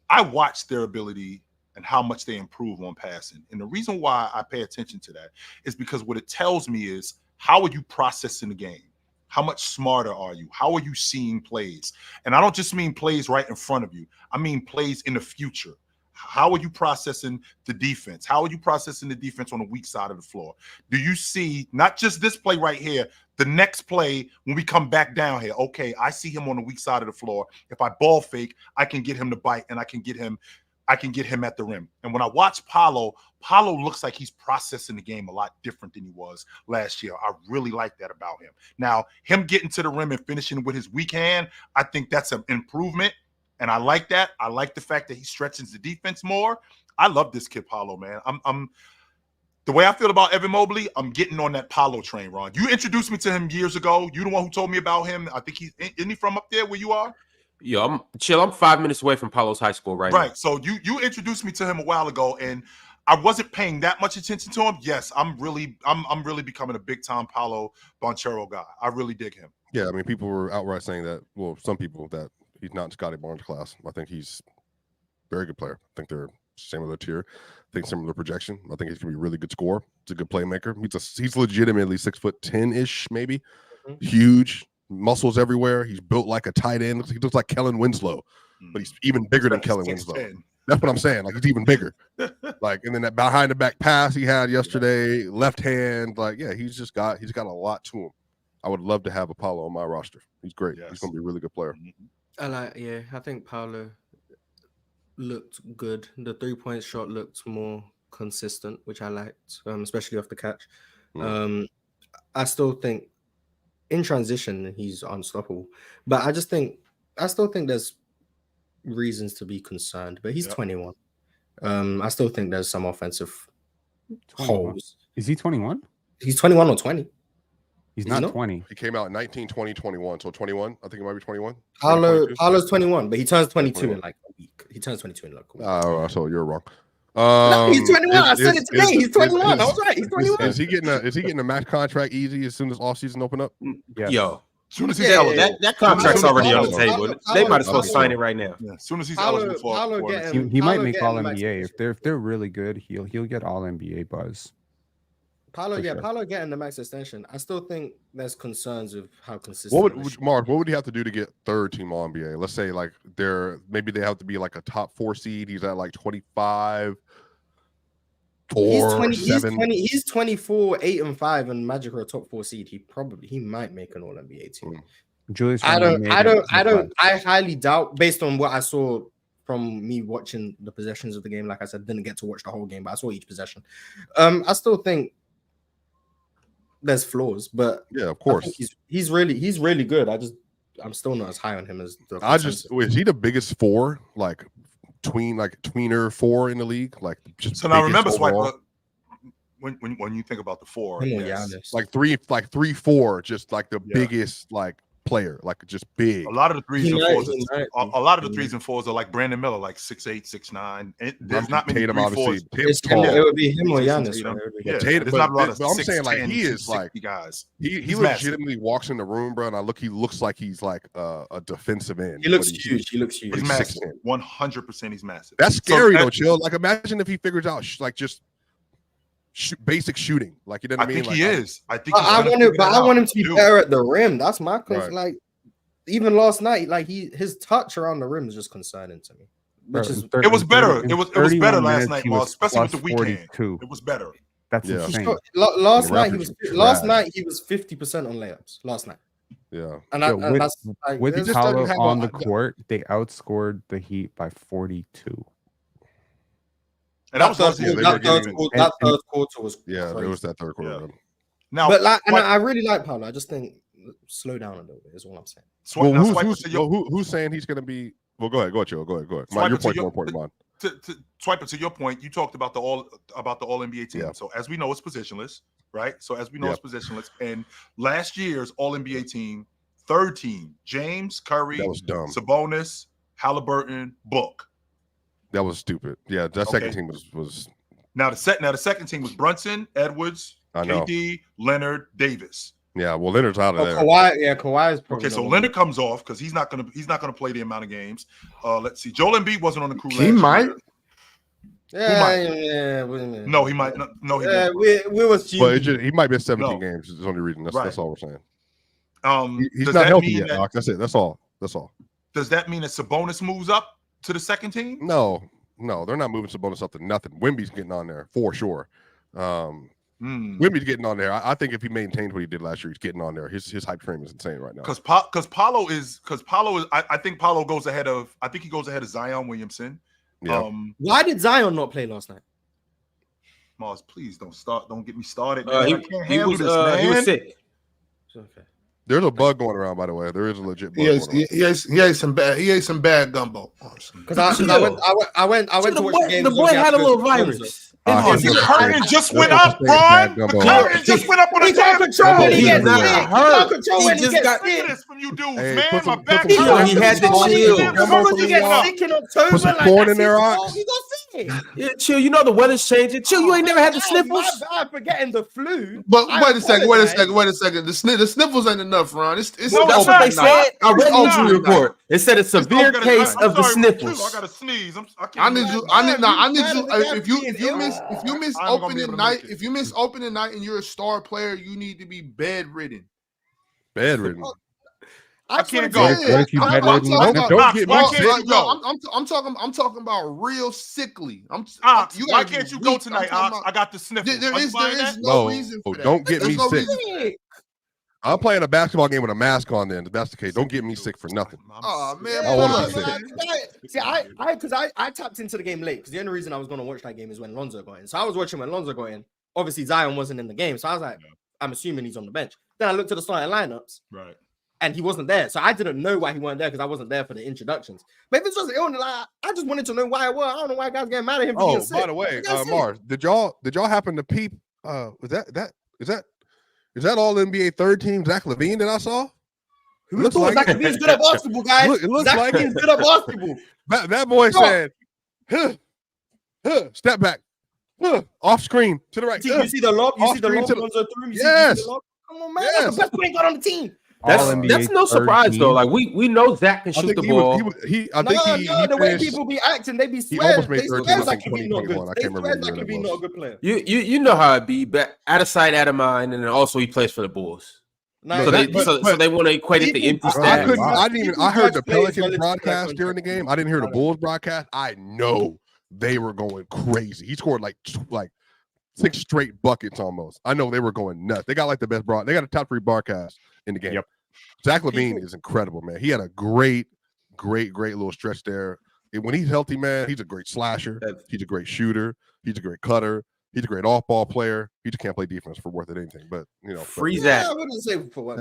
I watch their ability and how much they improve on passing. And the reason why I pay attention to that is because what it tells me is how are you processing the game? How much smarter are you? How are you seeing plays? And I don't just mean plays right in front of you. I mean plays in the future. How are you processing the defense? How are you processing the defense on the weak side of the floor? Do you see not just this play right here, the next play when we come back down here? Okay, I see him on the weak side of the floor. If I ball fake, I can get him to bite and I can get him at the rim. And when I watch Paolo looks like he's processing the game a lot different than he was last year. I really like that about him. Now, him getting to the rim and finishing with his weak hand, I think that's an improvement. And I like that. I like the fact that he stretches the defense more. I love this kid, Paolo, man. I'm the way I feel about Evan Mobley, I'm getting on that Paolo train, Ron. You introduced me to him years ago. You the one who told me about him. I think isn't he from up there where you are? Yeah, I'm 5 minutes away from Paolo's high school now. Right. So you introduced me to him a while ago, and I wasn't paying that much attention to him. Yes, I'm really becoming a big time Paolo Banchero guy. I really dig him. Yeah, I mean, people were outright saying that. Well, some people that he's not in Scottie Barnes' class. I think he's a very good player. I think they're similar tier. I think similar projection. I think he's gonna be a really good scorer. He's a good playmaker. He's legitimately 6'10" maybe. Mm-hmm. Huge, muscles everywhere. He's built like a tight end. He looks like Kellen Winslow, but he's even bigger than Kellen Winslow. That's what I'm saying. Like, he's even bigger. Like, and then that behind the back pass he had yesterday, left hand. Like, yeah, he's got a lot to him. I would love to have Apollo on my roster. He's great. Yes. He's gonna be a really good player. I think Paolo looked good. The 3-point shot looked more consistent, which I liked, especially off the catch. I still think in transition he's unstoppable, but I still think there's reasons to be concerned. But he's 21. I still think there's some offensive holes. Is he 21? He's 21 or 20. He's not 20. He came out in 19, 20, 21. So 21. I think it might be 21. Paolo's 21, but he turns 22 in like a week. He turns 22 in like a week. Oh, so you're wrong. No, he's 21. I said it today. He's 21. I was right. He's 21. Is he getting a max contract easy as soon as offseason open up? Yeah. Yo, as soon as he's that contract's already on the table. They might as well sign it right now. Yeah, as soon as he's eligible for it. He might make all NBA. If they're really good, he'll get all NBA buzz. Paolo getting the max extension. I still think there's concerns of how consistent. What would he have to do to get third team All NBA? Let's say like maybe they have to be like a top 4 seed. He's at like 25. He's 24, 8 and 5, and Magic are a top 4 seed. He might make an All NBA team. Julius, I highly doubt, based on what I saw from me watching the possessions of the game. Like I said, didn't get to watch the whole game, but I saw each possession. I still think there's flaws, but yeah, of course, he's really good. I'm still not as high on him as the. Is he the biggest 4, like tweener 4 in the league? Like, just so now remember, Swipe, when you think about the 4, like 3-4, just like the biggest like player, like just big. A lot of the 3s and 4s, a lot of the 3s and 4s are like Brandon Miller, like 6'8", 6'9". There's not many Tatum, 3-4s. It would be him or Giannis. Tatum, not a lot of I'm saying like he is like guys. He legitimately walks in the room, bro, and he looks like he's like a defensive end. He looks huge. He's massive. 100%, he's massive. That's scary though, Chill. Like, imagine if he figures out like just basic shooting. Like, you know what I mean? Think he is. I think. I want him to be better at the rim. That's my concern. Like, even last night, like his touch around the rim is just concerning to me. It was better. It was better last night, especially with the weekend. It was better. That's insane. Last night he was 50% on layups. Last night. Yeah. And with Paolo on the court, they outscored the Heat by 42. And that third quarter was crazy. It was that third quarter. Yeah. Now, I really like Paolo. I just think slow down a little bit is all I'm saying. Who's saying he's going to be? Well, go ahead, Joe. Go ahead. Your point's more important than mine. to swipe it to your point, you talked about the all NBA team. Yeah. So as we know, it's positionless, right? So as we know, it's positionless. And last year's all NBA team, third team, James, Curry, That was dumb. Sabonis, Halliburton, Book. That was stupid. Yeah, that second team was. Now the second team was Brunson, Edwards, KD, Leonard, Davis. Yeah, well, Leonard's out of there. Kawhi is probably okay. So Leonard comes off because he's not gonna play the amount of games. Let's see. Joel Embiid wasn't on the crew. He might. Yeah. No, he might. No, he won't. We was. But he might be 17 games. Is the only reason. That's all we're saying. He's not healthy yet. That's it. That's all. Does that mean that Sabonis moves up to the second team? No, they're not moving Sabonis up to nothing. Wemby's getting on there for sure. Wemby's getting on there. I think if he maintains what he did last year, he's getting on there. His hype train is insane right now. Because Paolo is. I think Paolo goes ahead of. I think he goes ahead of Zion Williamson. Yeah. Why did Zion not play last night? Mars, please don't get me started. He was sick. Okay. There's a bug going around, by the way. There is a legit bug. He ate some bad gumbo. Because I went to watch the game. The boy had a little virus. The curtain just went up, Ron. The curtain just went up on the can't control when he gets sick. He can't control when he just gets got sick. From you dudes, Hey, man. put My some- back put some- hurts. He had to chill. Someone you get sick in October. Put some like corn that's in their his ox. fault. He got sick. Yeah, chill. You know the weather's changing. Chill. You ain't never had the sniffles. I'm forgetting the flu. But wait a second. The sniffles ain't enough, Ron. It's That's what they said. I read the injury report. It said a severe case of the I sniffles. got to sneeze. I need you. If you miss opening night, opening night, and you're a star player, you need to be bedridden. Bedridden. I can't What if you bedridden? Don't get me sick. I'm talking about real sickly. Why can't you go tonight, Ox? I got the sniffles. There is no No, reason for that. don't get me There's no sick. reason for that. I'm playing a basketball game with a mask on. Then if that's the case, don't get me sick for nothing. Oh man, I wanna pull be up. sick. See, I tapped into the game late because the only reason I was going to watch that game is when Lonzo got in. So I was watching when Lonzo got in. Obviously, Zion wasn't in the game, so I was like, I'm assuming he's on the bench. Then I looked at the starting lineups, Right. and he wasn't there. So I didn't know why he weren't there because I wasn't there for the introductions. But if it's just illness, like, I just wanted to know why it was. I don't know why guys getting mad at him for being sick. By the way, Mars, did y'all happen to peep? Is that all NBA third team Zach LaVine that I saw? Who looks like Zach LaVine's good at basketball, guys? It looks Zach like LaVine's good at basketball. That boy said, step back, off screen to the right. You see the lob? You see the lob? Lonzo threw him? You see the lob? Come on, man. That's the best point guard on the team. That's no surprise though. Like we know Zach can shoot the ball. The way people be acting, they be He swearing. almost made They 13 swear in Zach LaVine not good. 2021. I They can't swear remember Zach who that LaVine was. not a good player. You know how it be, but out of sight, out of mind, and then also he plays for the Bulls. So they want to equate it to empty stats. I heard the Pelicans broadcast during the game. I didn't hear the Bulls broadcast. I know they were going crazy. He scored like 6 straight buckets almost. I know they were going nuts. They got like the best they got a top 3 broadcast in the game. Yep. Zach LaVine is incredible, man. He had a great little stretch there. And when he's healthy, man, he's a great slasher. He's a great shooter. He's a great cutter. He's a great off-ball player. He just can't play defense for worth it anything. But free Zach. I wouldn't say for what.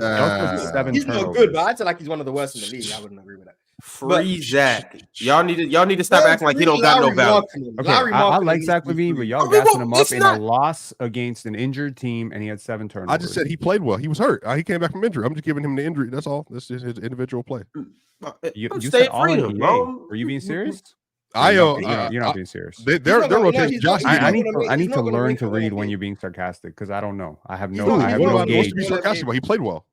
He's not good, but I'd say like he's one of the worst in the league. I wouldn't agree with that. Free Zach. Y'all need to stop acting like he don't got no value. Okay, I like Zach LaVine, but y'all gassing him up in a loss against an injured team, and he had 7 turnovers. I just said he played well. He was hurt. He came back from injury. I'm just giving him the injury. That's all. This is his individual play. You said all NBA. Were you being serious? You're not being serious. They're rotating. Josh, I need to learn to read when you're being sarcastic because I don't know. I have no gauge. To be sarcastic about. He played well.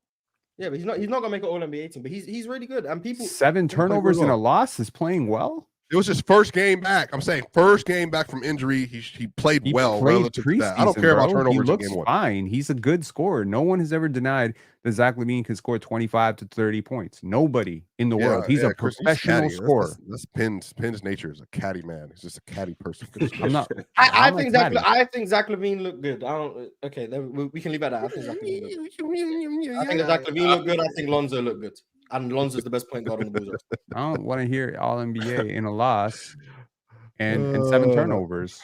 Yeah, but he's not gonna make an All NBA team. But he's really good. And people 7 turnovers in a loss is playing well. It was his first game back. I'm saying first game back from injury. He played well relative to that. I don't care about turnovers. He looks fine. He's a good scorer. No one has ever denied that Zach LaVine can score 25 to 30 points. Nobody in the world. He's a professional scorer. That's Penn's nature is a catty man. He's just a catty person. I think Zach LaVine looked good. Okay, we can leave it at that. I think Zach LaVine looked good. I think Lonzo looked good. And Lonzo's the best point guard on the Bulls. I don't want to hear all NBA in a loss and 7 turnovers.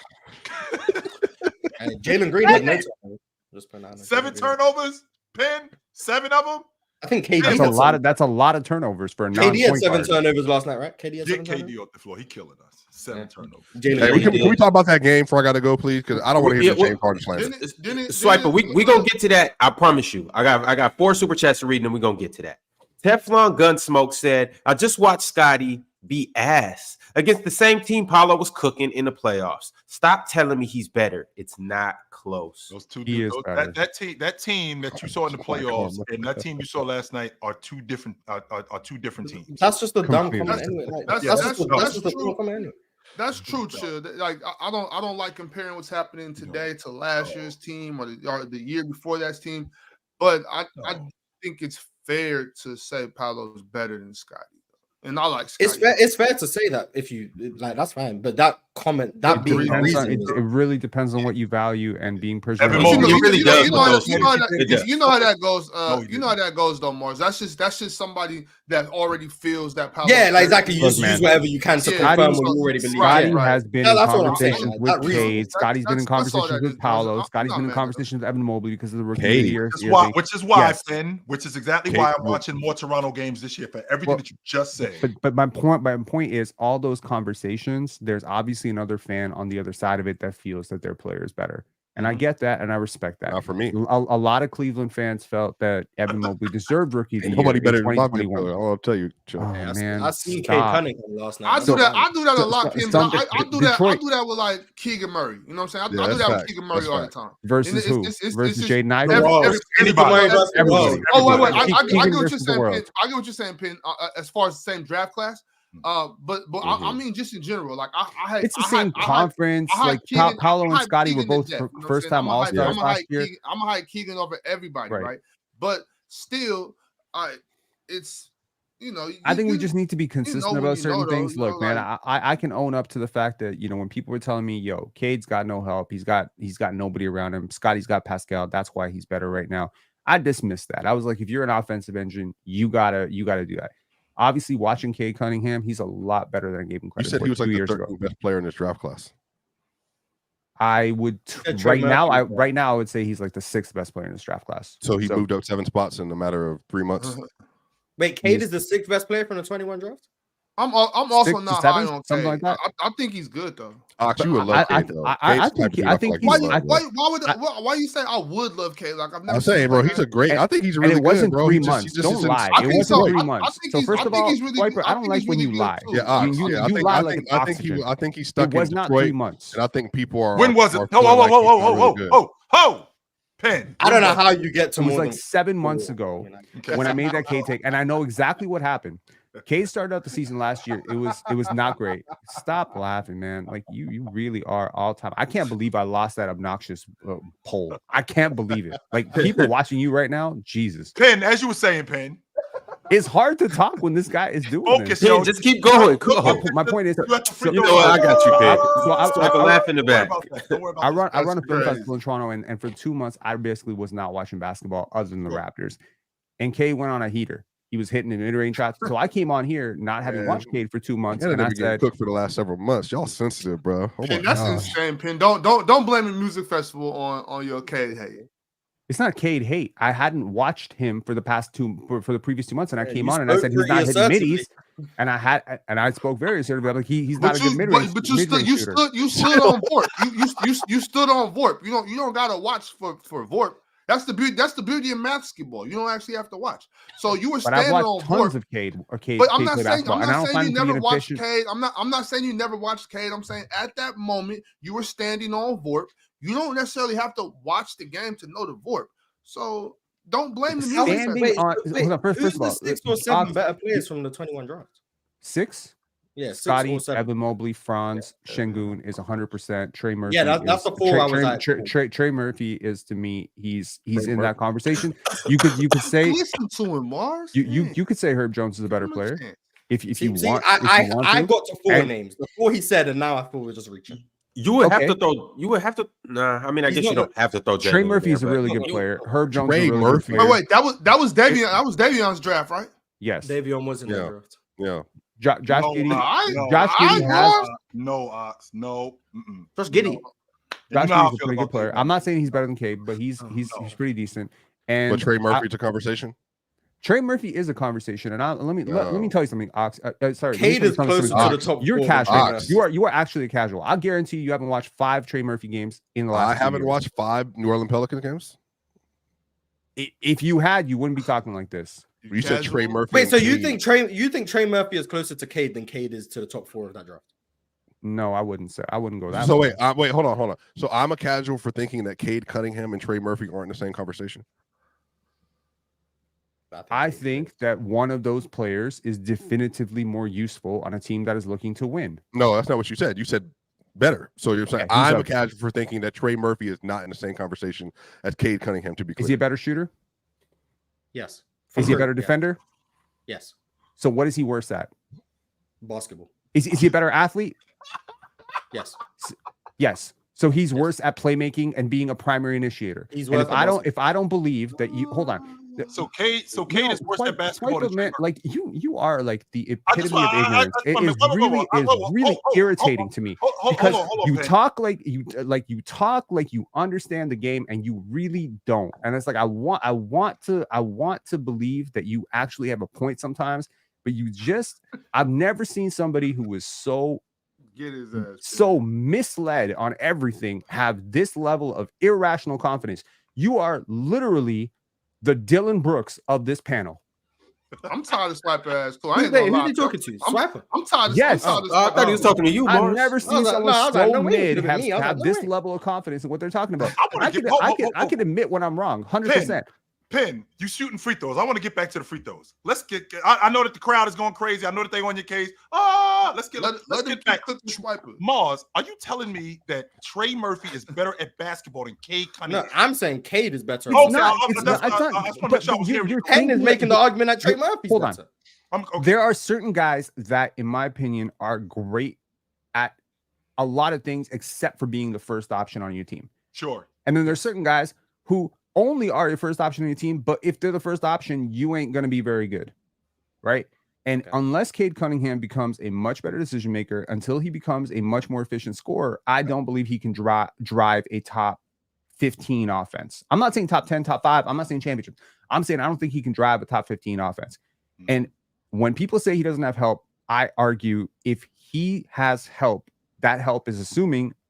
Jalen Green had no turnovers. 7 turnovers, Penn, 7 of them. I think KD. That's a lot of turnovers for a KD had non-point 7 guard. turnovers last night, right? KD had 7 Get turnovers. KD off the floor. He killing us. 7 turnovers. Hey, can we talk about that game before I got to go, please? Because I don't want to hear the James Harden slander. Swiper, we gonna get to that. I promise you. I got 4 super chats to read, and we're gonna get to that. Teflon Gunsmoke said, I just watched Scottie be ass against the same team Paolo was cooking in the playoffs. Stop telling me he's better. It's not close. Those two dudes, that team that you saw in the playoffs and that team you saw last night are two different teams. That's just a dumb comment anyway. That's true, Chill. Like I don't like comparing what's happening today to last year's team or the year before that team, but I think it's fair to say Paolo's better than Scottie. And I like Scottie. It's fair to say that if you like, that's fine. But that comment, it really depends on what you value and being personal. You know how that goes. You know how that goes, though, Mars. That's just somebody that already feels that Paolo. Yeah, like exactly. You just use whatever you can to confirm what you already believe. Scottie has been in conversations with Cade. Scottie's been in conversations with Paolo. Scottie's been in conversations with Evan Mobley because of the rookie year. Which is why, Finn. Which is exactly why I'm watching more Toronto games this year for everything that you just said. But my point is, all those conversations, there's obviously another fan on the other side of it that feels that their player is better. And I get that, and I respect that. Not for me. A lot of Cleveland fans felt that Evan Mobley deserved rookie of the year. Nobody better than Bobby. I'll tell you. Oh, man, I seen Cade Cunningham last night. I do that a lot. I do that with like Keegan Murray. You know what I'm saying? I do that with Keegan Murray all the time. Versus who? Versus Jaden Ivey. Everybody. Oh wait. I get what you're saying, Penn. I get what you're saying, Penn. As far as the same draft class. But I mean, just in general, like it's the same conference. Like Paolo and Scottie were both first-time All-Stars last year. I'm gonna hide Keegan over everybody, right? But still, it's I think we just need to be consistent about certain things. Look, man, I can own up to the fact that when people were telling me, "Yo, Cade's got no help. He's got nobody around him. Scottie's got Pascal. That's why he's better right now." I dismissed that. I was like, if you're an offensive engine, you gotta do that. Obviously, watching Cade Cunningham, he's a lot better than I gave him credit. You said he was like the 13th best player in this draft class. I would right now. I would say he's like the 6th best player in this draft class. So he moved up 7 spots in a matter of 3 months. Wait, Cade is the 6th best player from the 21 draft. I'm also not high on Cade. Something like that. I think he's good though. Ox, you would love Cade though. I think why you say I would love Cade? Like I'm saying, bro, he's a great. I think he's really good, bro. It wasn't 3 months. Don't lie. It wasn't 3 months. So first of all, Swiper, I don't like when you lie. Yeah, you lie like an oxygen. I think he's stuck. It was not 3 months, and I think people are. When was it? Whoa! Pen. I don't know how you get to. It was like 7 months ago when I made that Cade take, and I know exactly what happened. Cade started out the season last year. It was not great. Stop laughing, man. Like you really are all time. I can't believe I lost that obnoxious poll. I can't believe it. Like people watching you right now, Jesus. Pen, as you were saying, Pen. It's hard to talk when this guy is doing this. Yo, just keep going. My point is, I got you, Cade. So I laugh in the back. I run a film festival in Toronto, and for 2 months, I basically was not watching basketball other than the Raptors. And Cade went on a heater. He was hitting the mid-range shots. So I came on here not having watched Cade for 2 months, and I said, "Cooked for the last several months. Y'all sensitive, bro." Pin, that's insane, Pin. Don't blame the music festival on your Cade hate. It's not Cade hate. I hadn't watched him for the previous 2 months, and I came on and I said he's not hitting middies, and I spoke very assertively. Like he's not a good mid-range. But you stood on Vorp. You stood on Vorp. You don't gotta watch for Vorp. That's the beauty of basketball. You don't actually have to watch. So you were standing on tons of Cade. But I'm not saying you never watched Cade. I'm not saying you never watched Cade. I'm saying at that moment you were standing on Vorp. You don't necessarily have to watch the game to know the Vorp. So don't blame the music. First of all, 6 or 7 better players from the 21 draft. 6? Yeah, Scottie, Evan Mobley, Franz, Şengün is 100%. Trey Murphy. Yeah, that's the 4 I was at. Trey Murphy is, to me, he's in that conversation. You could say listen to him, Mars. You could say Herb Jones is a better player if you want. I got to 4 names. The 4 he said, and now I feel we're just reaching. You would have to throw. You would have to. Nah, I mean, I guess you don't have to throw. Trey Murphy is a really good player. Herb Jones is a really good player. Wait, that was Davion. That was Davion's draft, right? Yes, Davion was in the draft. Yeah. Josh Giddey. Josh Giddey has no. Josh Giddey. Josh Giddey is a pretty good player. I'm not saying he's better than Cade, but he's pretty decent. And but Trey Murphy's a conversation. Trey Murphy is a conversation, and let me tell you something, Ox. Sorry, Cade is closer to the top. You're 4 casual. Ox. You are actually a casual. I guarantee you haven't watched 5 Trey Murphy games in the last. I haven't watched 5 New Orleans Pelicans games. If you had, you wouldn't be talking like this. You said Trey Murphy. Wait, so you Cade. think Trey Murphy is closer to Cade than Cade is to the top 4 of that draft? No, I wouldn't say. I wouldn't go that. So way. wait, hold on. So I'm a casual for thinking that Cade Cunningham and Trey Murphy aren't in the same conversation. I think that one of those players is definitively more useful on a team that is looking to win. No, that's not what you said. You said better. So you're saying I'm a casual for thinking that Trey Murphy is not in the same conversation as Cade Cunningham. To be clear, is he a better shooter? Yes. Is he a better defender? Yes. So what is he worse at? Basketball. Is he a better athlete? Yes. Yes. So he's worse at playmaking and being a primary initiator. He's and if I don't believe that you hold on. So Cade is worse at basketball than Trey Murphy. Like you are like the epitome of ignorance. It is really irritating to me because you talk like you understand the game and you really don't. And it's like I want to believe that you actually have a point sometimes, but I've never seen somebody who was so misled on everything have this level of irrational confidence. You are literally the Dylan Brooks of this panel. I'm tired of Swiper ass. Cool. Who's you talking to? Swiper. I'm tired of Yes. I thought he was talking to you, Mars. I've never seen someone so mid have this level of confidence in what they're talking about. I can admit when I'm wrong, 100%. Pen, you shooting free throws. I want to get back to the free throws. Let's get. I know that the crowd is going crazy. I know that they on your case. Let's get back. Mars, are you telling me that Trey Murphy is better at basketball than Cade Cunningham? No, I'm saying Cade is better. Pen is making the argument that Trey Murphy's hold better. On. There are certain guys that, in my opinion, are great at a lot of things except for being the first option on your team. Sure. And then there's certain guys who only are your first option on your team, but if they're the first option, you ain't going to be very good, right? And unless Cade Cunningham becomes a much better decision maker, until he becomes a much more efficient scorer, I don't believe he can drive a top 15 offense. I'm not saying top 10, top 5. I'm not saying championship. I'm saying I don't think he can drive a top 15 offense. And when people say he doesn't have help, I argue if he has help, that help is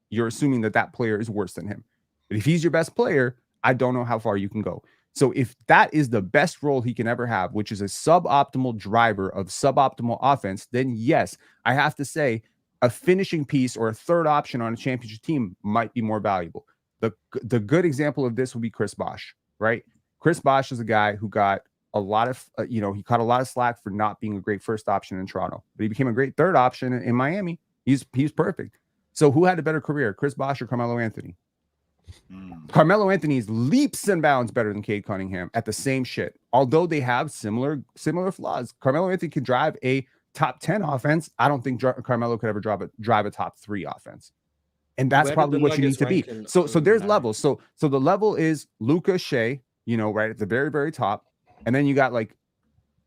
you're assuming that player is worse than him. But if he's your best player, I don't know how far you can go. So if that is the best role he can ever have, which is a suboptimal driver of suboptimal offense, then yes, I have to say a finishing piece or a third option on a championship team might be more valuable. The good example of this would be Chris Bosh, right? Chris Bosh is a guy who got a lot of, he caught a lot of slack for not being a great first option in Toronto, but he became a great third option in Miami. He's perfect. So who had a better career, Chris Bosh or Carmelo Anthony? Carmelo Anthony is leaps and bounds better than Cade Cunningham at the same shit. Although they have similar flaws. Carmelo Anthony can drive a top 10 offense. I don't think Carmelo could ever drive a top 3 offense. And that's probably what you need to be. So there's levels. So the level is Luka, Shea, right at the very, very top. And then you got like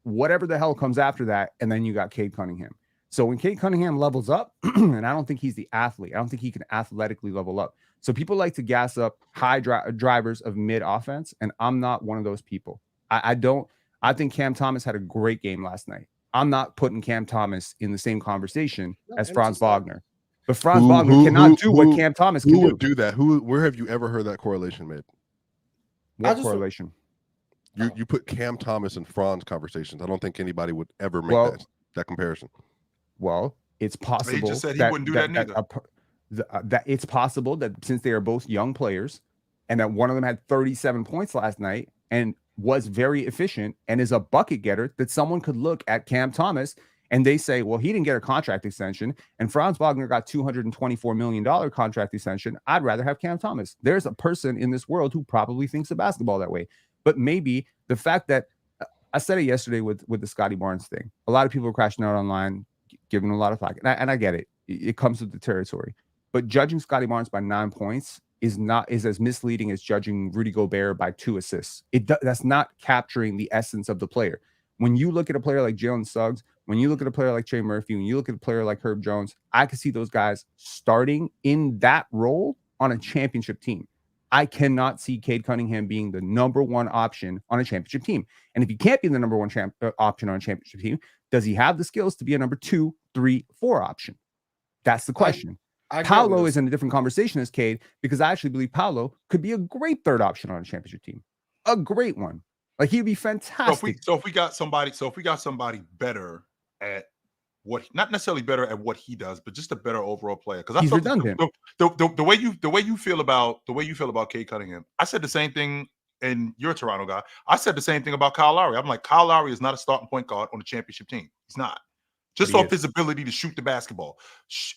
whatever the hell comes after that. And then you got Cade Cunningham. So when Cade Cunningham levels up, and I don't think he's the athlete, I don't think he can athletically level up. So people like to gas up high drivers of mid offense, and I'm not one of those people. I think Cam Thomas had a great game last night. I'm not putting Cam Thomas in the same conversation as Franz Wagner. But Franz Wagner cannot do what Cam Thomas can do. Who would do that? Where have you ever heard that correlation made? What correlation? You put Cam Thomas and Franz conversations. I don't think anybody would ever make that comparison. Well, it's possible. He just said he wouldn't do that neither. That it's possible that since they are both young players and that one of them had 37 points last night and was very efficient and is a bucket getter, that someone could look at Cam Thomas and they say, well, he didn't get a contract extension and Franz Wagner got $224 million contract extension. I'd rather have Cam Thomas. There's a person in this world who probably thinks of basketball that way. But maybe the fact that I said it yesterday with the Scottie Barnes thing, a lot of people are crashing out online, giving a lot of flack. And I get it. It comes with the territory. But judging Scottie Barnes by 9 points is as misleading as judging Rudy Gobert by 2 assists. That's not capturing the essence of the player. When you look at a player like Jalen Suggs, when you look at a player like Trey Murphy, when you look at a player like Herb Jones, I can see those guys starting in that role on a championship team. I cannot see Cade Cunningham being the number one option on a championship team. And if he can't be the number one option on a championship team, does he have the skills to be a number 2, 3, 4 option? That's the question. Paolo is in a different conversation as Cade because I actually believe Paolo could be a great third option on a championship team. A great one. Like he'd be fantastic. So if we got somebody better at what, not necessarily better at what he does, but just a better overall player. Because he's redundant. The way you feel about Cade Cunningham, I said the same thing. And you're a Toronto guy. I said the same thing about Kyle Lowry. I'm like, Kyle Lowry is not a starting point guard on a championship team. He's not. Just off his ability to shoot the basketball.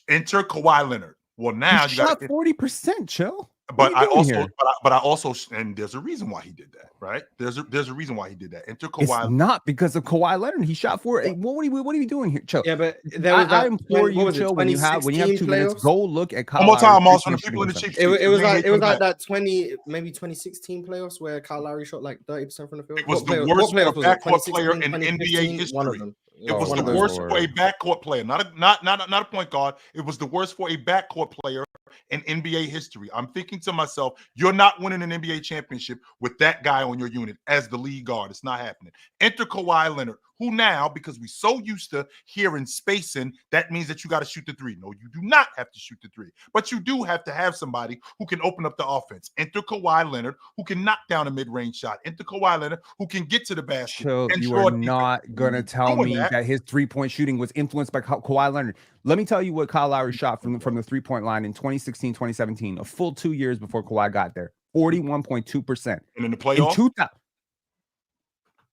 Enter Kawhi Leonard. Well, now you got 40%, chill. But I also, and there's a reason why he did that, right? There's a reason why he did that. Enter Kawhi. It's not because of Kawhi Leonard. He shot for it. What are you doing here, Chill? Yeah, but I implore you, Chill. When you have 2 minutes, go look at Kyle. One more time, also the people in the cheap. It was like that 2016 playoffs where Kyle Lowry shot like 30% from the field. It was the worst backcourt player in NBA history. It was the worst for a backcourt player, not a point guard. It was the worst for a backcourt player in NBA history. I'm thinking to myself, you're not winning an NBA championship with that guy on your unit as the lead guard. It's not happening. Enter Kawhi Leonard, who now, because we're so used to hearing spacing, that means that you got to shoot the 3. No, you do not have to shoot the 3, but you do have to have somebody who can open up the offense. Enter Kawhi Leonard, who can knock down a mid-range shot. Enter Kawhi Leonard, who can get to the basket. Chill, you are not going to tell me that his three-point shooting was influenced by Kawhi Leonard. Let me tell you what Kyle Lowry shot from the three-point line in 2016, 2017, a full 2 years before Kawhi got there. 41.2%. And in the playoffs?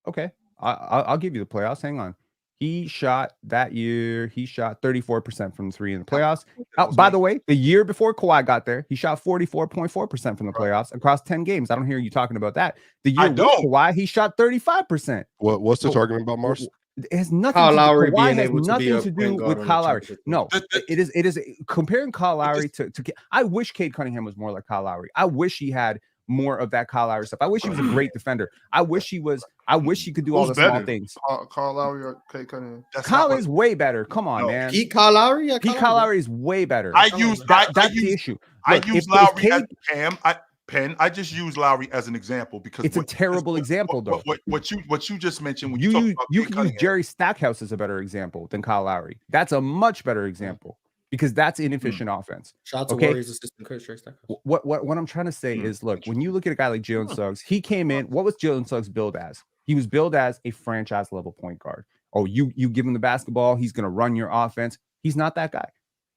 Okay. I'll give you the playoffs. Hang on. He shot that year. He shot 34% from 3 in the playoffs. By the way, the year before Kawhi got there, he shot 44.4% from the playoffs across 10 games. I don't hear you talking about that. The year with Kawhi, he shot 35%. What's this argument about, Mars? It has nothing Kyle Lowry Kawhi being has able to nothing be a to do point guard with on Kyle the Lowry. championship. No, it is comparing Kyle Lowry to I wish Cade Cunningham was more like Kyle Lowry. I wish he had more of that Kyle Lowry stuff. I wish he was a great defender. I wish he could do all the small things. Kyle Lowry or Cade Cunningham? Kyle is way better. Come on, man. Pete Kyle Lowry? Yeah, Kyle Lowry is way better. That's the issue. I use Lowry as Cam. I just use Lowry as an example because it's a terrible example, though. What you just mentioned when you can use Jerry Stackhouse as a better example than Kyle Lowry. That's a much better example because that's inefficient offense. Shout out to Warriors assistant coach Jerry Stackhouse. What I'm trying to say is, look, when you look at a guy like Jalen Suggs, he came in. What was Jalen Suggs billed as? He was billed as a franchise level point guard. Oh, you give him the basketball, he's going to run your offense. He's not that guy.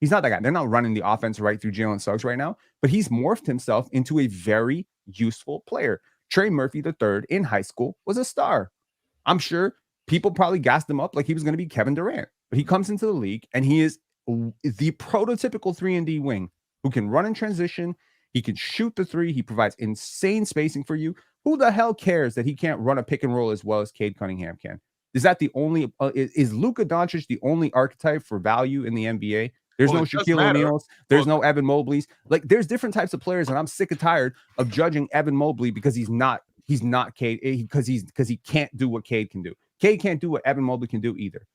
He's not that guy. They're not running the offense right through Jalen Suggs right now, but he's morphed himself into a very useful player. Trey Murphy III in high school was a star. I'm sure people probably gassed him up like he was going to be Kevin Durant, but he comes into the league and he is the prototypical 3-and-D wing who can run in transition. He can shoot the 3. He provides insane spacing for you. Who the hell cares that he can't run a pick and roll as well as Cade Cunningham can? Is that the only is Luka Doncic the only archetype for value in the NBA? There's no Shaquille O'Neal's. There's no Evan Mobley's. Like, there's different types of players, and I'm sick and tired of judging Evan Mobley because he's not Cade, because he can't do what Cade can do. Cade can't do what Evan Mobley can do either.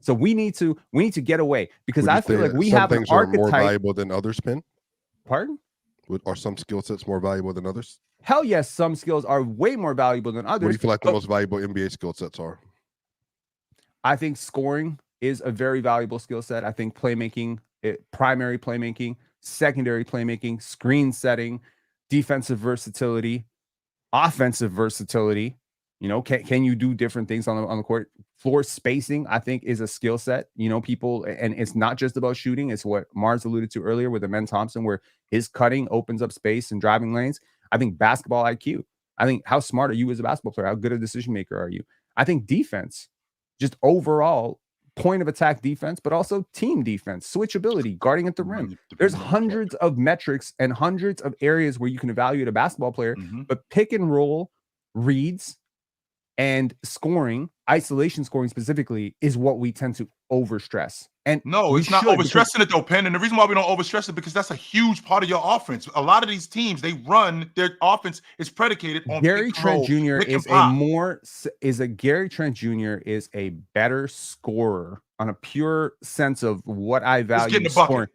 So we need to get away because I feel like we have an archetype more valuable than others. Pin. Pardon? Are some skill sets more valuable than others? Hell yes, some skills are way more valuable than others. What do you feel like the most valuable NBA skill sets are? I think scoring is a very valuable skill set. I think playmaking, primary playmaking, secondary playmaking, screen setting, defensive versatility, offensive versatility. You know, can you do different things on the court? Floor spacing, I think, is a skill set. You know, people, and it's not just about shooting. It's what Mars alluded to earlier with Amen Thompson, where his cutting opens up space and driving lanes. I think basketball IQ. I think how smart are you as a basketball player? How good a decision maker are you? I think defense, just overall point of attack defense, but also team defense, switchability, guarding at the rim. There's hundreds of metrics and hundreds of areas where you can evaluate a basketball player, but pick and roll reads and scoring, isolation scoring specifically, is what we tend to overstress. And no, it's not overstressing it though, Penn. And the reason why we don't overstress it because that's a huge part of your offense. A lot of these teams, they run their offense is predicated on Gary Trent Jr. Gary Trent Jr. is a better scorer on a pure sense of what I value.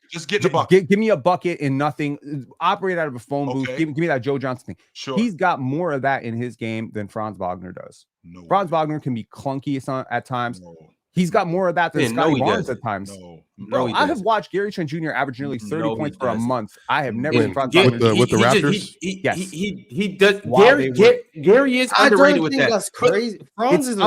Just get the bucket. Give me a bucket and nothing. Operate out of a phone booth. Give me that Joe Johnson thing. Sure. He's got more of that in his game than Franz Wagner does. No. Franz Wagner can be clunky at times. No. He's got more of that than Scottie Barnes at times. Bro, I have watched Gary Trent Jr. average nearly 30 points for a month. I have never seen Franz Wagner with the Raptors. Yes, he does. Gary is underrated with that. That's crazy. Franz is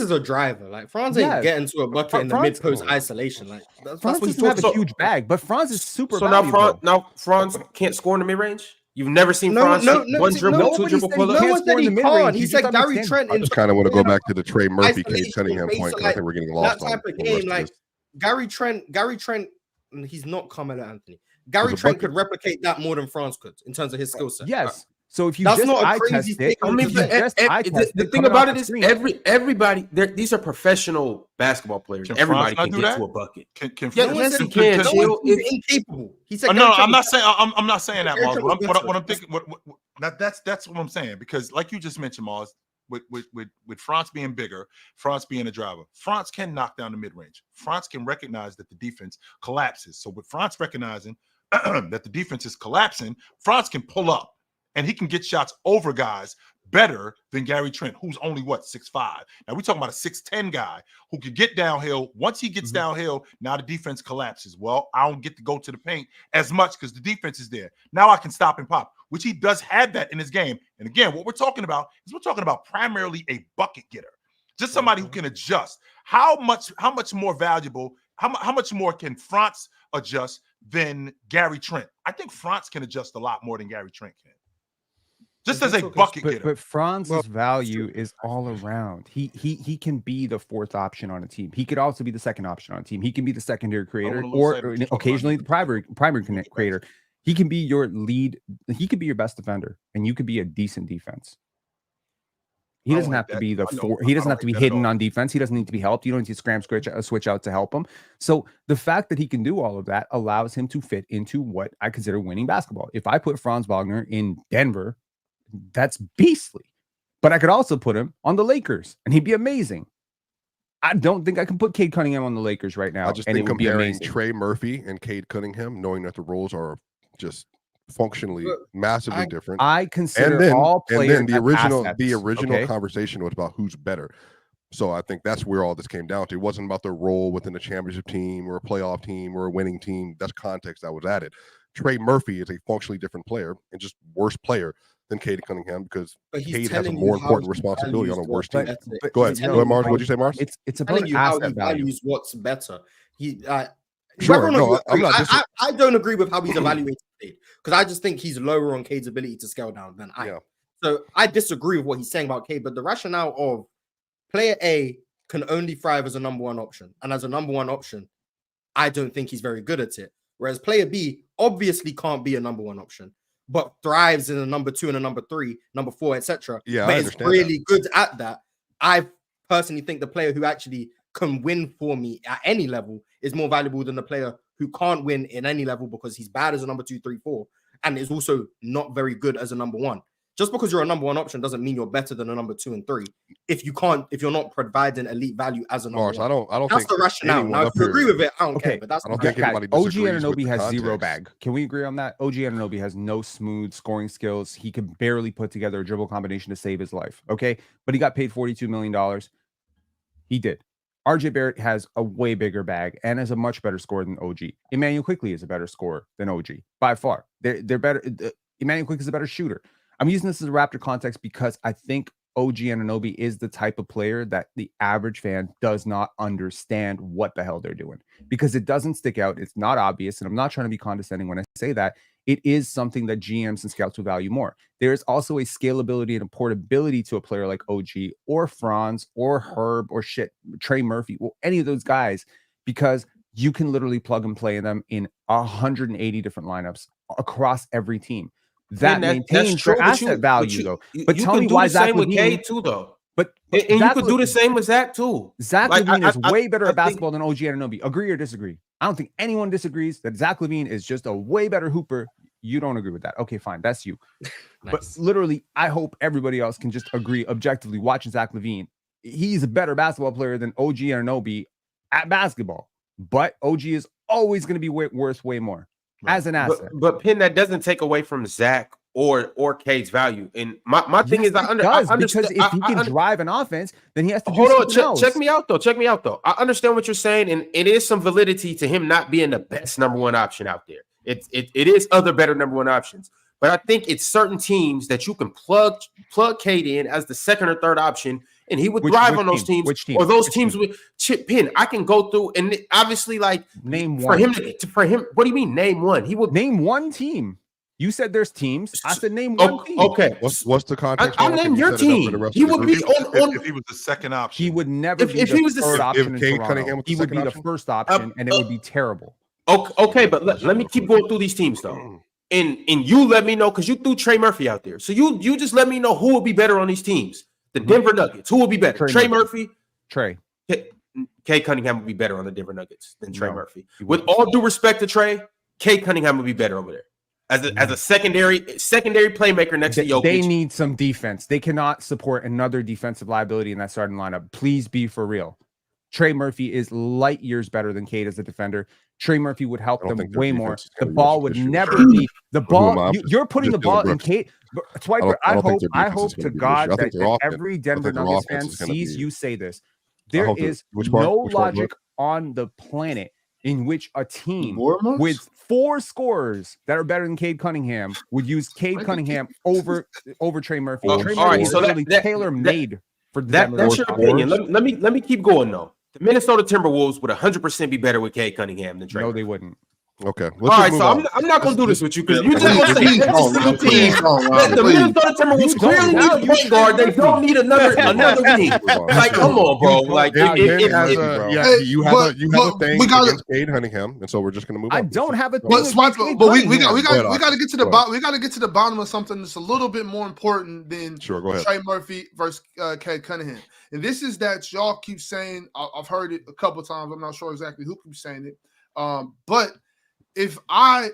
a driver. Like Franz ain't getting to a bucket in the mid post isolation. Like that's what he's have a huge bag, but Franz is super. So now Franz can't score in the mid range. You've never seen Franz one dribble, two dribble pull up. No one said he can't. He said Gary Trent. I just kind of want to go back to the Trey Murphy, Cade Cunningham point because I think we're getting lost. That type of game, like Gary Trent, he's not Carmelo Anthony. Gary Trent could replicate that more than Franz could in terms of his skill set. Yes. So if you that's just not a crazy thing. I mean, the thing about it is everybody these are professional basketball players. Everybody can get to a bucket. Yes, he can. He's incapable. He said, "No, I'm not saying. I'm not saying that, Mars. What I'm thinking. That's what I'm saying. Because, like you just mentioned, Mars, with Franz being bigger, Franz being a driver, Franz can knock down the mid range. Franz can recognize that the defense collapses. So with Franz recognizing that the defense is collapsing, Franz can pull up. And he can get shots over guys better than Gary Trent, who's only 6'5". Now we're talking about a 6'10" guy who can get downhill. Once he gets downhill, now the defense collapses. Well, I don't get to go to the paint as much because the defense is there. Now I can stop and pop, which he does have that in his game. And again, what we're talking about primarily a bucket getter, just somebody who can adjust. How much more valuable? How much more can Franz adjust than Gary Trent? I think Franz can adjust a lot more than Gary Trent can. Just as a bucket getter. But Franz's value is all around. He can be the fourth option on a team. He could also be the second option on a team. He can be the secondary creator or occasionally the primary creator. He can be your lead. He could be your best defender, and you could be a decent defense. He doesn't have to be the four. He doesn't have to be hidden on defense. He doesn't need to be helped. You don't need to switch out to help him. So the fact that he can do all of that allows him to fit into what I consider winning basketball. If I put Franz Wagner in Denver, that's beastly. But I could also put him on the Lakers, and he'd be amazing. I don't think I can put Cade Cunningham on the Lakers right now. I just think comparing Trey Murphy and Cade Cunningham, knowing that the roles are just functionally massively different. I consider all players. And then the original conversation was about who's better. So I think that's where all this came down to. It wasn't about the role within a championship team or a playoff team or a winning team. That's context that was added. Trey Murphy is a functionally different player and just worse player than Cade Cunningham because Cade has a more important responsibility on a worse team. Go ahead, Mars. What'd you say, Mars? It's about how he values what's better. Sure. No, I don't agree with how he's evaluated Cade because I just think he's lower on Cade's ability to scale down than I am. So I disagree with what he's saying about Cade, but the rationale of player A can only thrive as a number one option. And as a number one option, I don't think he's very good at it. Whereas player B obviously can't be a number one option, but thrives in a number two and a number three, number four, etc. Yeah, but it's really good at that. I personally think the player who actually can win for me at any level is more valuable than the player who can't win in any level because he's bad as a number 2, 3, 4, and is also not very good as a number one. Just because you're a number one option doesn't mean you're better than a number 2 and 3. If you're not providing elite value as a number Mars, one. I don't that's think the rationale. Now, if you agree with it, I don't care. But that's I don't think anybody OG disagrees with Anunoby the has context. zero bag. Can we agree on that? OG Anunoby has no smooth scoring skills. He can barely put together a dribble combination to save his life. Okay, but he got paid $42 million. He did. RJ Barrett has a way bigger bag and is a much better scorer than OG. Emmanuel Quickley is a better scorer than OG by far. They're better. Emmanuel Quickley is a better shooter. I'm using this as a Raptor context because I think OG Anunoby is the type of player that the average fan does not understand what the hell they're doing because it doesn't stick out. It's not obvious. And I'm not trying to be condescending when I say that. It is something that GMs and scouts will value more. There is also a scalability and a portability to a player like OG or Franz or Herb or Trey Murphy or any of those guys because you can literally plug and play them in 180 different lineups across every team. That maintains their asset value, though. But tell me why Zach LaVine too, though. But and you could do the same with Zach too. Zach LaVine is way better at basketball than OG Anunoby. Agree or disagree? I don't think anyone disagrees that Zach LaVine is just a way better hooper. You don't agree with that. Okay, fine. That's you. Nice. But literally, I hope everybody else can just agree objectively watching Zach LaVine. He's a better basketball player than OG Anunoby at basketball. But OG is always going to be worth way more as an asset. But Penn, that doesn't take away from Zach or Cade's value. And my thing is, I understand because if he can drive an offense, then he has to check me out though. I understand what you're saying, and it is some validity to him not being the best number one option out there. It is other better number one options, but I think it's certain teams that you can plug Cade in as the second or third option, and he would thrive on those teams. Or those teams with Chip Penn. I can go through and obviously like name for one for him. What do you mean name one? He would name one team. You said there's teams. I said name one team. Okay. What's the context? I named your team. He would be on if he was the second option. He would never be the third option in Toronto. He would be the first option, and it would be terrible. Okay, but let me keep going through these teams though, and you let me know because you threw Trey Murphy out there, so you just let me know who would be better on these teams. The Denver Nuggets, who would be better? Trey Murphy. Cade Cunningham would be better on the Denver Nuggets than Trey Murphy. With all due respect to Trey, Cade Cunningham would be better over there as a secondary playmaker next to Jokic. They need some defense. They cannot support another defensive liability in that starting lineup. Please be for real. Trey Murphy is light years better than Cade as a defender. Trey Murphy would help them way more. The ball would never be the ball. You're putting the ball in Cade. Swiper, I hope to God that every Denver Nuggets fan sees you say this. There is no logic on the planet in which a team with 4 scorers that are better than Cade Cunningham would use Cade Cunningham over Trey Murphy. Trey Murphy is literally tailor-made for that. That's your opinion. Let me keep going though. The Minnesota Timberwolves would 100% be better with Cade Cunningham than Trey. No, they wouldn't. Okay. All right, so I'm not going to do this with you because you just want to say every single team. The Minnesota Timberwolves clearly need a point guard. They don't need another team. Like, come on, bro. Like, you have a thing against Cade Cunningham, and so we're just going to move on. I don't have a thing. But we got to get to the bottom. We got to get to the bottom of something that's a little bit more important than Trey Murphy versus Cade Cunningham. And this is that y'all keep saying. I've heard it a couple times. I'm not sure exactly who keeps saying it. But if I'm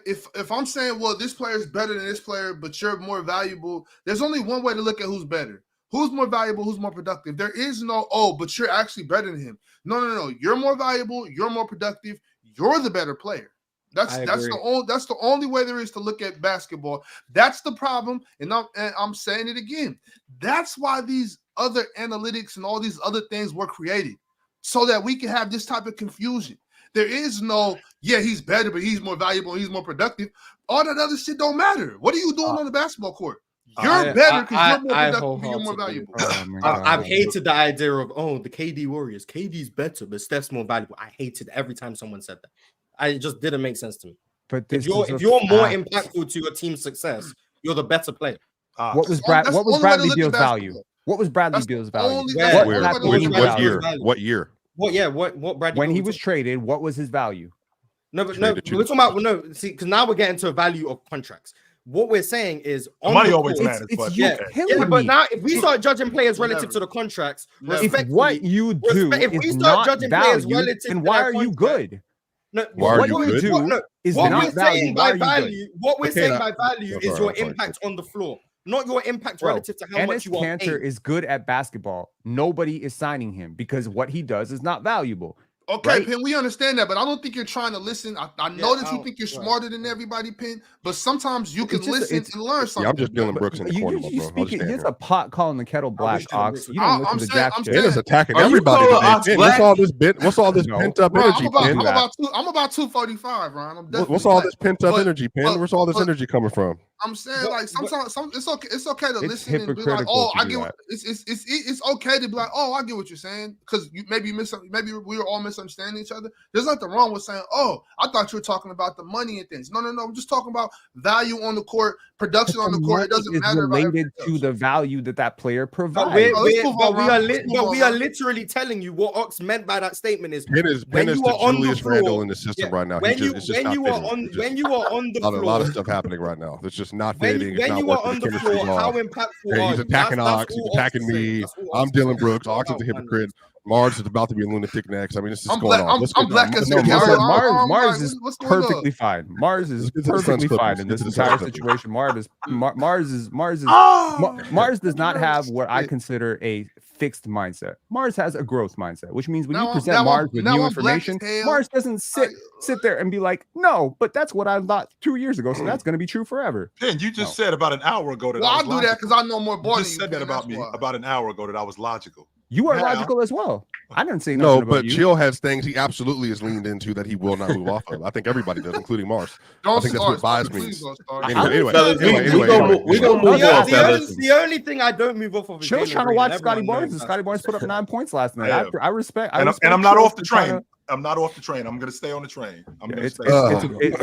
saying, well, this player is better than this player, but you're more valuable, there's only one way to look at who's better. Who's more valuable, who's more productive. There is no, but you're actually better than him. No. You're more valuable, you're more productive, you're the better player. That's the only way there is to look at basketball. That's the problem. And I'm saying it again. That's why these other analytics and all these other things were created, so that we can have this type of confusion. There is no, he's better, but he's more valuable, he's more productive. All that other shit don't matter. What are you doing on the basketball court? You're better because you're more productive and you're more valuable. I've hated the idea of, the KD Warriors. KD's better, but Steph's more valuable. I hated every time someone said that. It just didn't make sense to me. But if you're more impactful to your team's success, you're the better player. What was Bradley Beal's value? What was Bradley Beal's value? What year? What Bradley? When he was traded, what was his value? No, we're talking about See, because now we're getting to a value of contracts. What we're saying is money always matters. But now if we start judging players relative to the contracts, if what you do is not value, then why are you good? What we're saying by value is your impact on the floor. Not your impact relative to how much you are paid. Kanter is good at basketball. Nobody is signing him because what he does is not valuable. Okay, right? Penn, we understand that, but I don't think you're trying to listen. I know that you think you're smarter than everybody, Penn, but sometimes you can listen and learn something. Yeah, I'm just Dylan Brooks in the corner, bro. Here's a pot calling the kettle black, Ox. You don't listen to jack shit. Penn is attacking everybody. What's all this pent up energy, Penn? I'm about 245, Ron. What's all this pent up energy, Penn? Where's all this energy coming from? I'm saying, like, sometimes it's okay to listen and be like, I get. It's okay to be like, I get what you're saying, because maybe we were all misunderstanding each other. There's nothing wrong with saying, "Oh, I thought you were talking about the money and things." No. We're just talking about value on the court, production on the court. It doesn't matter related to the value that player provides. But we are literally telling you what Ox meant by that statement is Penn is the Julius Randle in the system right now. When you are on the floor, a lot of stuff happening right now. It's just not fitting. When you are on the floor, how impactful are he's attacking Ox. He's attacking me. I'm Dylan Brooks. Ox is a hypocrite. Mars is about to be a lunatic next. I mean, this is going on. I'm black as Mars is perfectly fine. Mars is perfectly fine in this entire situation. Mars does not have what I consider a fixed mindset. Mars has a growth mindset, which means when you present Mars with new information, Mars doesn't sit there and be like, "No, but that's what I thought 2 years ago, so that's going to be true forever." Ben, you just said about an hour ago that I do that because I know more. You just said that about me about an hour ago that I was logical. You are logical as well. I didn't say no, but you. Chill has things he absolutely is leaned into that he will not move off of. I think everybody does, including Mars. I think that's what bias means. Anyway, we gonna move off. The only thing I don't move off of is Chill's trying to watch Scottie Barnes, and Scottie Barnes put up 9 points last night. I respect. And I'm not off the train. I'm not off the train. I'm gonna stay on the train.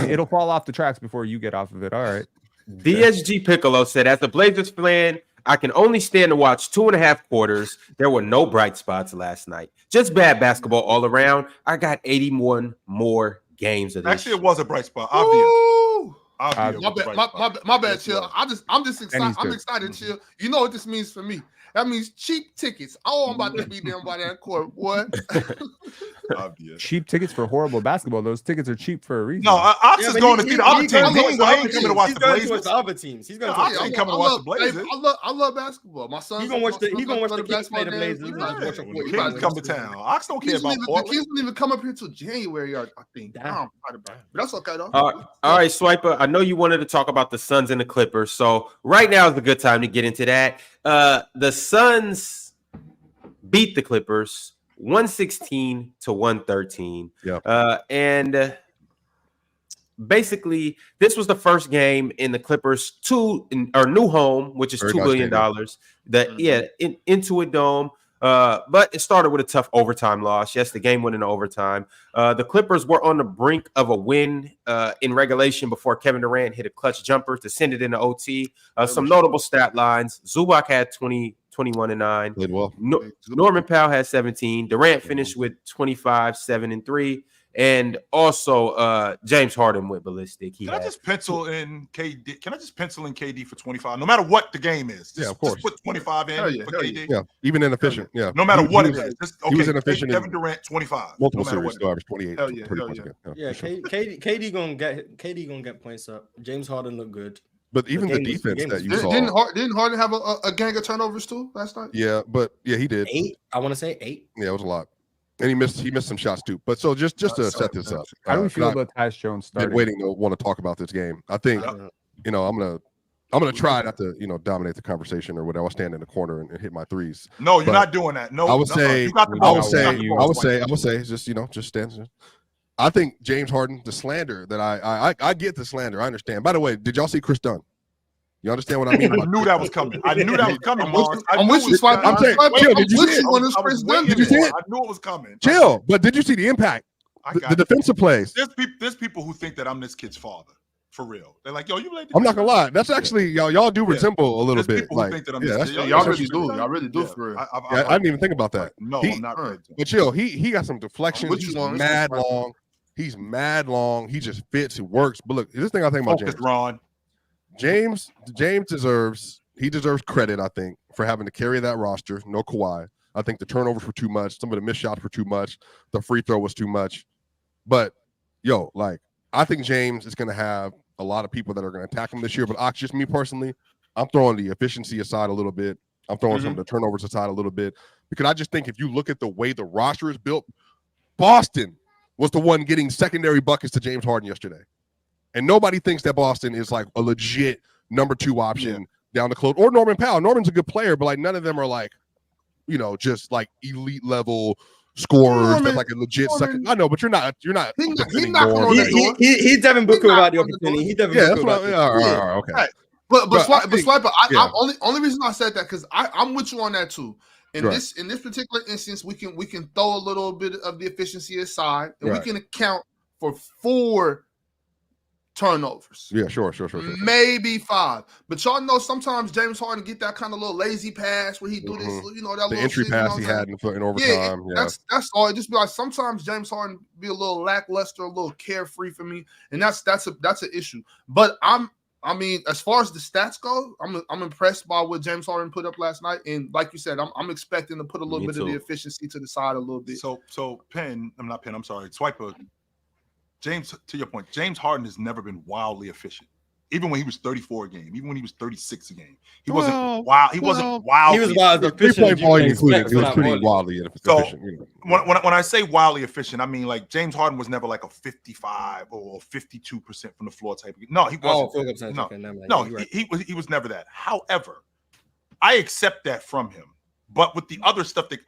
It'll fall off the tracks before you get off of it. All right. DSG Piccolo said, as the Blazers fan, I can only stand to watch 2.5 quarters. There were no bright spots last night. Just bad basketball all around. I got 81 more games of this. Actually, it was a bright spot. My bad, Chill. I'm just excited. I'm excited, Chill. You know what this means for me? That means cheap tickets. Oh, I'm about to be there by that court. What? Cheap tickets for horrible basketball. Those tickets are cheap for a reason. No, Ox is going to see the other team. He ain't coming to watch the Blazers. The other teams. He's going to Ox ain't coming to watch the Blazers. I love basketball. My son. He's going to watch the Kings play the Blazers. Kings come to town. Ox don't care about Portland. The Kings don't even come up here till January, I think. But that's okay though. All right, Swiper. I know you wanted to talk about the Suns and the Clippers, so right now is a good time to get into that. The Suns beat the Clippers 116-113. Yeah. And basically, this was the first game in the Clippers' new home, which is $2 billion. Into a dome. But it started with a tough overtime loss. Yes, the game went into overtime. The Clippers were on the brink of a win in regulation before Kevin Durant hit a clutch jumper to send it into OT. Some notable stat lines. Zubac had 21 and 9. Played well. Norman Powell had 17. Durant finished with 25, 7 and 3. And also James Harden went ballistic. Can I just pencil in KD for 25? No matter what the game is. Of course. Just put 25 in for KD. Yeah, even inefficient. Yeah. No matter what it is. He was inefficient. Kevin Durant 25. Multiple series still averaged 28. KD gonna get points up. James Harden looked good. But even the defense that you saw. Didn't Harden have a gang of turnovers too last night? Yeah, he did. 8. I want to say 8. Yeah, it was a lot. And he missed some shots too. But so just to set this up, how do we feel about Tyus Jones starting? Been waiting to want to talk about this game. I think I'm gonna try not to dominate the conversation or whatever. I'll stand in the corner and hit my threes. No, you're not doing that. No, I would say just stand. I think James Harden, the slander that I get the slander. I understand. By the way, did y'all see Chris Dunn? You understand what I mean? I knew that was coming. Mars. I'm with you, Swipe. I'm saying, Chill, did you see it? Did you see it? I knew it was coming. Chill, but did you see the impact? The defensive plays. There's people who think that I'm this kid's father. For real. They're like, yo, you played. I'm not gonna lie. That's actually y'all do resemble a little bit. People who think that I'm this kid. Y'all really do. Y'all really do for real. I didn't even think about that. No, I'm not ready. But Chill, he got some deflections. He's mad long. He's mad long. He just fits. It works. But look, this thing I think about James. Ron. James deserves credit, I think, for having to carry that roster. No Kawhi. I think the turnovers were too much. Some of the missed shots were too much. The free throw was too much. But, I think James is going to have a lot of people that are going to attack him this year. But just me personally, I'm throwing the efficiency aside a little bit. I'm throwing some of the turnovers aside a little bit. Because I just think if you look at the way the roster is built, Boston was the one getting secondary buckets to James Harden yesterday. And nobody thinks that Boston is like a legit number 2 option down the close. Or Norman Powell. Norman's a good player, but none of them are just like elite level scorers. That's like a legit second. I know, but you're not. He's Devin Booker without the opportunity. He Devin Booker. All right, okay. But Swiper, only reason I said that because I'm with you on that too. In this particular instance, we can throw a little bit of the efficiency aside, and we can account for 4 turnovers. Yeah, sure. Maybe 5. But y'all know sometimes James Harden get that kind of little lazy pass where he do this, that the little entry shit, pass he had in overtime. Yeah, that's all. It just be like sometimes James Harden be a little lackluster, a little carefree for me, and that's an issue. But I mean, as far as the stats go, I'm impressed by what James Harden put up last night, and like you said, I'm expecting to put a little bit of the efficiency to the side a little bit. So Swiper. James, to your point, James Harden has never been wildly efficient. Even when he was 34 a game, even when he was 36 a game, he wasn't wild. He wasn't wildly. He was wildly efficient. He was pretty wildly efficient. So when I say wildly efficient, I mean like James Harden was never like a 55 or 52% from the floor type. No, he wasn't. He was never that. However, I accept that from him. But with the other stuff that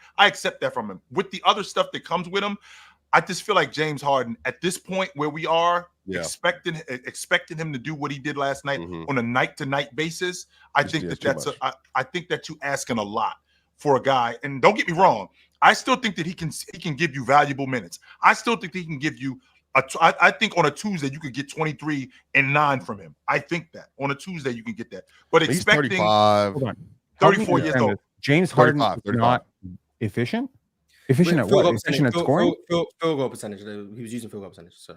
comes with him, I just feel like James Harden at this point where we are expecting him to do what he did last night on a night-to-night basis. I think that you're asking a lot for a guy. And don't get me wrong, I still think that he can give you valuable minutes. I still think that he can give you I think on a Tuesday you could get 23 and 9 from him. I think that on a Tuesday you can get that. But expecting 34 years old. James Harden is not efficient. Efficient at what? Efficient at scoring? Field goal percentage. He was using field goal percentage. So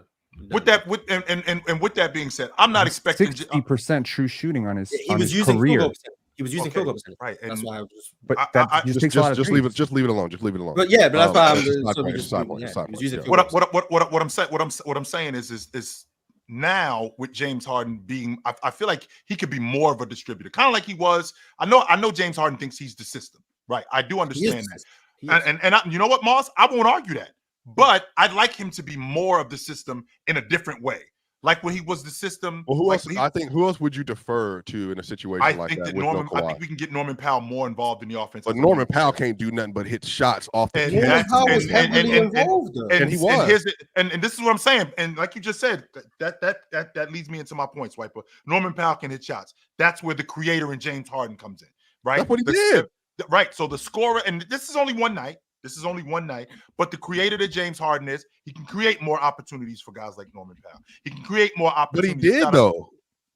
with that being said, I'm not expecting 60% true shooting on his using career. He was using field goal percentage. Right. That's why just leave it alone. But yeah, but that's why what I'm saying is now with James Harden being, I feel like he could be more of a distributor, kind of like he was. I know James Harden thinks he's the system, right? I do understand that. And you know what, Moss? I won't argue that. But I'd like him to be more of the system in a different way. Like when he was the system. Well, who else would you defer to in a situation like that? I think we can get Norman Powell more involved in the offense. But Norman Powell can't do nothing but hit shots off the and he was. And this is what I'm saying. And like you just said, that leads me into my point, Swiper. Norman Powell can hit shots. That's where the creator in James Harden comes in, right? That's what he did. Right. So the scorer, and this is only one night. But the creator that James Harden is, he can create more opportunities for guys like Norman Powell. He can create more opportunities. But he did, though.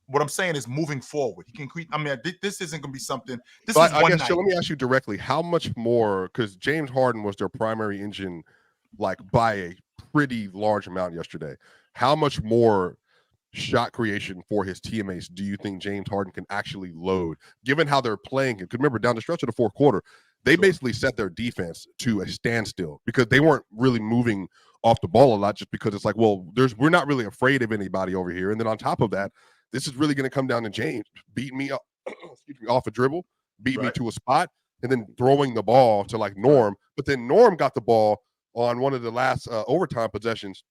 What I'm saying is moving forward. He can create. I mean, this isn't going to be something. This is one night. So let me ask you directly: how much more? Because James Harden was their primary engine, like by a pretty large amount yesterday. How much more shot creation for his teammates do you think James Harden can actually load, given how they're playing him? Because remember, down the stretch of the fourth quarter, they basically set their defense to a standstill because they weren't really moving off the ball a lot, just because it's like, well, we're not really afraid of anybody over here. And then on top of that, this is really going to come down to James beating me up, off a dribble, beating me to a spot, and then throwing the ball to like Norm. But then Norm got the ball on one of the last overtime possessions.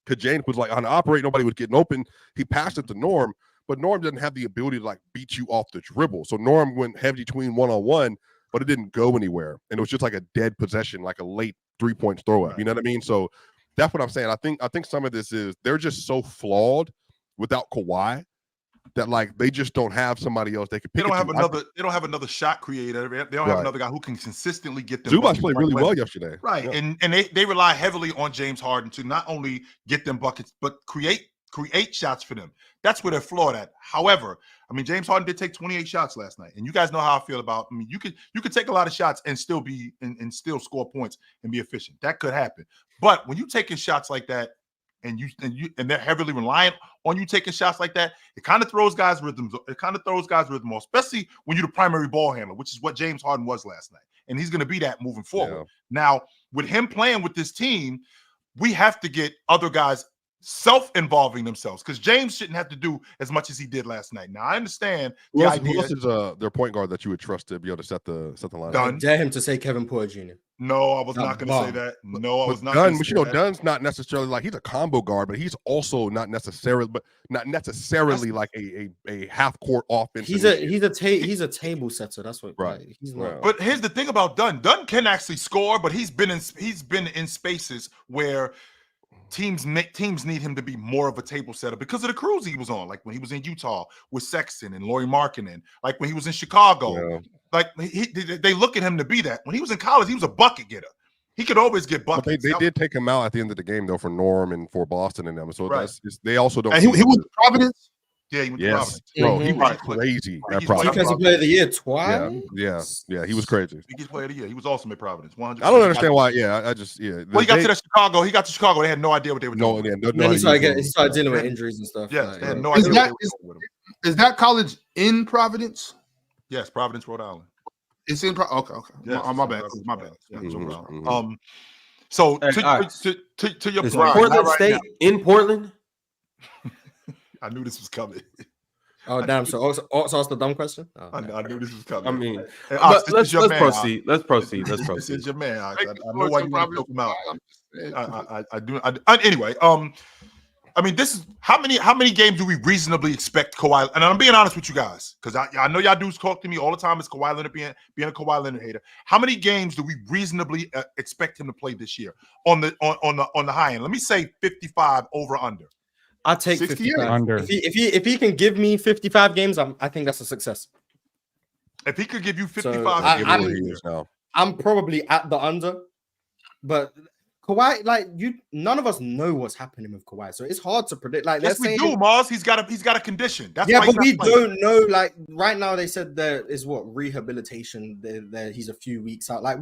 Because James was like on the operate, nobody was getting open. He passed it to Norm, but Norm doesn't have the ability to like beat you off the dribble. So Norm went heavy between one-on-one, but it didn't go anywhere. And it was just like a dead possession, like a late 3-point throw up. Right. You know what I mean? So that's what I'm saying. I think some of this is they're just so flawed without Kawhi that like they just don't have somebody else they can pick. They don't have another shot creator. They don't have another guy who can consistently get them. Zubac played really well yesterday. Right. Yeah. And they rely heavily on James Harden to not only get them buckets, but create shots for them. That's where they're flawed at. However, I mean, James Harden did take 28 shots last night. And you guys know how I feel about, I mean, you could take a lot of shots and still be and still score points and be efficient. That could happen. But when you taking shots like that, and they're heavily reliant on you taking shots like that, it kind of throws guys rhythm off, especially when you're the primary ball handler, which is what James Harden was last night. And he's going to be that moving forward. Yeah. Now, with him playing with this team, we have to get other guys self-involving themselves because James shouldn't have to do as much as he did last night. Now, I understand who else is their point guard that you would trust to be able to set the line? I dare him to say Kevin Porter Jr. No, I was not going to say that. No, I was not. But you know, Dunn's not necessarily like he's a combo guard, but he's also not necessarily like a half court offense. He's a table setter. That's what. Right. Like, he's not. But here's the thing about Dunn. Dunn can actually score, but he's been in spaces where teams need him to be more of a table setter because of the crews he was on, like when he was in Utah with Sexton and Lauri Markkanen, like when he was in Chicago. like they look at him to be that. When he was in college, he was a bucket getter. He could always get But buckets. they did take him out at the end of the game though for Norm and for Boston and them. So Right. they also don't. And he went to Providence. Yeah, he went to Yes, Providence. bro, he was Right. crazy Right. at He's Providence. Defensive player of the year twice. Yeah, he was crazy. Biggest player of the year. He was awesome at Providence. 100%. I don't understand why. Yeah, I just Well, he got to Chicago. He got to Chicago. They had no idea what they were doing. Then he started dealing with injuries and stuff. Yes, like, they had no Is idea that- what they were doing with him. Is that college in Providence? Yes, Providence, Rhode Island. It's in okay. Yes, My bad. Providence, My bad. Yeah, Mhm, Rhode Island. mhm. So Hey, all right. to your Is point, Portland State in Portland? I knew this was coming. Oh damn! So also asked the dumb question. Oh, I knew this was coming. I mean, Hey, Ox, but this let's is your man, Ox. proceed. Let's proceed. Let's This proceed. is your man. Ox. Make I the know why you want to Providence. choke him out. I do. Anyway, I mean, this is how many games do we reasonably expect Kawhi? And I'm being honest with you guys because I know y'all dudes talk to me all the time. It's Kawhi Leonard being a Kawhi Leonard hater. How many games do we reasonably expect him to play this year on the high end? Let me say 55 over under. I'll take 68 55. under. If he can give me 55 games, I think that's a success. If he could give you So, 55, I- games I'm- this He year, is now. I'm probably at the under, but Kawhi, like none of us know what's happening with Kawhi, so it's hard to predict. Like, yes, let's we say, do, Mars. He's got a condition. That's yeah, why but he's we not playing. don't know. Like right now, they said there is what rehabilitation. There he's a few weeks out. Like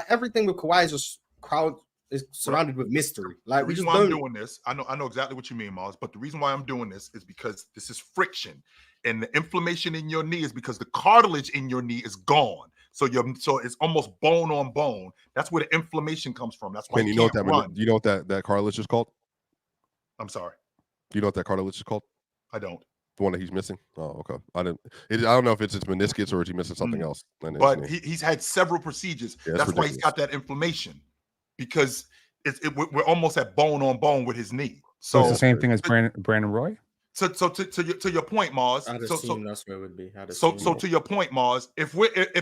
everything with Kawhi is just crowd is surrounded with mystery. Like The we reason just why I'm don't. doing this, I know exactly what you mean, Mars. But the reason why I'm doing this is because this is friction, and the inflammation in your knee is because the cartilage in your knee is gone. So it's almost bone on bone. That's where the inflammation comes from. That's why Man, you you know can't what run. that that cartilage is called? I'm sorry, Do you know what that cartilage is called? I don't. The one that he's missing? Oh, okay. I don't know if it's his meniscus or is he missing something else. But he's had several procedures. Yeah, That's why he's got that inflammation because we're almost at bone on bone with his knee. So it's So the same thing as Brandon Roy. So to your point, Mars. I'd So assume that's where it would be. So to your point, Mars, if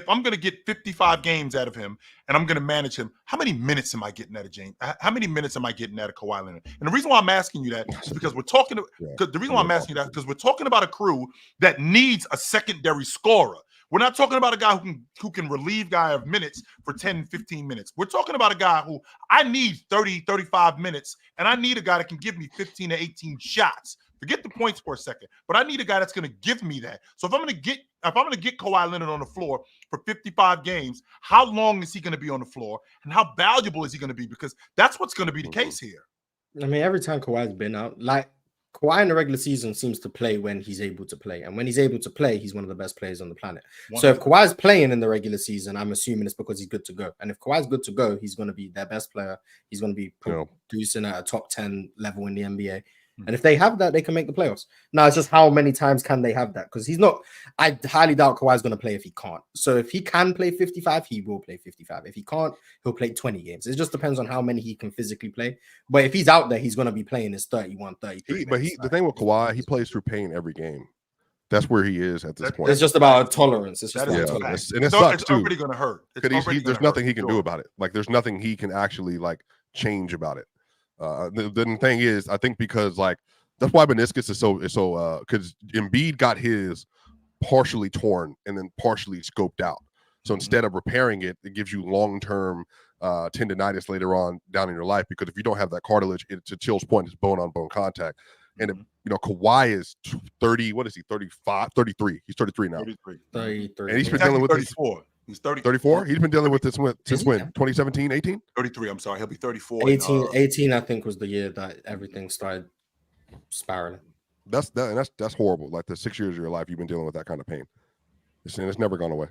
I'm gonna get 55 games out of him and I'm gonna manage him, how many minutes am I getting out of James? How many minutes am I getting out of Kawhi Leonard? And the reason why I'm asking you that is because we're talking. Because the reason why I'm asking you that because we're talking about a crew that needs a secondary scorer. We're not talking about a guy who can relieve guy of minutes for 10, 15 minutes. We're talking about a guy who I need 30, 35 minutes, and I need a guy that can give me 15 to 18 shots. Forget the points for a second, but I need a guy that's going to give me that. So if I'm going to get Kawhi Leonard on the floor for 55 games, how long is he going to be on the floor, and how valuable is he going to be? Because that's what's going to be the case here. I mean, every time Kawhi's been out, like Kawhi in the regular season seems to play when he's able to play, and when he's able to play, he's one of the best players on the planet. So if Kawhi's playing in the regular season, I'm assuming it's because he's good to go. And if Kawhi's good to go, he's going to be their best player. He's going to be producing at a top 10 level in the NBA. And if they have that, they can make the playoffs. Now, it's just how many times can they have that? Because he's not, I highly doubt Kawhi's going to play if he can't. So if he can play 55, he will play 55. If he can't, he'll play 20 games. It just depends on how many he can physically play. But if he's out there, he's going to be playing his 31, 33. The thing with Kawhi, he plays through pain every game. That's where he is at this point. It's just about tolerance. It's just That is about a tolerance. fact. And it sucks It's too. already going to hurt. Because there's nothing he can do about it. Like there's nothing he can actually like change about it. The thing is, I think because like that's why meniscus is so because Embiid got his partially torn and then partially scoped out. So instead of repairing it, it gives you long-term tendonitis later on down in your life, because if you don't have that cartilage, to Chill's point, it's bone-on-bone contact. And if, Kawhi is 30, what is he, 35, 33? He's 33 now. 33. And he's been dealing with 34. He's 34? He's been dealing with this since when? 2017, 18? 33, I'm sorry. He'll be 34. 18, I think, was the year that everything started spiraling. That's horrible. Like the 6 years of your life, you've been dealing with that kind of pain. It's never gone away.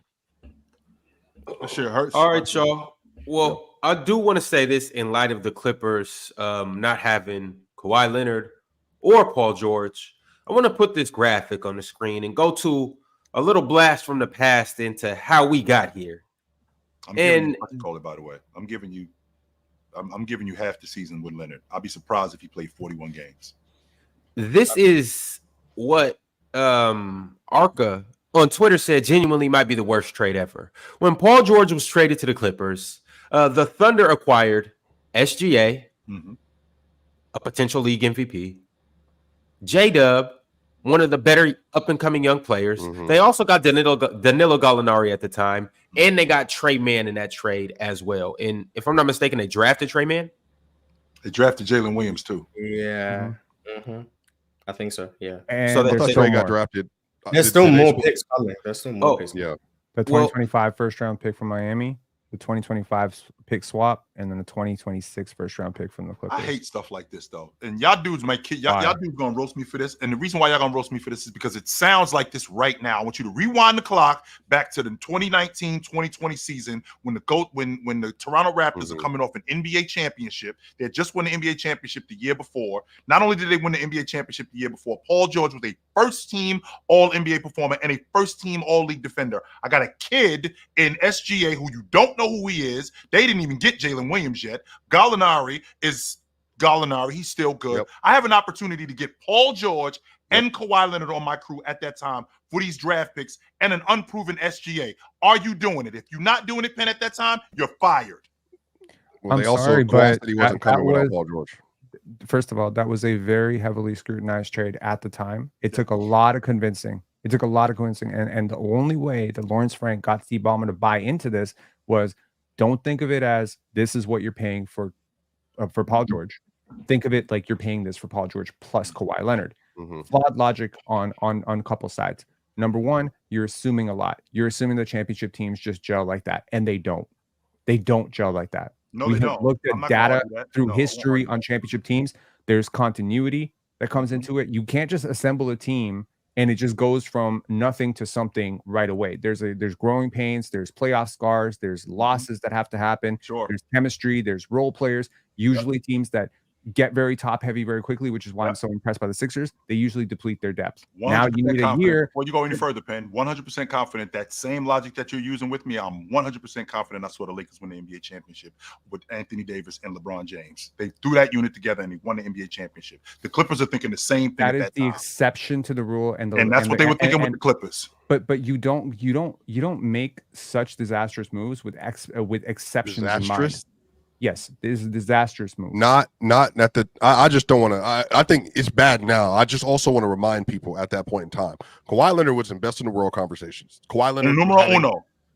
That shit hurts. All right, y'all. Well, I do want to say this in light of the Clippers not having Kawhi Leonard or Paul George. I want to put this graphic on the screen and go to a little blast from the past into how we got here. I'm giving you, call it, by the way. I'm giving you half the season with Leonard. I'll be surprised if he played 41 games. This is what Arca on Twitter said genuinely might be the worst trade ever. When Paul George was traded to the Clippers, the Thunder acquired SGA, a potential league MVP, J-Dub, one of the better up-and-coming young players. Mhm. They also got Danilo Gallinari at the time, and they got Trey Mann in that trade as well. And if I'm not mistaken, they drafted Trey Mann. They drafted Jalen Williams too. Yeah. I think so. Yeah. And So I there's thought still Trey got more. drafted. There's still more picks coming. There's still more picks. Yeah. The 2025 first round pick from Miami, the 2025 pick swap, and then the 2026 first round pick from the Clippers. I hate stuff like this though, and y'all dudes might y'all dudes gonna roast me for this. And the reason why y'all gonna roast me for this is because it sounds like this right now. I want you to rewind the clock back to the 2019-2020 season when the Toronto Raptors are coming off an NBA championship. They had just won the NBA championship the year before. Not only did they win the NBA championship the year before, Paul George was a first-team All-NBA performer and a first-team All-League defender. I got a kid in SGA who you don't know who he is. They didn't even get Jalen Williams yet. Gallinari is Gallinari. He's still good. Yep. I have an opportunity to get Paul George and Kawhi Leonard on my crew at that time for these draft picks and an unproven SGA. Are you doing it? If you're not doing it, Penn, at that time, you're fired. Well, I'm they also sorry, glossed but that he wasn't that coming without was- Paul George. First of all, that was a very heavily scrutinized trade at the time. It took a lot of convincing. And the only way that Lawrence Frank got Steve Ballmer to buy into this was, don't think of it as this is what you're paying for Paul George. Think of it like you're paying this for Paul George plus Kawhi Leonard. Flawed logic on a couple sides. Number one, you're assuming a lot. You're assuming the championship teams just gel like that, and they don't. They don't gel like that. No, We they have don't. looked I'm at not gonna data argue that. through No, I won't history argue on that. championship teams. There's continuity that comes into it. You can't just assemble a team and it just goes from nothing to something right away. There's growing pains, there's playoff scars, there's losses that have to happen. Sure. There's chemistry, there's role players. Usually teams that get very top heavy very quickly, which is why I'm so impressed by the Sixers. They usually deplete their depth. Now you need a confident. year. Before you go any further, Penn, 100% confident. That same logic that you're using with me, I'm 100% confident I saw the Lakers win the NBA championship with Anthony Davis and LeBron James. They threw that unit together and they won the NBA championship. The Clippers are thinking the same thing That at is that the time. exception to the rule, and That's what they were thinking with the Clippers. But you don't make such disastrous moves with exceptions in mind. Disastrous? Yes, this is a disastrous move. Not at the. I just don't want to. I think it's bad now. I just also want to remind people at that point in time, Kawhi Leonard was in best in the world conversations. Kawhi Leonard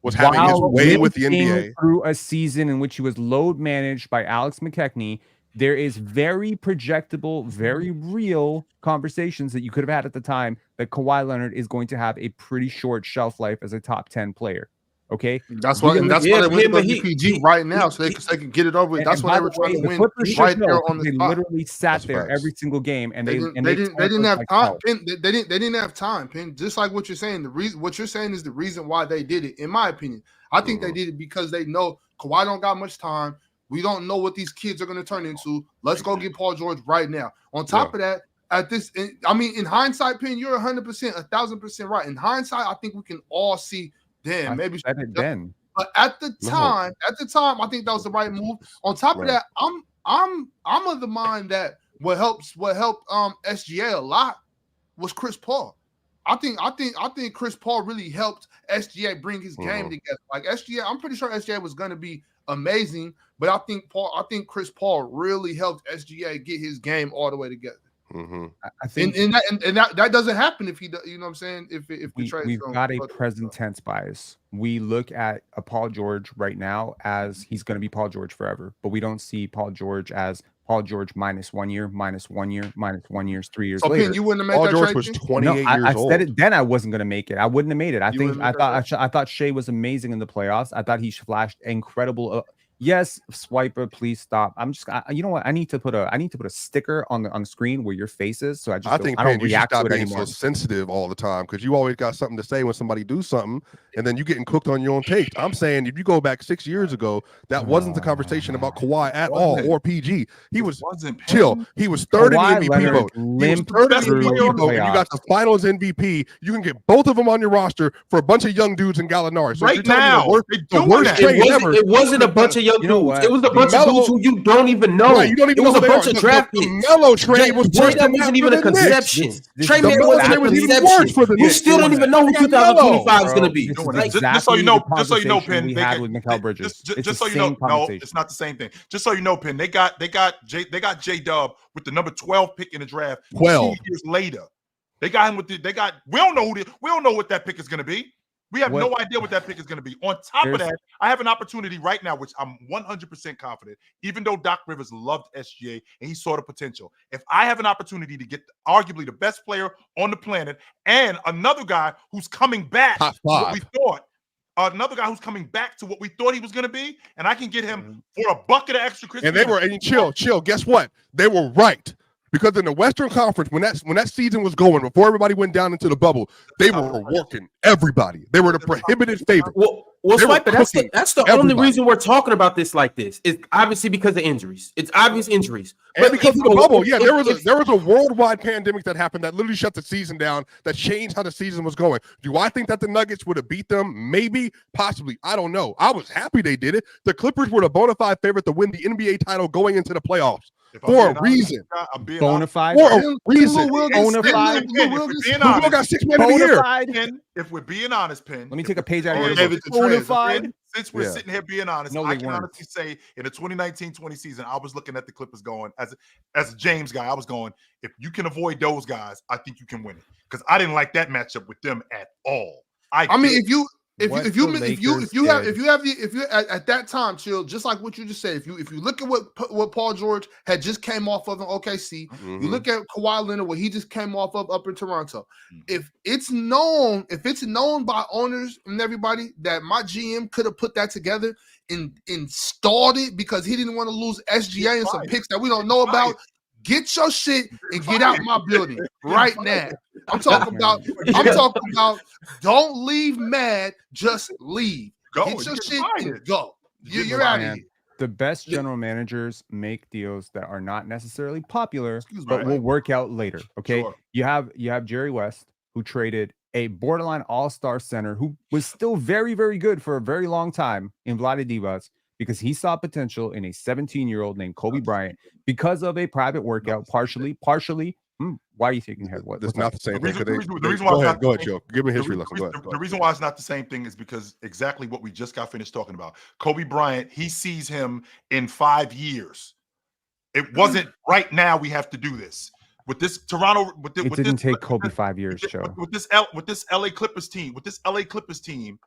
was having his way with the NBA through a season in which he was load managed by Alex McKechnie. There is very projectable, very real conversations that you could have had at the time that Kawhi Leonard is going to have a pretty short shelf life as a top 10 player. Okay, that's why. And that's why they went to DPG right now, so they can get it over with. That's why they were trying to win right there on the spot. They literally sat there every single game, and they didn't have time. They didn't have time. Pin, just like what you're saying. The reason what you're saying is the reason why they did it. In my opinion, I think they did it because they know Kawhi don't got much time. We don't know what these kids are going to turn into. Let's go get Paul George right now. On top of that, in hindsight, Pin, you're 100%, 1,000% right. In hindsight, I think we can all see. Damn, maybe said it then. But at the time, I think that was the right move. On top of that, I'm of the mind that what helped SGA a lot was Chris Paul. I think Chris Paul really helped SGA bring his game together. Like SGA, I'm pretty sure SGA was going to be amazing, but I think Chris Paul really helped SGA get his game all the way together. I think and that doesn't happen if he does, you know what I'm saying? If the trade, we've got a present tense bias. We look at a Paul George right now as he's going to be Paul George forever, but we don't see Paul George as Paul George minus 1 year, minus 1 year, minus 1 year, 3 years later. You wouldn't have made Paul that George trade was thing? 28 years old. I said it then. I wasn't going to make it. I wouldn't have made it. I thought Shea was amazing in the playoffs. I thought he flashed incredible. Yes, Swiper, please stop. I'm just, you know what? I need to put a sticker on the screen where your face is, so I don't react to it anymore. So sensitive all the time because you always got something to say when somebody do something, and then you getting cooked on your own take. I'm saying if you go back 6 years ago, that wasn't the conversation about Kawhi at all or PG. He was chill. He was third in the MVP vote. He was third in the MVP vote, and you got the Finals MVP. You can get both of them on your roster for a bunch of young dudes in Gallinari. So right now, the worst trade ever. It wasn't a bunch of young dudes. It was a bunch of dudes who you don't even know. Right, you don't even it was know a bunch of draft picks. The Melo trade was worse than wasn't even a conception. Trey Mann wasn't a conception. You still don't even know who 2025 is going to be. Just so you know, Penn, we had with Mikal Bridges. Just so you know, no, it's not the same thing. Just so you know, Penn, they got J-Dub with the number 12 pick in the draft. 12 years later. They got him with we don't know we don't know what that pick is going to be. We have no idea what that pick is going to be. On top of that, I have an opportunity right now, which I'm 100% confident, even though Doc Rivers loved SGA and he saw the potential. If I have an opportunity to get arguably the best player on the planet and another guy who's coming back to what we thought, another guy who's coming back to what we thought he was going to be, and I can get him for a bucket of extra Krispy. And they were, and chill. Guess what? They were right. Because in the Western Conference, when that season was going, before everybody went down into the bubble, they were working everybody. They were the prohibited favorite. Well, Swipe, but that's the only reason we're talking about this like this. It's obviously because of injuries. It's obvious injuries. And because of the bubble, there was a worldwide pandemic that happened that literally shut the season down, that changed how the season was going. Do I think that the Nuggets would have beat them? Maybe, possibly. I don't know. I was happy they did it. The Clippers were the bona fide favorite to win the NBA title going into the playoffs. For a reason. Bona fide. For a reason. Bona fide. Who got 6 men of the year? If we're being honest, Penn. Let me take a page out of your bona fide. Since we're sitting here being honest, I can honestly say in the 2019-20 season, I was looking at the Clippers going, as a James guy, I was going, if you can avoid those guys, I think you can win it. Because I didn't like that matchup with them at all. I mean, if you at that time, chill, just like what you just said, if you look at what Paul George had just came off of in OKC, you look at Kawhi Leonard, what he just came off of up in Toronto. If it's known by owners and everybody that my GM could have put that together and installed it because he didn't want to lose SGA and some picks that we don't know about. Get your shit and get out my building right now. I'm talking about don't leave mad, just leave. Get your shit and go. You're out of here. The best general managers make deals that are not necessarily popular, but will work out later. Okay. Sure. You have Jerry West, who traded a borderline all-star center who was still very, very good for a very long time in Vlade Divac, because he saw potential in a 17-year-old named Kobe Bryant because of a private workout, partially. Why are you thinking head? That's not the same thing. The reason why go ahead, Joe. Give me a history lesson. Go ahead. The reason why it's not the same thing is because exactly what we just got finished talking about. Kobe Bryant, he sees him in 5 years. It wasn't right now we have to do this. With this Toronto, it didn't take Kobe 5 years, Joe. With this LA Clippers team,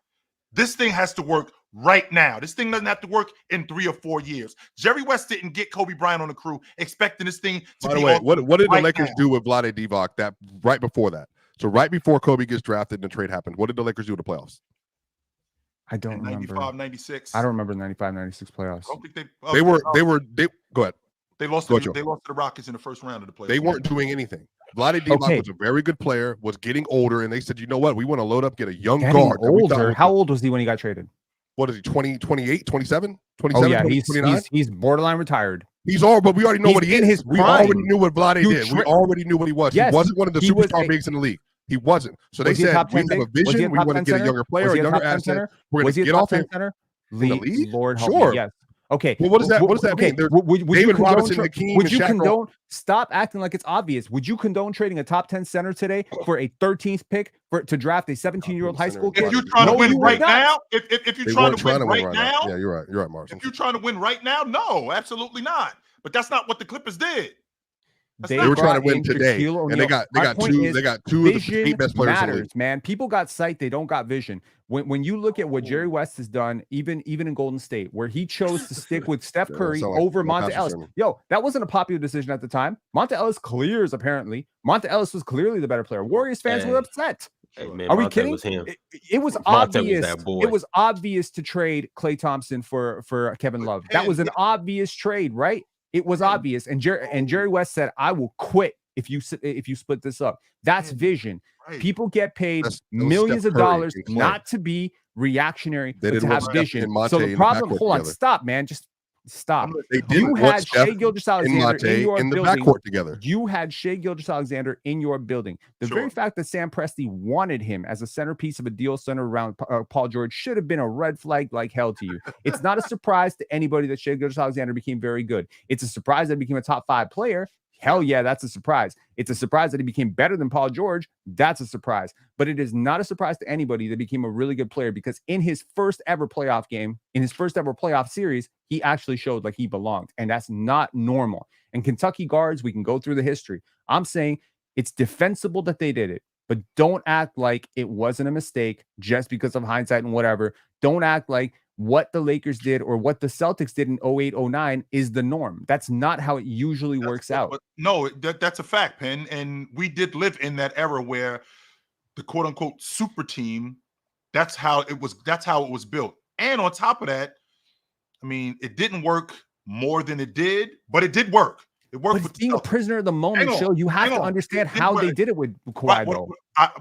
this thing has to work right now. This thing doesn't have to work in 3 or 4 years. Jerry West didn't get Kobe Bryant on the crew expecting this thing to be. By the way, what did the Lakers do with Vlade Divac that right before that? So right before Kobe gets drafted and the trade happened, what did the Lakers do in the playoffs? I don't remember. 95, 96. I don't remember the 95, 96 playoffs. I don't think they go ahead. They lost to the Rockets in the first round of the playoffs. They weren't doing anything. Vlade Divac was a very good player, was getting older, and they said, you know what? We want to load up, get a young guard. Older. How old was he when he got traded? What is he, 28, 27? Oh, yeah, he's borderline retired. But we already know what he is. His we already knew what Vlade did. We already knew what he was. Yes, he wasn't one of the superstar bigs in the league. He wasn't. So they said, we have a vision. We want to get a younger player, a younger asset. We're going to get off him. In the league? Lord help me. Yes. Okay. Well, what does that mean? David Robinson, Hakeem, would you condone? Stop acting like it's obvious. Would you condone trading a top 10 center today for a 13th pick to draft a 17-year-old high school kid? If you're trying to win right now, if you're trying to win right now, yeah, you're right, Marshall. If you're trying to win right now, no, absolutely not. But that's not what the Clippers did. They were trying to win today, and they got two of the 8 best players in the league. Man, people got sight, they don't got vision. When you look at what Jerry West has done, even in Golden State, where he chose to stick with Steph Curry over Monta Ellis. That wasn't a popular decision at the time. Monta Ellis clears, apparently. Monta Ellis was clearly the better player. Warriors fans were upset. Hey, man, are we kidding? It was obvious. It was obvious to trade Klay Thompson for Kevin Love. That was an obvious trade, right? It was obvious, and Jerry West said, "I will quit if you split this up." That's vision. Right. People get paid millions of dollars not to be reactionary, but to have vision. So the problem, hold on, stop, man, just stop. You had Shai Gilgeous-Alexander in your building. Backcourt together. You had Shai Gilgeous-Alexander in your building. The very fact that Sam Presti wanted him as a centerpiece of a deal centered around Paul George should have been a red flag like hell to you. It's not a surprise to anybody that Shai Gilgeous-Alexander became very good. It's a surprise that he became a top 5 player. Hell yeah, that's a surprise. It's a surprise that he became better than Paul George. That's a surprise. But it is not a surprise to anybody that became a really good player, because in his first ever playoff game, in his first ever playoff series, he actually showed like he belonged. And that's not normal. And Kentucky guards, we can go through the history. I'm saying It's defensible that they did it, but don't act like it wasn't a mistake just because of hindsight and whatever. Don't act like what the Lakers did or what the Celtics did in 08, 09 is the norm. That's not how it usually works out. But no, that's a fact, Penn. And we did live in that era where the quote unquote super team, that's how it was built. And on top of that, I mean, it didn't work more than it did, but it did work. It worked. But being a prisoner of the moment, Joe, you have to understand how they did it with Kawhi, though.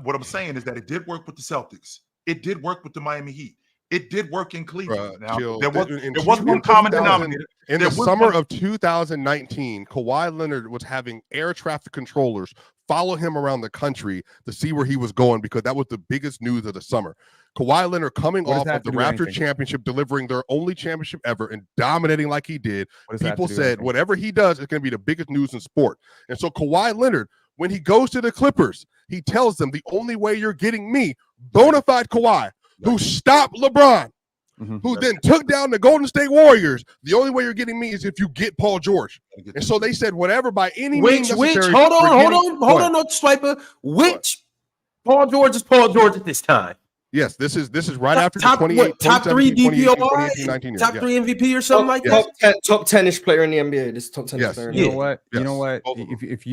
What I'm saying is that it did work with the Celtics. It did work with the Miami Heat. It did work in Cleveland. Now, there was one common denominator. In the summer of 2019, Kawhi Leonard was having air traffic controllers follow him around the country to see where he was going, because that was the biggest news of the summer. Kawhi Leonard coming off of the Raptors championship, delivering their only championship ever and dominating like he did. People said whatever he does is going to be the biggest news in sport. And so Kawhi Leonard, when he goes to the Clippers, he tells them the only way you're getting me, bona fide Kawhi, who stopped LeBron, who then took down the Golden State Warriors. The only way you're getting me is if you get Paul George. And so they said, whatever by any means necessary. Hold on, no swiper. Which Paul George is Paul George at this time? Yes, this is right after top 28, top 3 DPOY, 19 top 3 MVP or something like that. Top 10ish player in the NBA. This top 10 player. You know what? You know what? If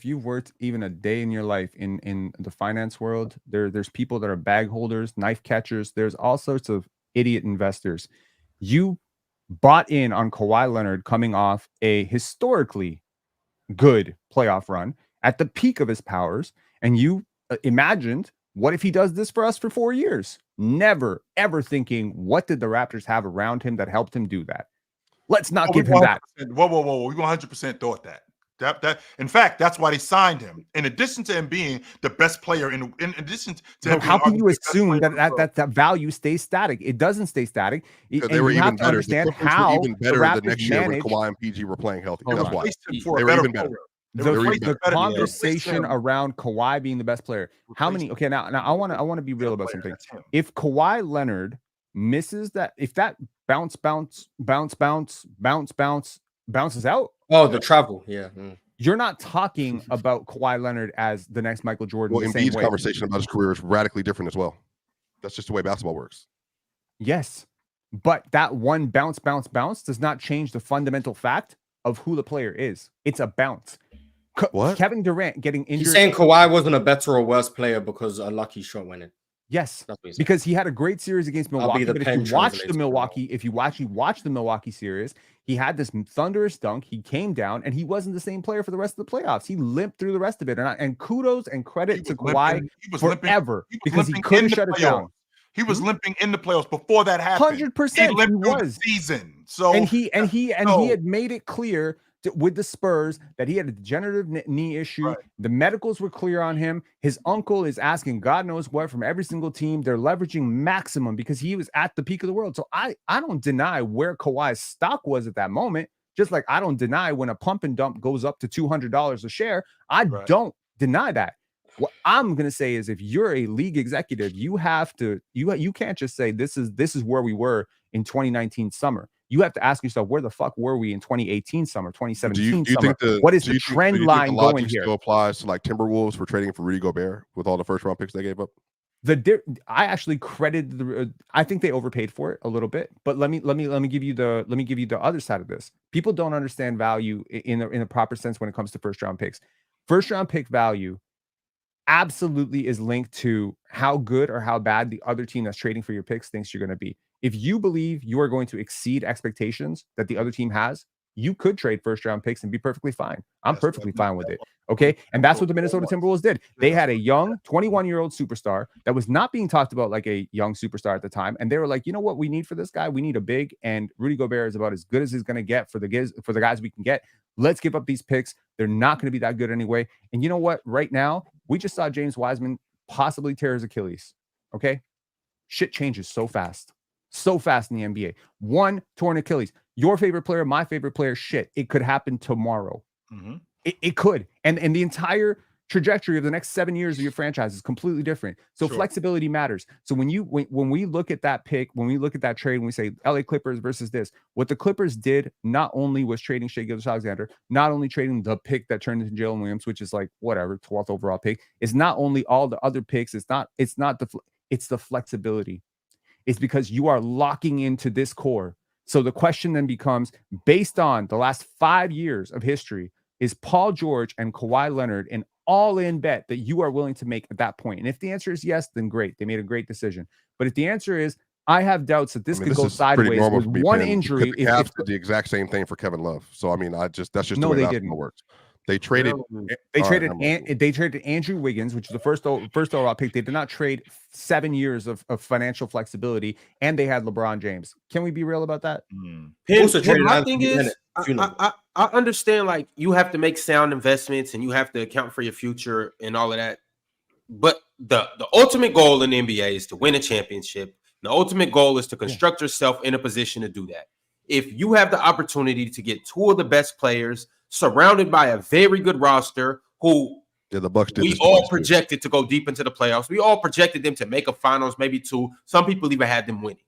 you've worked even a day in your life in the finance world, there's people that are bag holders, knife catchers. There's all sorts of idiot investors. You bought in on Kawhi Leonard coming off a historically good playoff run at the peak of his powers, and you imagined, what if he does this for us for 4 years? Never, ever thinking, what did the Raptors have around him that helped him do that? Let's not give him that. Whoa. We 100% thought that. That in fact, that's why they signed him. In addition to him being the best player, in addition to him, how can you assume that value stays static? It doesn't stay static. They were even better. The Clippers were even better the next year when Kawhi and PG were playing healthy. That's why they were even better. The conversation around Kawhi being the best player. How many? Okay, now I want to be real about something. If Kawhi Leonard misses that, if that bounces out. Oh, the travel, yeah. You're not talking about Kawhi Leonard as the next Michael Jordan. Well, Embiid's conversation about his career is radically different as well. That's just the way basketball works. Yes, but that one bounce does not change the fundamental fact of who the player is. It's a bounce. What? Kevin Durant getting injured. He's saying Kawhi wasn't a better or worse player because a lucky shot went in. Yes, because he had a great series against Milwaukee. But if you watch the Milwaukee series, he had this thunderous dunk. He came down, and he wasn't the same player for the rest of the playoffs. He limped through the rest of it. And kudos and credit to Kawhi forever, because he couldn't shut it down. He was limping in the playoffs before that happened. 100%. He was season. So he had made it clear with the Spurs that he had a degenerative knee issue. Right. The medicals were clear on him. His uncle is asking God knows what from every single team. They're leveraging maximum because he was at the peak of the world. So I don't deny where Kawhi's stock was at that moment. Just like I don't deny when a pump and dump goes up to $200 a share. I don't deny that. What I'm going to say is, if you're a league executive, you have to, you can't just say this is where we were in 2019 summer. You have to ask yourself, where the fuck were we in 2018 summer, 2017 summer? What is the trend line going here? Still applies to like Timberwolves for trading for Rudy Gobert with all the first round picks they gave up. I actually credited I think they overpaid for it a little bit, but let me give you the other side of this. People don't understand value in a proper sense when it comes to first round picks. First round pick value absolutely is linked to how good or how bad the other team that's trading for your picks thinks you're going to be. If you believe you are going to exceed expectations that the other team has, you could trade first round picks and be perfectly fine. I'm perfectly fine with it. Okay. And that's what the Minnesota Timberwolves did. They had a young 21-year-old superstar that was not being talked about like a young superstar at the time. And they were like, you know what we need for this guy? We need a big, and Rudy Gobert is about as good as he's going to get for the guys we can get. Let's give up these picks. They're not going to be that good anyway. And you know what? Right now, we just saw James Wiseman possibly tear his Achilles. Okay. Shit changes so fast in the NBA. One torn Achilles. Your favorite player, my favorite player, shit, it could happen tomorrow. Mm-hmm. It could. And the entire trajectory of the next 7 years of your franchise is completely different. So flexibility matters. So when we look at that pick, when we look at that trade, when we say LA Clippers versus this, what the Clippers did not only was trading Shai Gilgeous-Alexander, not only trading the pick that turned into Jalen Williams, which is like whatever 12th overall pick, is not only all the other picks. It's the flexibility. It's because you are locking into this core. So the question then becomes, based on the last 5 years of history, is Paul George and Kawhi Leonard an all-in bet that you are willing to make at that point? And if the answer is yes, then great. They made a great decision. But if the answer is, I have doubts that this could go sideways with one injury. The Cavs did the exact same thing for Kevin Love. So I mean, that's just the way basketball works. They traded. They traded Andrew Wiggins, which was the first overall pick. They did not trade 7 years of financial flexibility, and they had LeBron James. Can we be real about that? My thing is, I understand like you have to make sound investments and you have to account for your future and all of that. But the ultimate goal in the NBA is to win a championship. The ultimate goal is to construct yourself in a position to do that. If you have the opportunity to get two of the best players surrounded by a very good roster who the Bucks did we all projected to go deep into the playoffs. We all projected them to make a finals, maybe two. Some people even had them winning.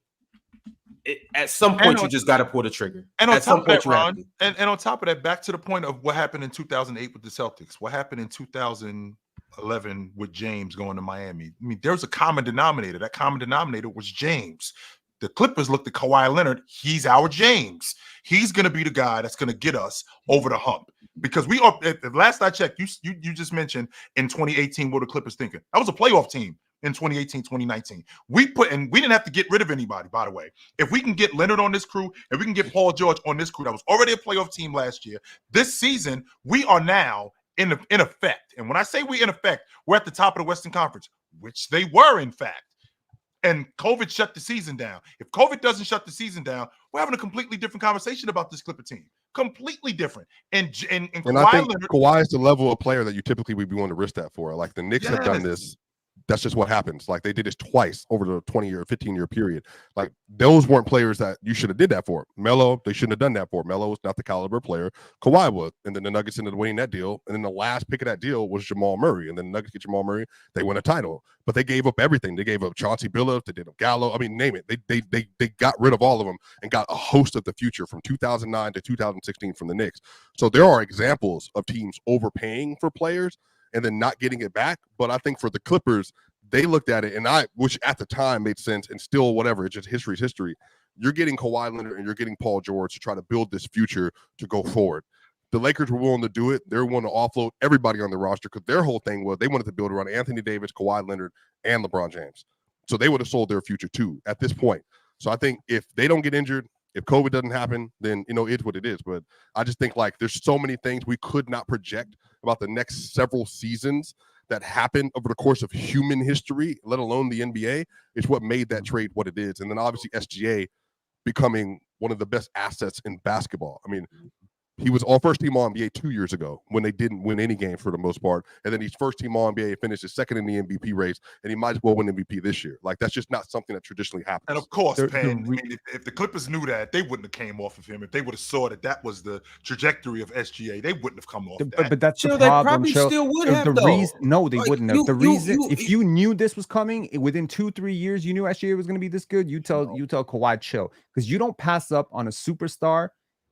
At some point, you just got to pull the trigger. And on top of that, Ron, and on top of that, back to the point of what happened in 2008 with the Celtics, what happened in 2011 with James going to Miami. I mean, there's a common denominator. That common denominator was James. The Clippers looked at Kawhi Leonard. He's our James. He's going to be the guy that's going to get us over the hump. Because we are, at last I checked, you just mentioned in 2018 what the Clippers thinking. That was a playoff team in 2018, 2019. We didn't have to get rid of anybody, by the way. If we can get Leonard on this crew, if we can get Paul George on this crew, that was already a playoff team last year. This season, we are now in effect. And when I say we're in effect, we're at the top of the Western Conference, which they were in fact. And COVID shut the season down. If COVID doesn't shut the season down, we're having a completely different conversation about this Clipper team. Completely different. And I think Kawhi is the level of player that you typically would be willing to risk that for. Like the Knicks have done this. That's just what happens. Like they did this twice over the 20-year, 15-year period. Like those weren't players that you should have did that for. Melo, they shouldn't have done that for. Melo was not the caliber player. Kawhi was. And then the Nuggets ended up winning that deal. And then the last pick of that deal was Jamal Murray. And then the Nuggets get Jamal Murray. They win a title. But they gave up everything. They gave up Chauncey Billups. They did up Gallo. I mean, name it. They got rid of all of them and got a host of the future from 2009 to 2016 from the Knicks. So there are examples of teams overpaying for players and then not getting it back. But I think for the Clippers, they looked at it, which at the time made sense, and still whatever, it's just history's history. You're getting Kawhi Leonard and you're getting Paul George to try to build this future to go forward. The Lakers were willing to do it. They're willing to offload everybody on the roster because their whole thing was they wanted to build around Anthony Davis, Kawhi Leonard, and LeBron James. So they would have sold their future too at this point. So I think if they don't get injured, if COVID doesn't happen, then, it's what it is. But I just think like there's so many things we could not project about the next several seasons that happen over the course of human history, let alone the NBA, is what made that trade what it is. And then obviously SGA becoming one of the best assets in basketball. I mean, he was all first team All-NBA 2 years ago when they didn't win any game for the most part. And then he's first team All-NBA, finishes second in the MVP race, and he might as well win MVP this year. Like, that's just not something that traditionally happens. And of course, if the Clippers knew that, they wouldn't have came off of him. If they would have saw that was the trajectory of SGA, they wouldn't have come off that. But that's the problem, they probably still would have, though. No, they wouldn't have. If you knew this was coming, within 2-3 years, you knew SGA was going to be this good, you tell Kawhi chill. Because you don't pass up on a superstar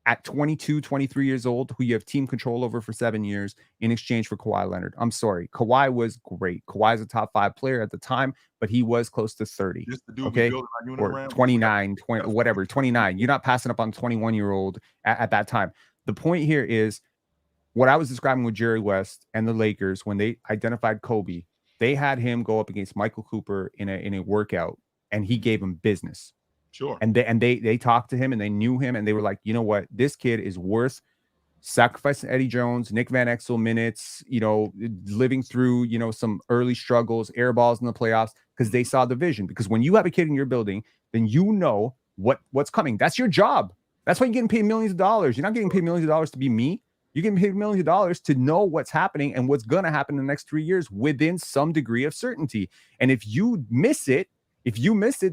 at 22, 23 years old, who you have team control over for 7 years in exchange for Kawhi Leonard. I'm sorry. Kawhi was great. Kawhi's a top 5 player at the time, but he was close to 30. Okay. Or 29, 20, whatever, 29. You're not passing up on 21-year-old at that time. The point here is what I was describing with Jerry West and the Lakers when they identified Kobe. They had him go up against Michael Cooper in a workout, and he gave him business. Sure. And they talked to him and they knew him and they were like, you know what? This kid is worth sacrificing Eddie Jones, Nick Van Exel minutes, living through, some early struggles, air balls in the playoffs, because they saw the vision. Because when you have a kid in your building, then you know what's coming. That's your job. That's why you're getting paid millions of dollars. You're not getting paid millions of dollars to be me. You're getting paid millions of dollars to know what's happening and what's going to happen in the next 3 years within some degree of certainty. And if you miss it,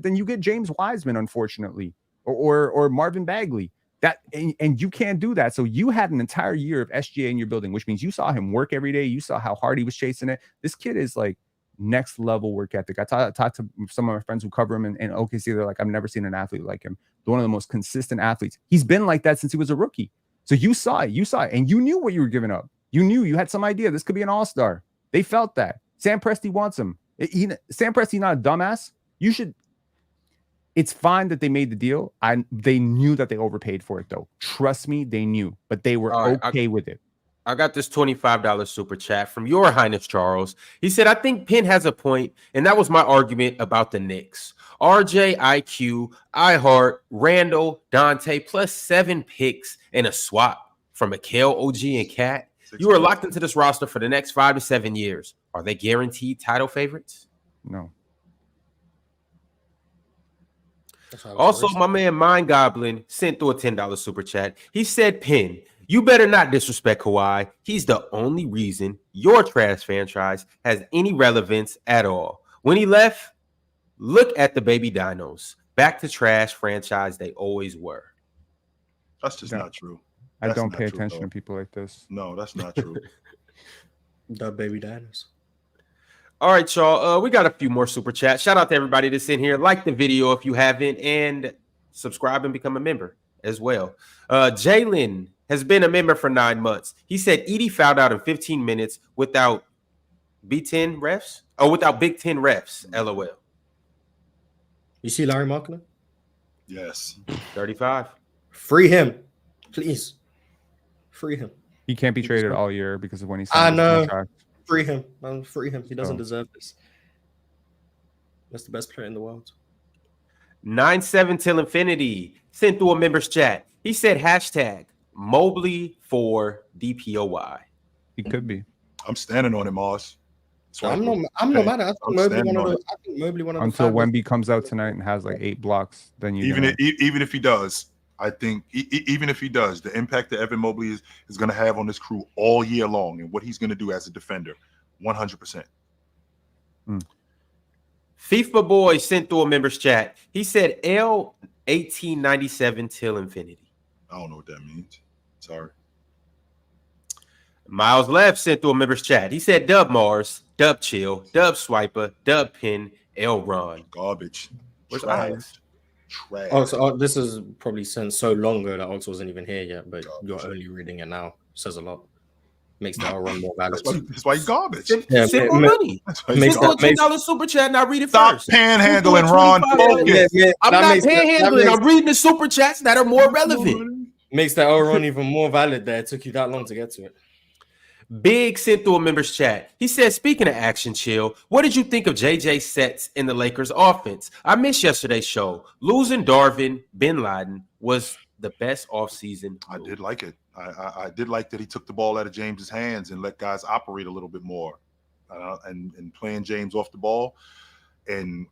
then you get James Wiseman, unfortunately, or Marvin Bagley. And you can't do that. So you had an entire year of SGA in your building, which means you saw him work every day. You saw how hard he was chasing it. This kid is like next level work ethic. I talked to some of my friends who cover him in OKC. They're like, I've never seen an athlete like him. One of the most consistent athletes. He's been like that since he was a rookie. So you saw it, and you knew what you were giving up. You had some idea. This could be an all-star. They felt that. Sam Presti wants him. Sam Presti not a dumbass. It's fine that they made the deal. They knew that they overpaid for it, though. Trust me, they knew, but they were okay with it. I got this $25 super chat from Your Highness Charles. He said, I think Penn has a point, and that was my argument about the Knicks. RJ, IQ, iHeart, Randall, Dante, plus 7 picks and a swap from Mikal, OG, and Cat. You are locked into this roster for the next 5 to 7 years. Are they guaranteed title favorites? No. Also, my man Mind Goblin sent through a $10 super chat. He said, Penn, you better not disrespect Kawhi. He's the only reason your trash franchise has any relevance at all. When he left, look at the baby dinos. Back to trash franchise they always were. That's just not true. I don't pay attention to people like this. No, that's not true. The baby dinos. All right, y'all. We got a few more super chats. Shout out to everybody that's in here. Like the video if you haven't, and subscribe and become a member as well. Jalen has been a member for 9 months. He said Edie fouled out in 15 minutes without B10 refs. Oh, without Big 10 refs. LOL. You see Larry Markkinen? Yes. 35. Free him, please. Free him. He can't be traded all year because of when he I signed his know. contract. Free him. Man, free him. He doesn't deserve this. That's the best player in the world. 97 till infinity. Sent through a members chat. He said hashtag Mobley for DPOY. He could be. I'm standing on him, Moss. I'm not mad at it. I think Mobley one of the until five Wemby comes out tonight and has like 8 blocks. Then you even if he does, I think even if he does, the impact that Evan Mobley is going to have on this crew all year long, and what he's going to do as a defender, 100%. FIFA Boy sent through a members chat. He said L 1897 till infinity. I don't know what that means. Sorry. Miles Left sent through a members chat. He said Dub Mars, Dub Chill, Dub Swiper, Dub Pin, L Ron. Garbage. Where's Trash. Alex? Trash. Oh, so this is probably sent so long ago that Ox wasn't even here yet, but you're only reading it now. Says a lot. Makes the run more valid. That's why he's garbage. Send more money. Send more $10 super chat and I read it first. Stop panhandling, Ron. I'm not panhandling. I'm reading the super chats that are more relevant. Makes that run even more valid there. It took you that long to get to it. Big sent through a members chat. He said, speaking of action, Chill, what did you think of JJ's sets in the Lakers offense? I missed yesterday's show. Losing Darvin, Bin Laden was the best offseason. I did like it. I did like that he took the ball out of James's hands and let guys operate a little bit more, and playing James off the ball and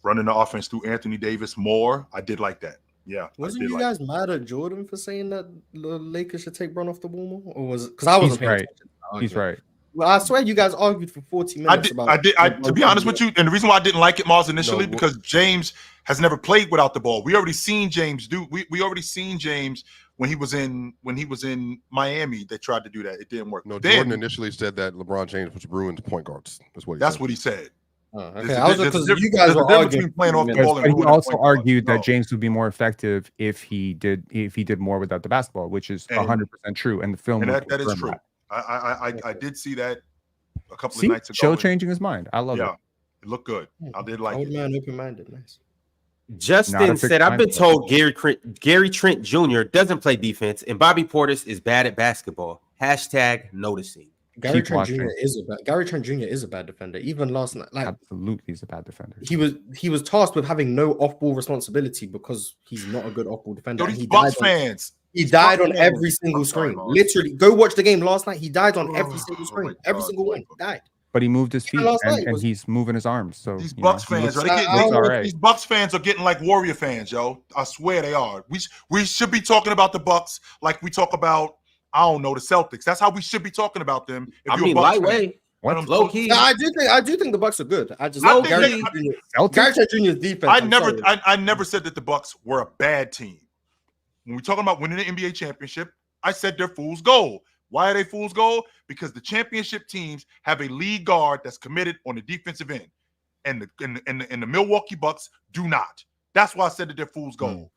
running the offense through Anthony Davis more. I did like that. Yeah. Wasn't you guys mad at Jordan for saying that the Lakers should take Bron off the ball more? Or was it because I wasn't paying attention? He's right. Well, I swear you guys argued for 40 minutes. To be honest with you, and the reason why I didn't like it, Mars, initially, because James has never played without the ball. We already seen James do. We already seen James when he was in Miami. They tried to do that. It didn't work. No, Jordan initially said that LeBron James was ruined point guards. That's what he said. Oh, okay. Because you guys were arguing playing off the ball. But he also argued that James would be more effective if he did more without the basketball, which is 100% true. And the film that is true. I did see that a couple of nights ago. Show changing his mind. I love it. It looked good. I did like it. Old man, open-minded, nice. Justin said, I've been told Gary Trent Jr. doesn't play defense and Bobby Portis is bad at basketball. Hashtag noticing. Gary Trent Jr. is a bad defender. Even last night, absolutely, he's a bad defender. He was tasked with having no off-ball responsibility because he's not a good off-ball defender. These Bucks fans. He died on every single screen. Literally, go watch the game last night. He died on every single screen. Every single one. He died. But he moved his feet and he's moving his arms. So these Bucks fans these Bucks fans are getting like Warrior fans, yo. I swear they are. We should be talking about the Bucks like we talk about, I don't know, the Celtics. That's how we should be talking about them. Lightweight. Low key. No, I do think the Bucks are good. I just love Gary Trent Jr.'s defense. I never said that the Bucks were a bad team. when we're talking about winning the NBA championship, I said they're fool's gold. Why are they fool's gold? Because the championship teams have a lead guard that's committed on the defensive end, and the Milwaukee Bucks do not. That's why I said that they're fool's gold.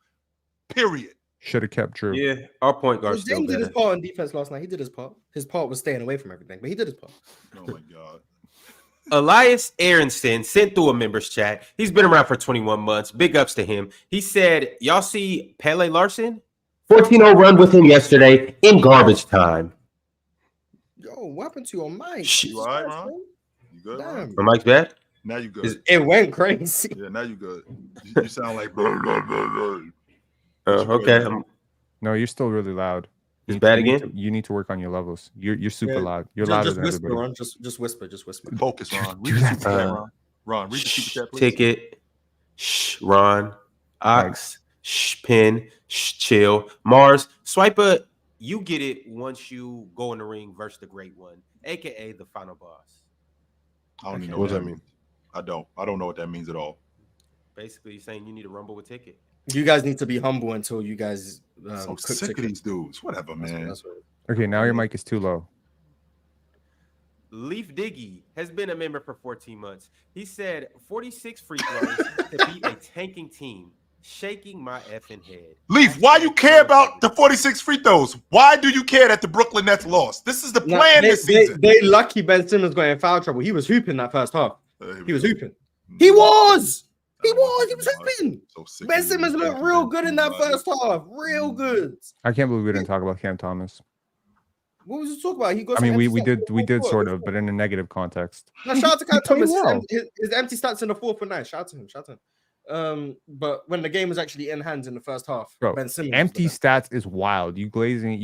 Period. Should have kept Drew. Yeah, our point guard still James did his better. part on defense last night. He did his part. His part was staying away from everything, but he did his part. Oh my God. Elias Aronson sent through a members chat. He's been around for 21 months. Big ups to him. He said, y'all see Pele Larson? 14-0 run with him yesterday in garbage time. Yo, what happened to your mic? You all right, Ron? You good, Ron? My mic's bad? Now you good. It went crazy. Yeah, now you good. You sound like blah, blah, blah, blah. Okay. No, you're still really loud. It's bad again? You need to work on your levels. You're super loud. You're louder Just than whisper, everybody. Ron. Just whisper. Just whisper. Focus, Ron. Read the super chat, Ron. Ron, read the super chat, please. Ticket. Shh, Ron. Ox. Shh, Pin. Shh, chill. Mars. Swiper, you get it once you go in the ring versus the great one, a.k.a. the final boss. I don't even know What what does that that means. I don't know what that means at all. Basically, you're saying you need to rumble with Ticket. You guys need to be humble until you guys I'm cook sick of chicken. these dudes. Whatever, man. That's what- Okay, now your mic is too low. Leaf Diggy has been a member for 14 months. He said 46 free throws to beat a tanking team. Shaking my effing head. Leaf, why you care about the 46 free throws? Why do you care that the Brooklyn Nets lost? This is the plan this season. They lucky Ben Simmons got in foul trouble. He was hooping that first half. He was hooping. Mm-hmm. He was hooping. So sick Ben of you. Simmons looked real good in that first half. Real good. I can't believe we didn't talk about Cam Thomas. What was he talking about? He got. I mean, some we empty did stats. sort of, but in a negative context. No, shout out to Cam He played Thomas. well. His empty stats in the fourth were nice. Shout out to him. Shout out to him. But when the game was actually in hands in the first half, Bro, Ben Simmons. empty stats is wild. You glazing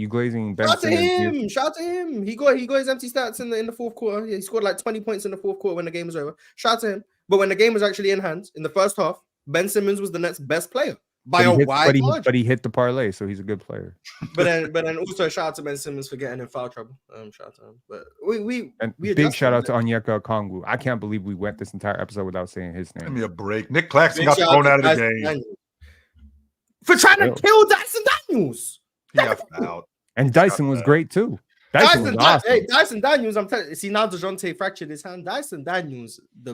Ben Shout out to Simmons. him. Shout out to him. He got his empty stats in the fourth quarter. Yeah, he scored like 20 points in the fourth quarter when the game was over. Shout out to him. But when the game was actually in hands in the first half, Ben Simmons was the Nets' best player by a wide margin. But he hit the parlay, so he's a good player. But then also shout out to Ben Simmons for getting in foul trouble. Shout out to him. But we Big shout out to Onyeka Okongwu. I can't believe we went this entire episode without saying his Give name. me a break. Nick Claxton got thrown out of the game. For trying to kill Dyson Daniels. He got fouled. And Dyson was great too. Dyson was awesome. Dyson Daniels, I'm telling you, see now DeJounte fractured his hand. Dyson Daniels, the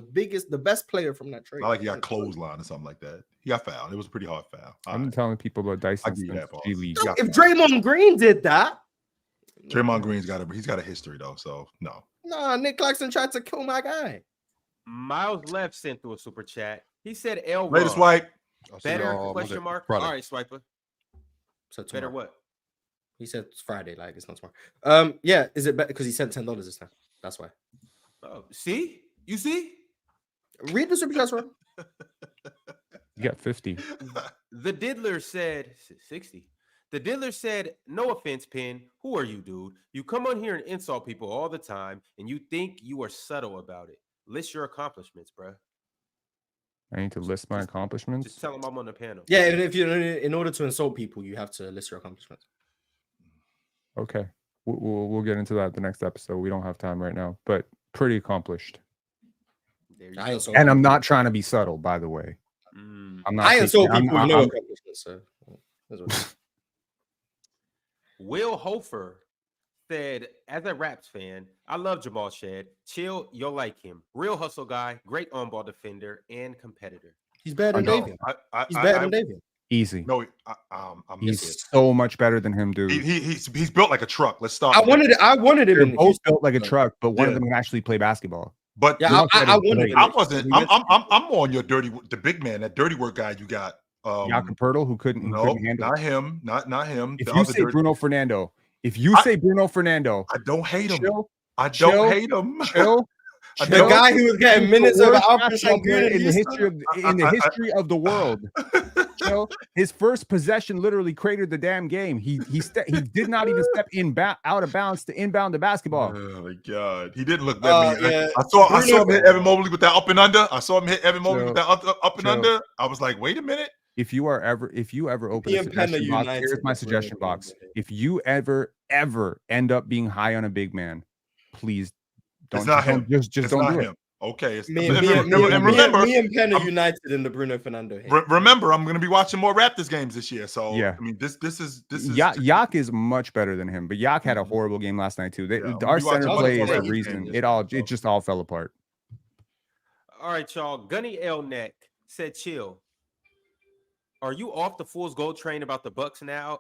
best player from that trade. I like he got clothesline or something like that. He got fouled. It was a pretty hard foul. I've been telling people about Dyson give you since that, boss. G League. No, if Draymond Green did that, Draymond Green's got a history though, so no. nah, Nick Claxton tried to kill my guy. Miles Left sent through a super chat. He said L. Latest wipe. I'll see Better y'all question Monday, mark. Friday. All right, Swiper. So Better tomorrow. what? He said it's Friday, like it's not tomorrow. Yeah, is it better because he sent $10 this time? That's why. Oh, see? You see? Read the super chats, Ron. You got 50. The Diddler said 60. The Diddler said, no offense, Pin. Who are you, dude? You come on here and insult people all the time, and you think you are subtle about it. List your accomplishments, bro. I need to list my Just accomplishments. tell them I'm on the panel. Yeah, if you in order to insult people, you have to list your accomplishments. Okay. We'll get into that the next episode. We don't have time right now, but pretty accomplished. There you I go. insult And I'm people. not trying to be subtle, by the way. I'm not. I insult taking- people with no accomplishments. So that's what Will Hofer said, as a Raps fan, I love Jamal Shed. Chill, you'll like him. Real hustle guy, great on-ball defender, and competitor. he's better than I know. Davian. He's better than Davian. Easy. No, I'm He's so much better than him, dude. he's built like a truck. Let's start. I with wanted him They're in both Houston. built like a truck, but one of Yeah. them can actually play basketball. But Yeah, I wanted him. I wasn't. I'm on your the big man, that dirty work guy you got. Jakob Poeltl, who couldn't handle. not him. Not him. If The you other say dirty- Bruno Fernando, if you say Bruno Fernando, I don't hate him. chill, I chill, don't hate him. chill. I The don't- guy who was getting minutes The over worst Alfred basketball player Sengun in the history of the world. Chill. His first possession literally cratered the damn game. He did not even step out of bounds to inbound the basketball. Oh my god, he didn't look that mean. yeah. I saw Bruno- him hit Evan Mobley with that up and under. I saw him hit Evan Mobley Chill. with that up and Chill. under. I was like, wait a minute. If you ever open He a and Penn are suggestion box, united. here's my suggestion box. If you ever end up being high on a big man, please don't It's not him. just It's don't not do him. it. Okay. Me and and Penn are I'm- united in the Bruno Fernando hate. remember, I'm going to be watching more Raptors games this year. So Yeah. I mean, this is Yak is much better than him, but Yak had a horrible game last night too. Our center play is the reason it just all fell apart. All right, y'all. Gunny L Neck said, "Chill. Are you off the fool's gold train about the Bucks now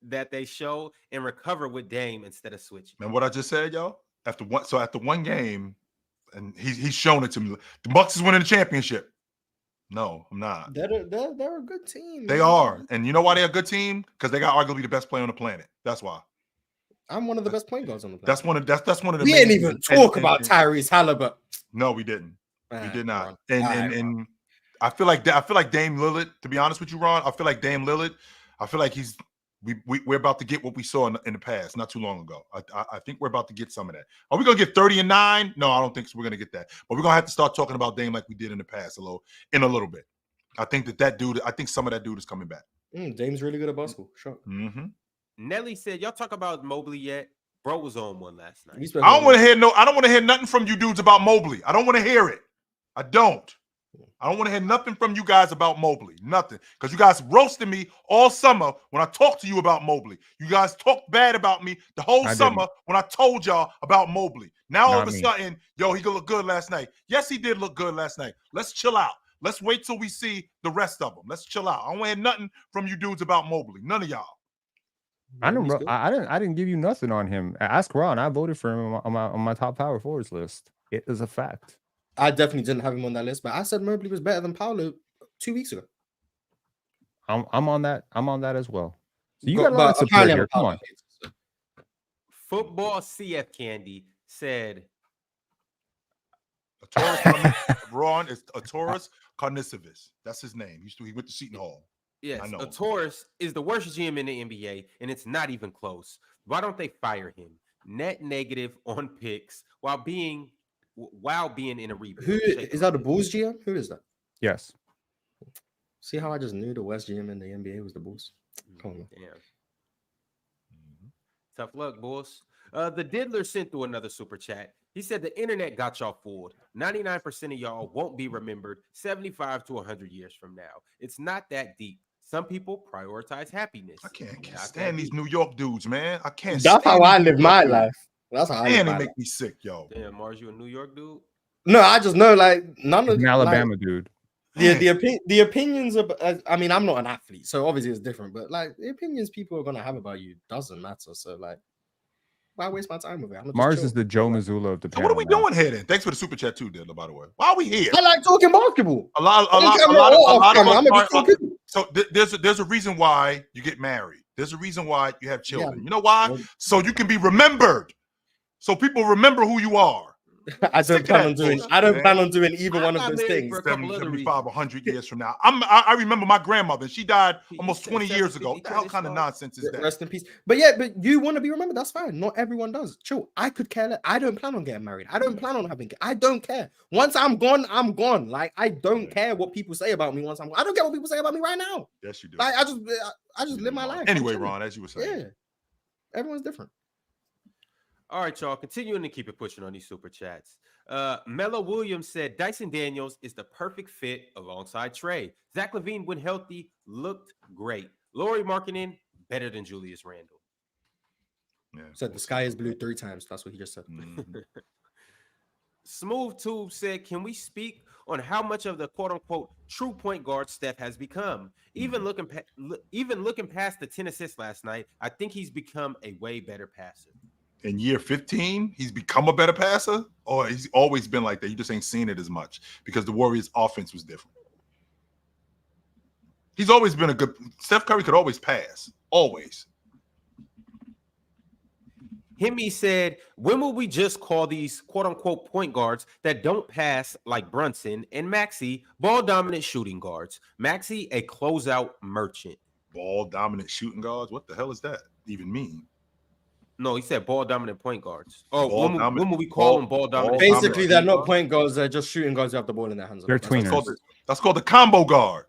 that they show and recover with Dame instead of switching?" And what I just said, y'all. After one game, and he's shown it to me. The Bucks is winning the championship. No, I'm not. They're a good team. They are, and you know why they're a good team? Because they got arguably the best player on the planet. That's why. I'm one of the best point guards on the planet. That's one of the. We didn't even talk about Tyrese Halliburton. No, we didn't. We did not. And I feel like Dame Lillard. To be honest with you, Ron, I feel like Dame Lillard. I feel like we're about to get what we saw in the past, not too long ago. I think we're about to get some of that. Are we gonna get 30 and 9? No, I don't think so. We're gonna get that. But we're gonna have to start talking about Dame like we did in the past in a little bit. I think that dude. I think some of that dude is coming back. Dame's really good at basketball. Sure. Mm-hmm. Nelly said, "Y'all talk about Mobley yet? Bro was on one last night." I don't want to hear nothing from you dudes about Mobley. I don't want to hear it. I don't want to hear nothing from you guys about Mobley. Nothing. Because you guys roasted me all summer when I talked to you about Mobley. You guys talked bad about me the whole summer when I told y'all about Mobley. Now all of a sudden, he could look good last night. Yes, he did look good last night. Let's chill out. Let's wait till we see the rest of them. Let's chill out. I don't want to hear nothing from you dudes about Mobley. None of y'all. I didn't give you nothing on him. Ask Ron. I voted for him on my top power forwards list. It is a fact. I definitely didn't have him on that list, but I said Mobley was better than Paolo 2 weeks ago. I'm on that. I'm on that as well. So you got a lot of support here. Come on. Football CF Candy said, Ron is a Taurus Carnivorous. That's his name. He went to Seton Hall. Yes, a Taurus is the worst GM in the NBA, and it's not even close. Why don't they fire him? Net negative on picks while being in a rebuild. Who is that? The Bulls GM? Who is that? Yes. See how I just knew the West GM in the NBA was the Bulls? Come on. Damn. Tough luck, Bulls. The Diddler sent through another super chat. He said the internet got y'all fooled. 99% of y'all won't be remembered 75 to 100 years from now. It's not that deep. Some people prioritize happiness. I can't stand these New York dudes, man. I can't. That's how I live my life. That's how I live. They make me sick, yo. Damn, Mars, you a New York dude? No, I just know none of an Alabama dude. The opinions of. I mean, I'm not an athlete, so obviously it's different. But the opinions people are gonna have about you doesn't matter. So why waste my time with it? Mars is the Joe Mazzulla of the. So what are we doing here then? Thanks for the super chat too, Diddler. By the way, why are we here? I like talking basketball. A lot of so there's a reason why you get married. There's a reason why you have children. You know why? So you can be remembered. So people remember who you are. I don't plan on doing either one of those things. 75, 100 years from now. I remember my grandmother. She died almost 20 years ago. What the hell kind of nonsense is that? Rest in peace. But you want to be remembered. That's fine. Not everyone does. Chill. I could care less. I don't plan on getting married. I don't plan on having kids. I don't care. Once I'm gone, I'm gone. I don't care what people say about me once I'm gone. I don't care what people say about me right now. Yes, you do. I just live my life. Anyway, Ron, as you were saying. Yeah. Everyone's different. All right, y'all. Continuing to keep it pushing on these super chats. Mello Williams said Dyson Daniels is the perfect fit alongside Trey. Zach LaVine, when healthy, looked great. Lauri Markkanen, better than Julius Randle. Yeah, said the sky is blue 3 times. That's what he just said. Mm-hmm. Smooth Tube said, can we speak on how much of the quote-unquote true point guard Steph has become? Even looking past the 10 assists last night, I think he's become a way better passer. In year 15, he's become a better passer, or he's always been like that? You just ain't seen it as much because the Warriors' offense was different. He's always been a good. Steph Curry could always pass, always. Himmy said, when will we just call these quote-unquote point guards that don't pass like Brunson and Maxey ball-dominant shooting guards? Maxey, a closeout merchant. Ball-dominant shooting guards? What the hell does that even mean? No, he said ball-dominant point guards. Oh, when will we call them ball-dominant? Basically, they're not point guards. They're just shooting guards who have the ball in their hands. They're tweeners. That's called the combo guard.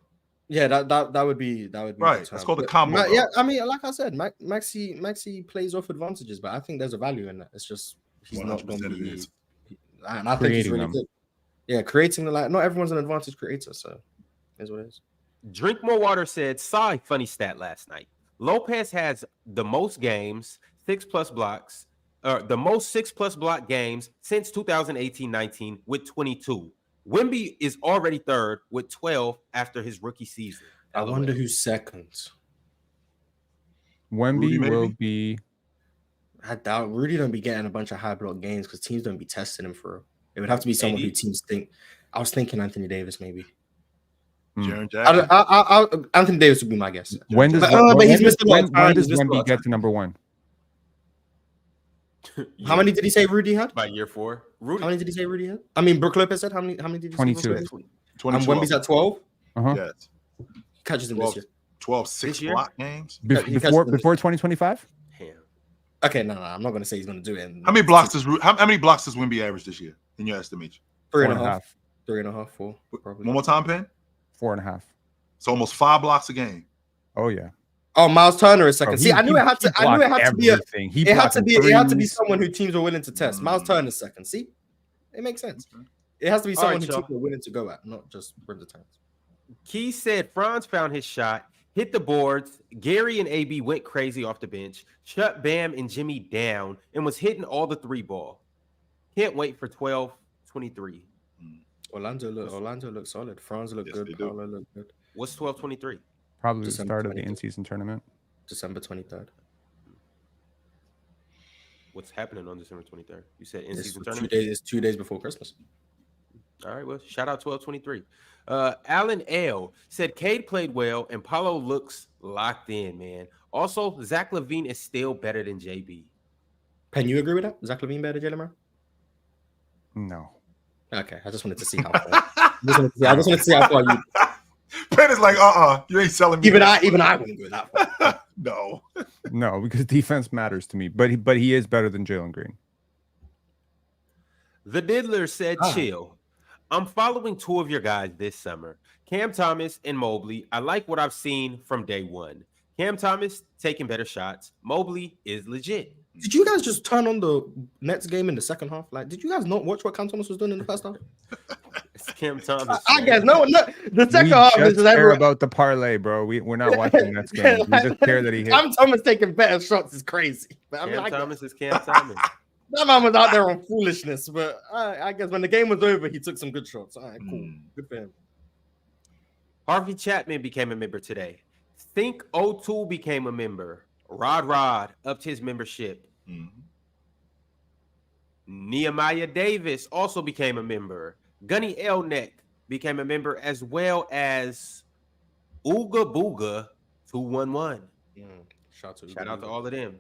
Yeah, that would be right. That's called the combo guard. Yeah, I mean, like I said, Maxey plays off advantages, but I think there's a value in that. It's just he's not going to be. And I think he's really good. Yeah, creating not everyone's an advantage creator, so is what it is. Drink More Water said, saw a funny stat last night. Lopez has the most games, 6+ blocks, the most 6+ block games since 2018-19 with 22. Wemby is already third with 12 after his rookie season. I wonder who's second. Wemby will be. I doubt Rudy don't be getting a bunch of high block games because teams don't be testing him for. It would have to be someone who teams think. I was thinking Anthony Davis maybe. Jaren Jackson. Anthony Davis would be my guess. When does Wemby get to number one? How many did he say Rudy had? By year 4. Rudy. How many did he say Rudy had? I mean, Brook Lopez said how many did he 22. say? 22. And Wemby's at 12? Yes. He catches him 12, this year. 12 6-block games? Before 2025? Okay, no, I'm not going to say he's going to do it. How many blocks does Wemby average this year in your estimation? 3.5. 3.5, 4. Probably. One more time, Penn? 4.5. So almost 5 blocks a game. Oh yeah. Oh, Miles Turner is second. Bro, See, I knew it had to be it had to be someone who teams are willing to test. Miles Turner is second. See, it makes sense. It has to be someone who teams are willing to go at, not just run the times. Key said Franz found his shot, hit the boards. Gary and AB went crazy off the bench, shut Bam and Jimmy down, and was hitting all the 3-ball. Can't wait for 12-23. Orlando looks solid. Franz look good. Paolo look good. What's 12-23? Probably December the start 23rd. Of the in-season tournament. December 23rd. What's happening on December 23rd? You said in-season tournament? It's 2 days before Christmas. All right, well, shout out 12-23. Alan L. said Cade played well and Paolo looks locked in, man. Also, Zach LaVine is still better than JB. Can you agree with that? Zach LaVine better than Jalen Brown? No. Okay, I just wanted to see how far. I just wanted to see how far you. Penn is like, you ain't selling me. Even I wouldn't go that far. No, because defense matters to me. But he is better than Jalen Green. The Diddler said, chill. I'm following 2 of your guys this summer, Cam Thomas and Mobley. I like what I've seen from day one. Cam Thomas taking better shots. Mobley is legit. Did you guys just turn on the Nets game in the second half? Like, did you guys not watch what Cam Thomas was doing in the first half? It's Cam Thomas. I guess no. The second half is care about the parlay, bro. We're not watching Nets game. We just care that he hit. Cam Thomas taking better shots is crazy. But Cam Thomas is Cam Thomas. That man was out there on foolishness, but I guess when the game was over, he took some good shots. All right, cool. Good for him. Harvey Chapman became a member today. Think O2 became a member. Rod upped his membership. Nehemiah Davis also became a member. Gunny Elneck became a member, as well as Ooga Booga 211. Shout out to all of them.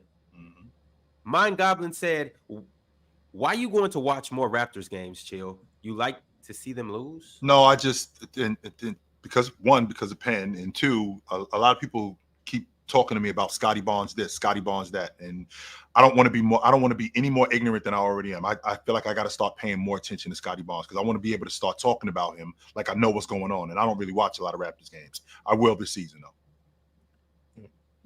Mind Goblin said, why you going to watch more Raptors games, Chill? You like to see them lose? No, I just because of Penn, and 2, a lot of people keep talking to me about Scottie Barnes this, Scottie Barnes that, and I don't want to be any more ignorant than I already am. I feel like I got to start paying more attention to Scottie Barnes because I want to be able to start talking about him like I know what's going on, and I don't really watch a lot of Raptors games. I will this season though.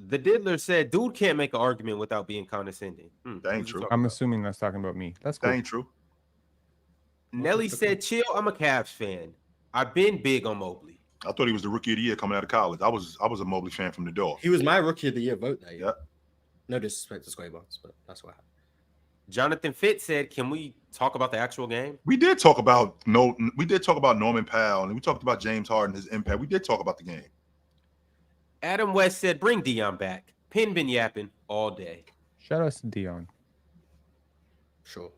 The Diddler said, dude can't make an argument without being condescending. That ain't true. I'm assuming that's talking about me. That's cool. That ain't true. Nelly said, chill, I'm a Cavs fan. I've been big on Mobley. I thought he was the rookie of the year coming out of college. I was a Mobley fan from the door. He was my rookie of the year vote that year. Yeah. No disrespect to Scottie Barnes, but that's what happened. Jonathan Fitz said, can we talk about the actual game? We did talk about Norman Powell, and we talked about James Harden, his impact. We did talk about the game. Adam West said, bring Dion back. Penn been yapping all day. Shout out to Dion. Sure.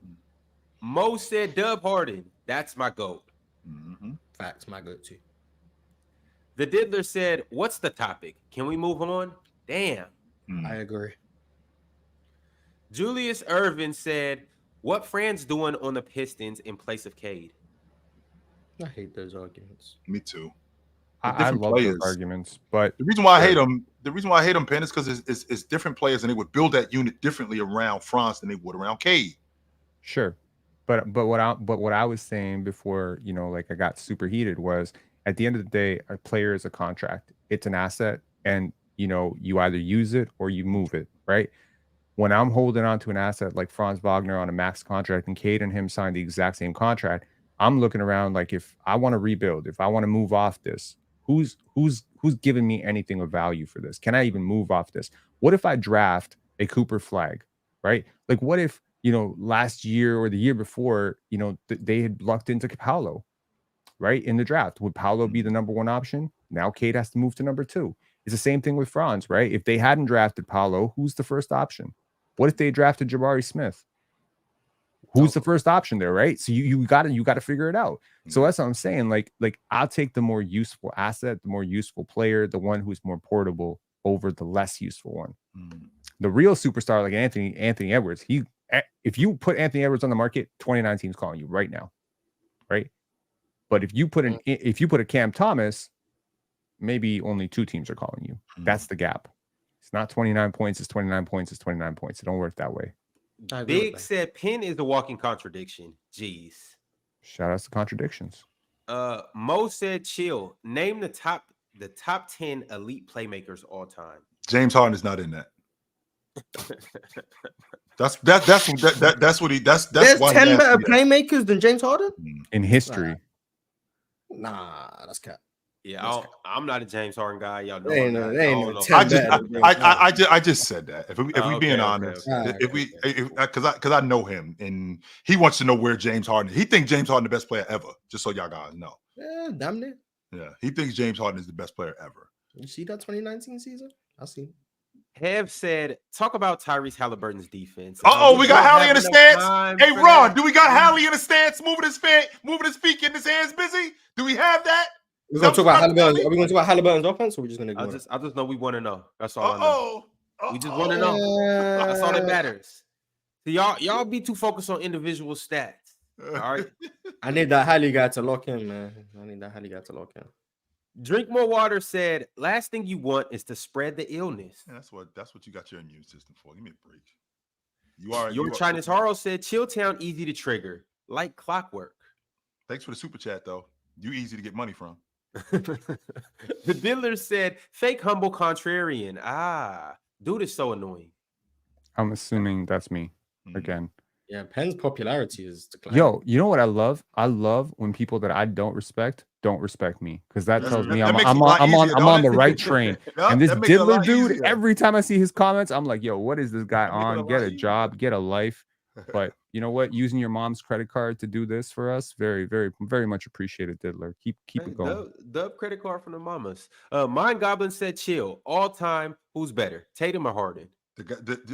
Mo said, Dub Harden. That's my GOAT. Facts, my GOAT too. The Diddler said, what's the topic? Can we move on? Damn. I agree. Julius Irvin said, what Fran's doing on the Pistons in place of Cade? I hate those arguments. Me too. I love those arguments, but the reason why I hate them, Penn, is because it's different players, and they would build that unit differently around Franz than they would around Cade. Sure, but what I was saying before, like I got super heated, was at the end of the day, a player is a contract. It's an asset, and you either use it or you move it, right? When I'm holding on to an asset like Franz Wagner on a max contract, and Cade and him signed the exact same contract, I'm looking around like if I want to rebuild, if I want to move off this, who's giving me anything of value for this? Can I even move off this? What if I draft a Cooper Flag, right? Like what if, last year or the year before, they had lucked into Paolo, right? In the draft. Would Paolo be the number one option? Now Cade has to move to number 2. It's the same thing with Franz, right? If they hadn't drafted Paolo, who's the first option? What if they drafted Jabari Smith? Who's the first option there, right? So you got to figure it out. So that's what I'm saying. Like I'll take the more useful asset, the more useful player, the one who's more portable over the less useful one. The real superstar like Anthony Edwards, if you put Anthony Edwards on the market, 29 teams calling you right now, right? But if you put a Cam Thomas, maybe only 2 teams are calling you. That's the gap. It's not 29 points. It's 29 points. It's 29 points. It don't work that way. Big said Penn is a walking contradiction. Jeez. Shout outs to contradictions. Mo said chill. Name the top 10 elite playmakers all time. James Harden is not in that. That's what he. That's There's why 10 better playmakers than James Harden in history. Nah, that's cap. Yeah, I'm not a James Harden guy. Y'all know. I just said that. If we being honest, because I know him and he wants to know where James Harden. He thinks James Harden the best player ever. Just so y'all guys know. Yeah, damn near. Yeah, he thinks James Harden is the best player ever. You see that 2019 season? I see. Have said, talk about Tyrese Halliburton's defense. We got Hallie in the stance. Hey, Ron, do we got Hallie in the stance? Moving his feet, getting his hands busy. Do we have that? We're gonna talk about Halliburton. Are we gonna talk about Halliburton's offense, or we're just gonna? I just know we want to know. That's all I know. We just want to know. That's all that matters. So y'all be too focused on individual stats. All right. I need that Hallie guy to lock in, man. Drink more water said, last thing you want is to spread the illness. Yeah, that's what you got your immune system for. Give me a break. Your Chinese Haro said, Chilltown easy to trigger, like clockwork. Thanks for the super chat, though. You easy to get money from. The Diddler said, fake humble contrarian. Dude is so annoying. I'm assuming that's me again. Yeah, Penn's popularity is declining. Yo, you know what I love? I love when people that I don't respect me, because that tells me I'm on the right train. And this Diddler dude, every time I see his comments, I'm like, yo, what is this guy on? Get a job, get a life. But you know what? Using your mom's credit card to do this for us, very, very, very much appreciated, Diddler. Keep it going. Dub credit card from the mamas. Mind Goblin said, chill. All time, who's better, Tatum or Harden?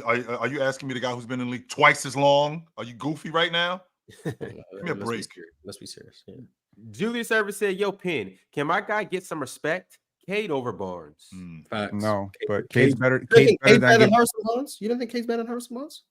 Are you asking me the guy who's been in the league twice as long? Are you goofy right now? Give me a break. Let's be serious. Yeah. Julius Service said, yo, Penn, can my guy get some respect? Cade over Barnes. No, but Cade's better. Cade's better than Harrison Barnes? You don't think Cade's better than Harrison Barnes?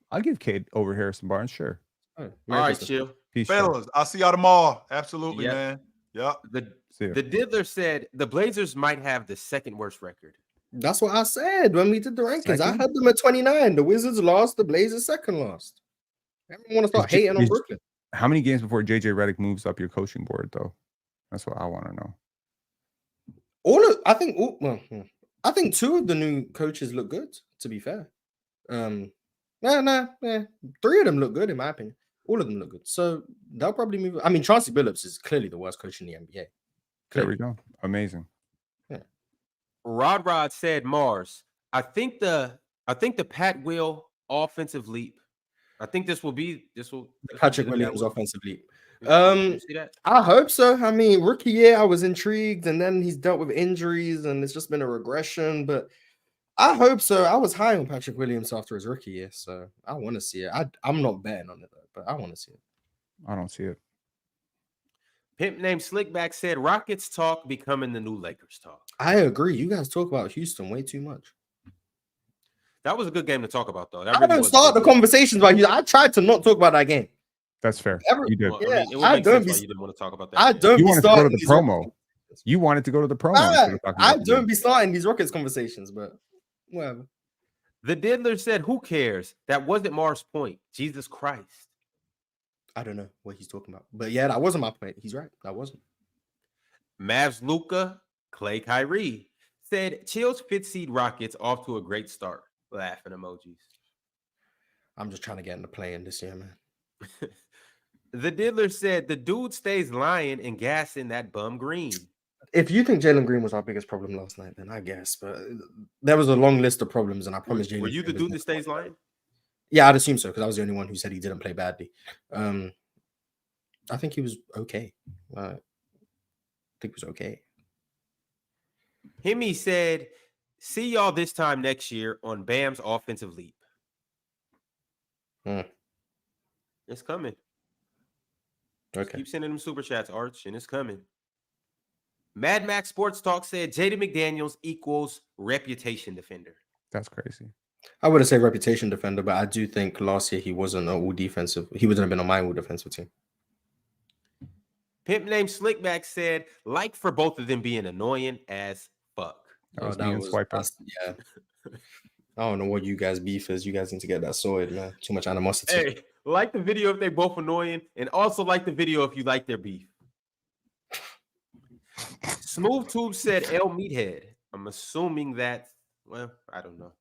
I'll give Cade over Harrison Barnes, sure. All right, chill. Peace, fellas. I'll see y'all tomorrow. Absolutely, man. Yep. The Diddler said the Blazers might have the second worst record. That's what I said when we did the rankings. I had them at 29. The Wizards lost. The Blazers second lost. Everyone want to start hating on Brooklyn. How many games before JJ Redick moves up your coaching board, though? That's what I want to know. I think 2 of the new coaches look good. To be fair, 3 of them look good in my opinion. All of them look good. So they'll probably move. I mean, Chauncey Billups is clearly the worst coach in the NBA. There we go. Amazing. Rod said Mars. I think the Pat Will offensive leap. I think this will Patrick Williams offensive leap. I hope so. I mean, rookie year I was intrigued, and then he's dealt with injuries, and it's just been a regression. But I hope so. I was high on Patrick Williams after his rookie year, so I want to see it. I'm not betting on it though, but I want to see it. I don't see it. Pimp named Slickback said Rockets talk becoming the new Lakers talk. I agree. You guys talk about Houston way too much. That was a good game to talk about, though. I don't start the conversations about Houston. I tried to not talk about that game. That's fair. You did. Yeah, I don't. You didn't want to talk about that. I don't. You wanted to go to the promo. You wanted to go to the promo. I don't be starting these Rockets conversations, but whatever. The Diddler said, "Who cares? That wasn't Mars' point. Jesus Christ." I don't know what he's talking about, but yeah, that wasn't my point. He's right. That wasn't. Mavs Luka, Clay Kyrie said, "Chill's 5th seed Rockets off to a great start." Laughing emojis. I'm just trying to get into playing this year, man. The Diddler said the dude stays lying and gassing that bum Green. If you think Jalen Green was our biggest problem last night, then I guess. But there was a long list of problems, and I promise Jalen. Were you the dude that stays lying? Yeah, I'd assume so because I was the only one who said he didn't play badly. I think he was okay. I think he was okay. Himmy said, "See y'all this time next year on Bam's offensive leap." It's coming. Okay. Keep sending them super chats, Arch, and it's coming. Mad Max Sports Talk said Jaden McDaniels equals reputation defender. That's crazy. I wouldn't say reputation defender, but I do think last year he wasn't an all defensive. He wouldn't have been on my all defensive team. Pimp named Slickback said, like for both of them being annoying as fuck. That was me and Swiper. Yeah. I don't know what you guys beef is. You guys need to get that sorted, man. Too much animosity. Hey, like the video if they both annoying, and also like the video if you like their beef. Smooth Tube said L Meathead. I'm assuming that, well, I don't know.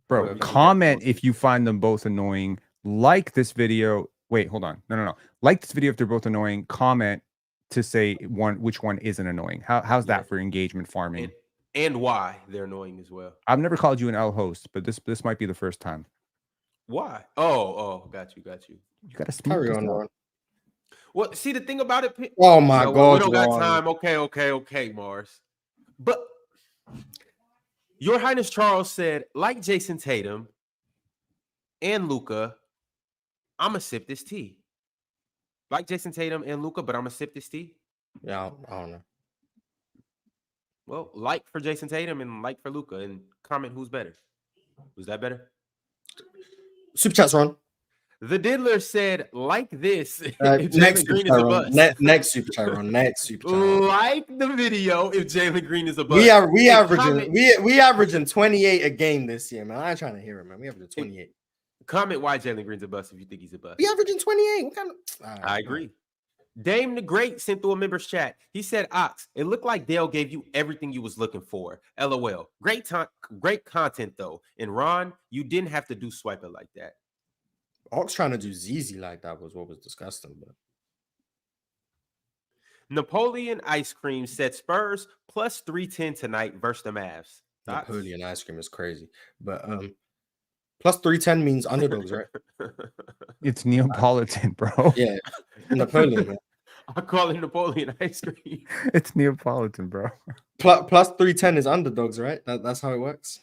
Bro, Whatever. comment if you find them both annoying. Like this video. Wait, hold on. No. Like this video if they're both annoying. Comment to say which one isn't annoying. How's that for engagement farming? And why they're annoying as well. I've never called you an L host, but this might be the first time. Why? Oh, got you. You gotta smooth Carry this on, out. Ron. Well, see the thing about it. Oh my No, God, we don't got Ron. time. Okay, Mars. But Your Highness Charles said, like Jason Tatum and Luka, I'ma sip this tea. Like Jason Tatum and Luka, but I'ma sip this tea. Yeah, I don't know. Well, like for Jason Tatum and like for Luka, and comment who's better. Was that better? Super chats, Ron. The Diddler said, like this. If Next Jalen Green super is a chat, Ron. bust. Next super chat, Ron. Next super chat. Ron. Like the video if Jalen Green is a bust. We averaging 28 a game this year, man. I ain't trying to hear it, man. We averaging 28. Comment why Jalen Green's a bust if you think he's a bust. We averaging 28. What kind of? Right, I agree. Dame the Great sent through a member's chat. He said, Ox, it looked like Dale gave you everything you was looking for. LOL. Great content, though. And Ron, you didn't have to do swipe it like that. Ox trying to do ZZ like that was what was disgusting. But Napoleon Ice Cream said Spurs plus 310 tonight versus the Mavs. Thoughts? Napoleon Ice Cream is crazy. But plus 310 means underdogs, right? It's Neapolitan, bro. Yeah, Napoleon. Man. I call it Napoleon Ice Cream. It's Neapolitan, bro. Plus 310 is underdogs, right? That's how it works.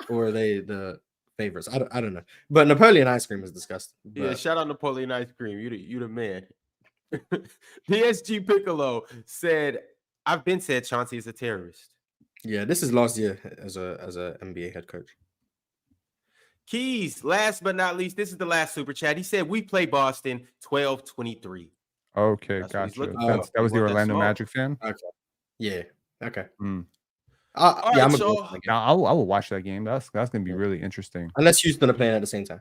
Or are they the favorites? I don't know. But Napoleon Ice Cream is disgusting. But... Yeah, shout out Napoleon Ice Cream. You the man. PSG Piccolo said, I've been said Chauncey is a terrorist. Yeah, this is last year as a NBA head coach. Keys, last but not least, this is the last super chat. He said, we play Boston 12-23. Okay, That's gotcha. what That was the want that Orlando smoke. Magic fan. Okay. Yeah. Okay. All yeah, right, I'm y'all. Now I will watch that game. That's gonna be really interesting. Unless Houston are playing at the same time,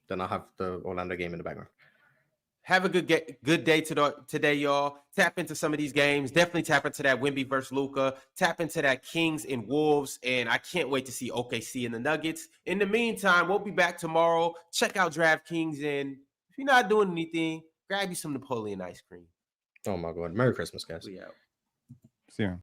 then I'll have the Orlando game in the background. Have a good day today, y'all. Tap into some of these games. Definitely tap into that Wemby versus Luka. Tap into that Kings and Wolves. And I can't wait to see OKC and the Nuggets. In the meantime, we'll be back tomorrow. Check out DraftKings. And if you're not doing anything, grab you some Napoleon ice cream. Oh, my God. Merry Christmas, guys. We out. See ya.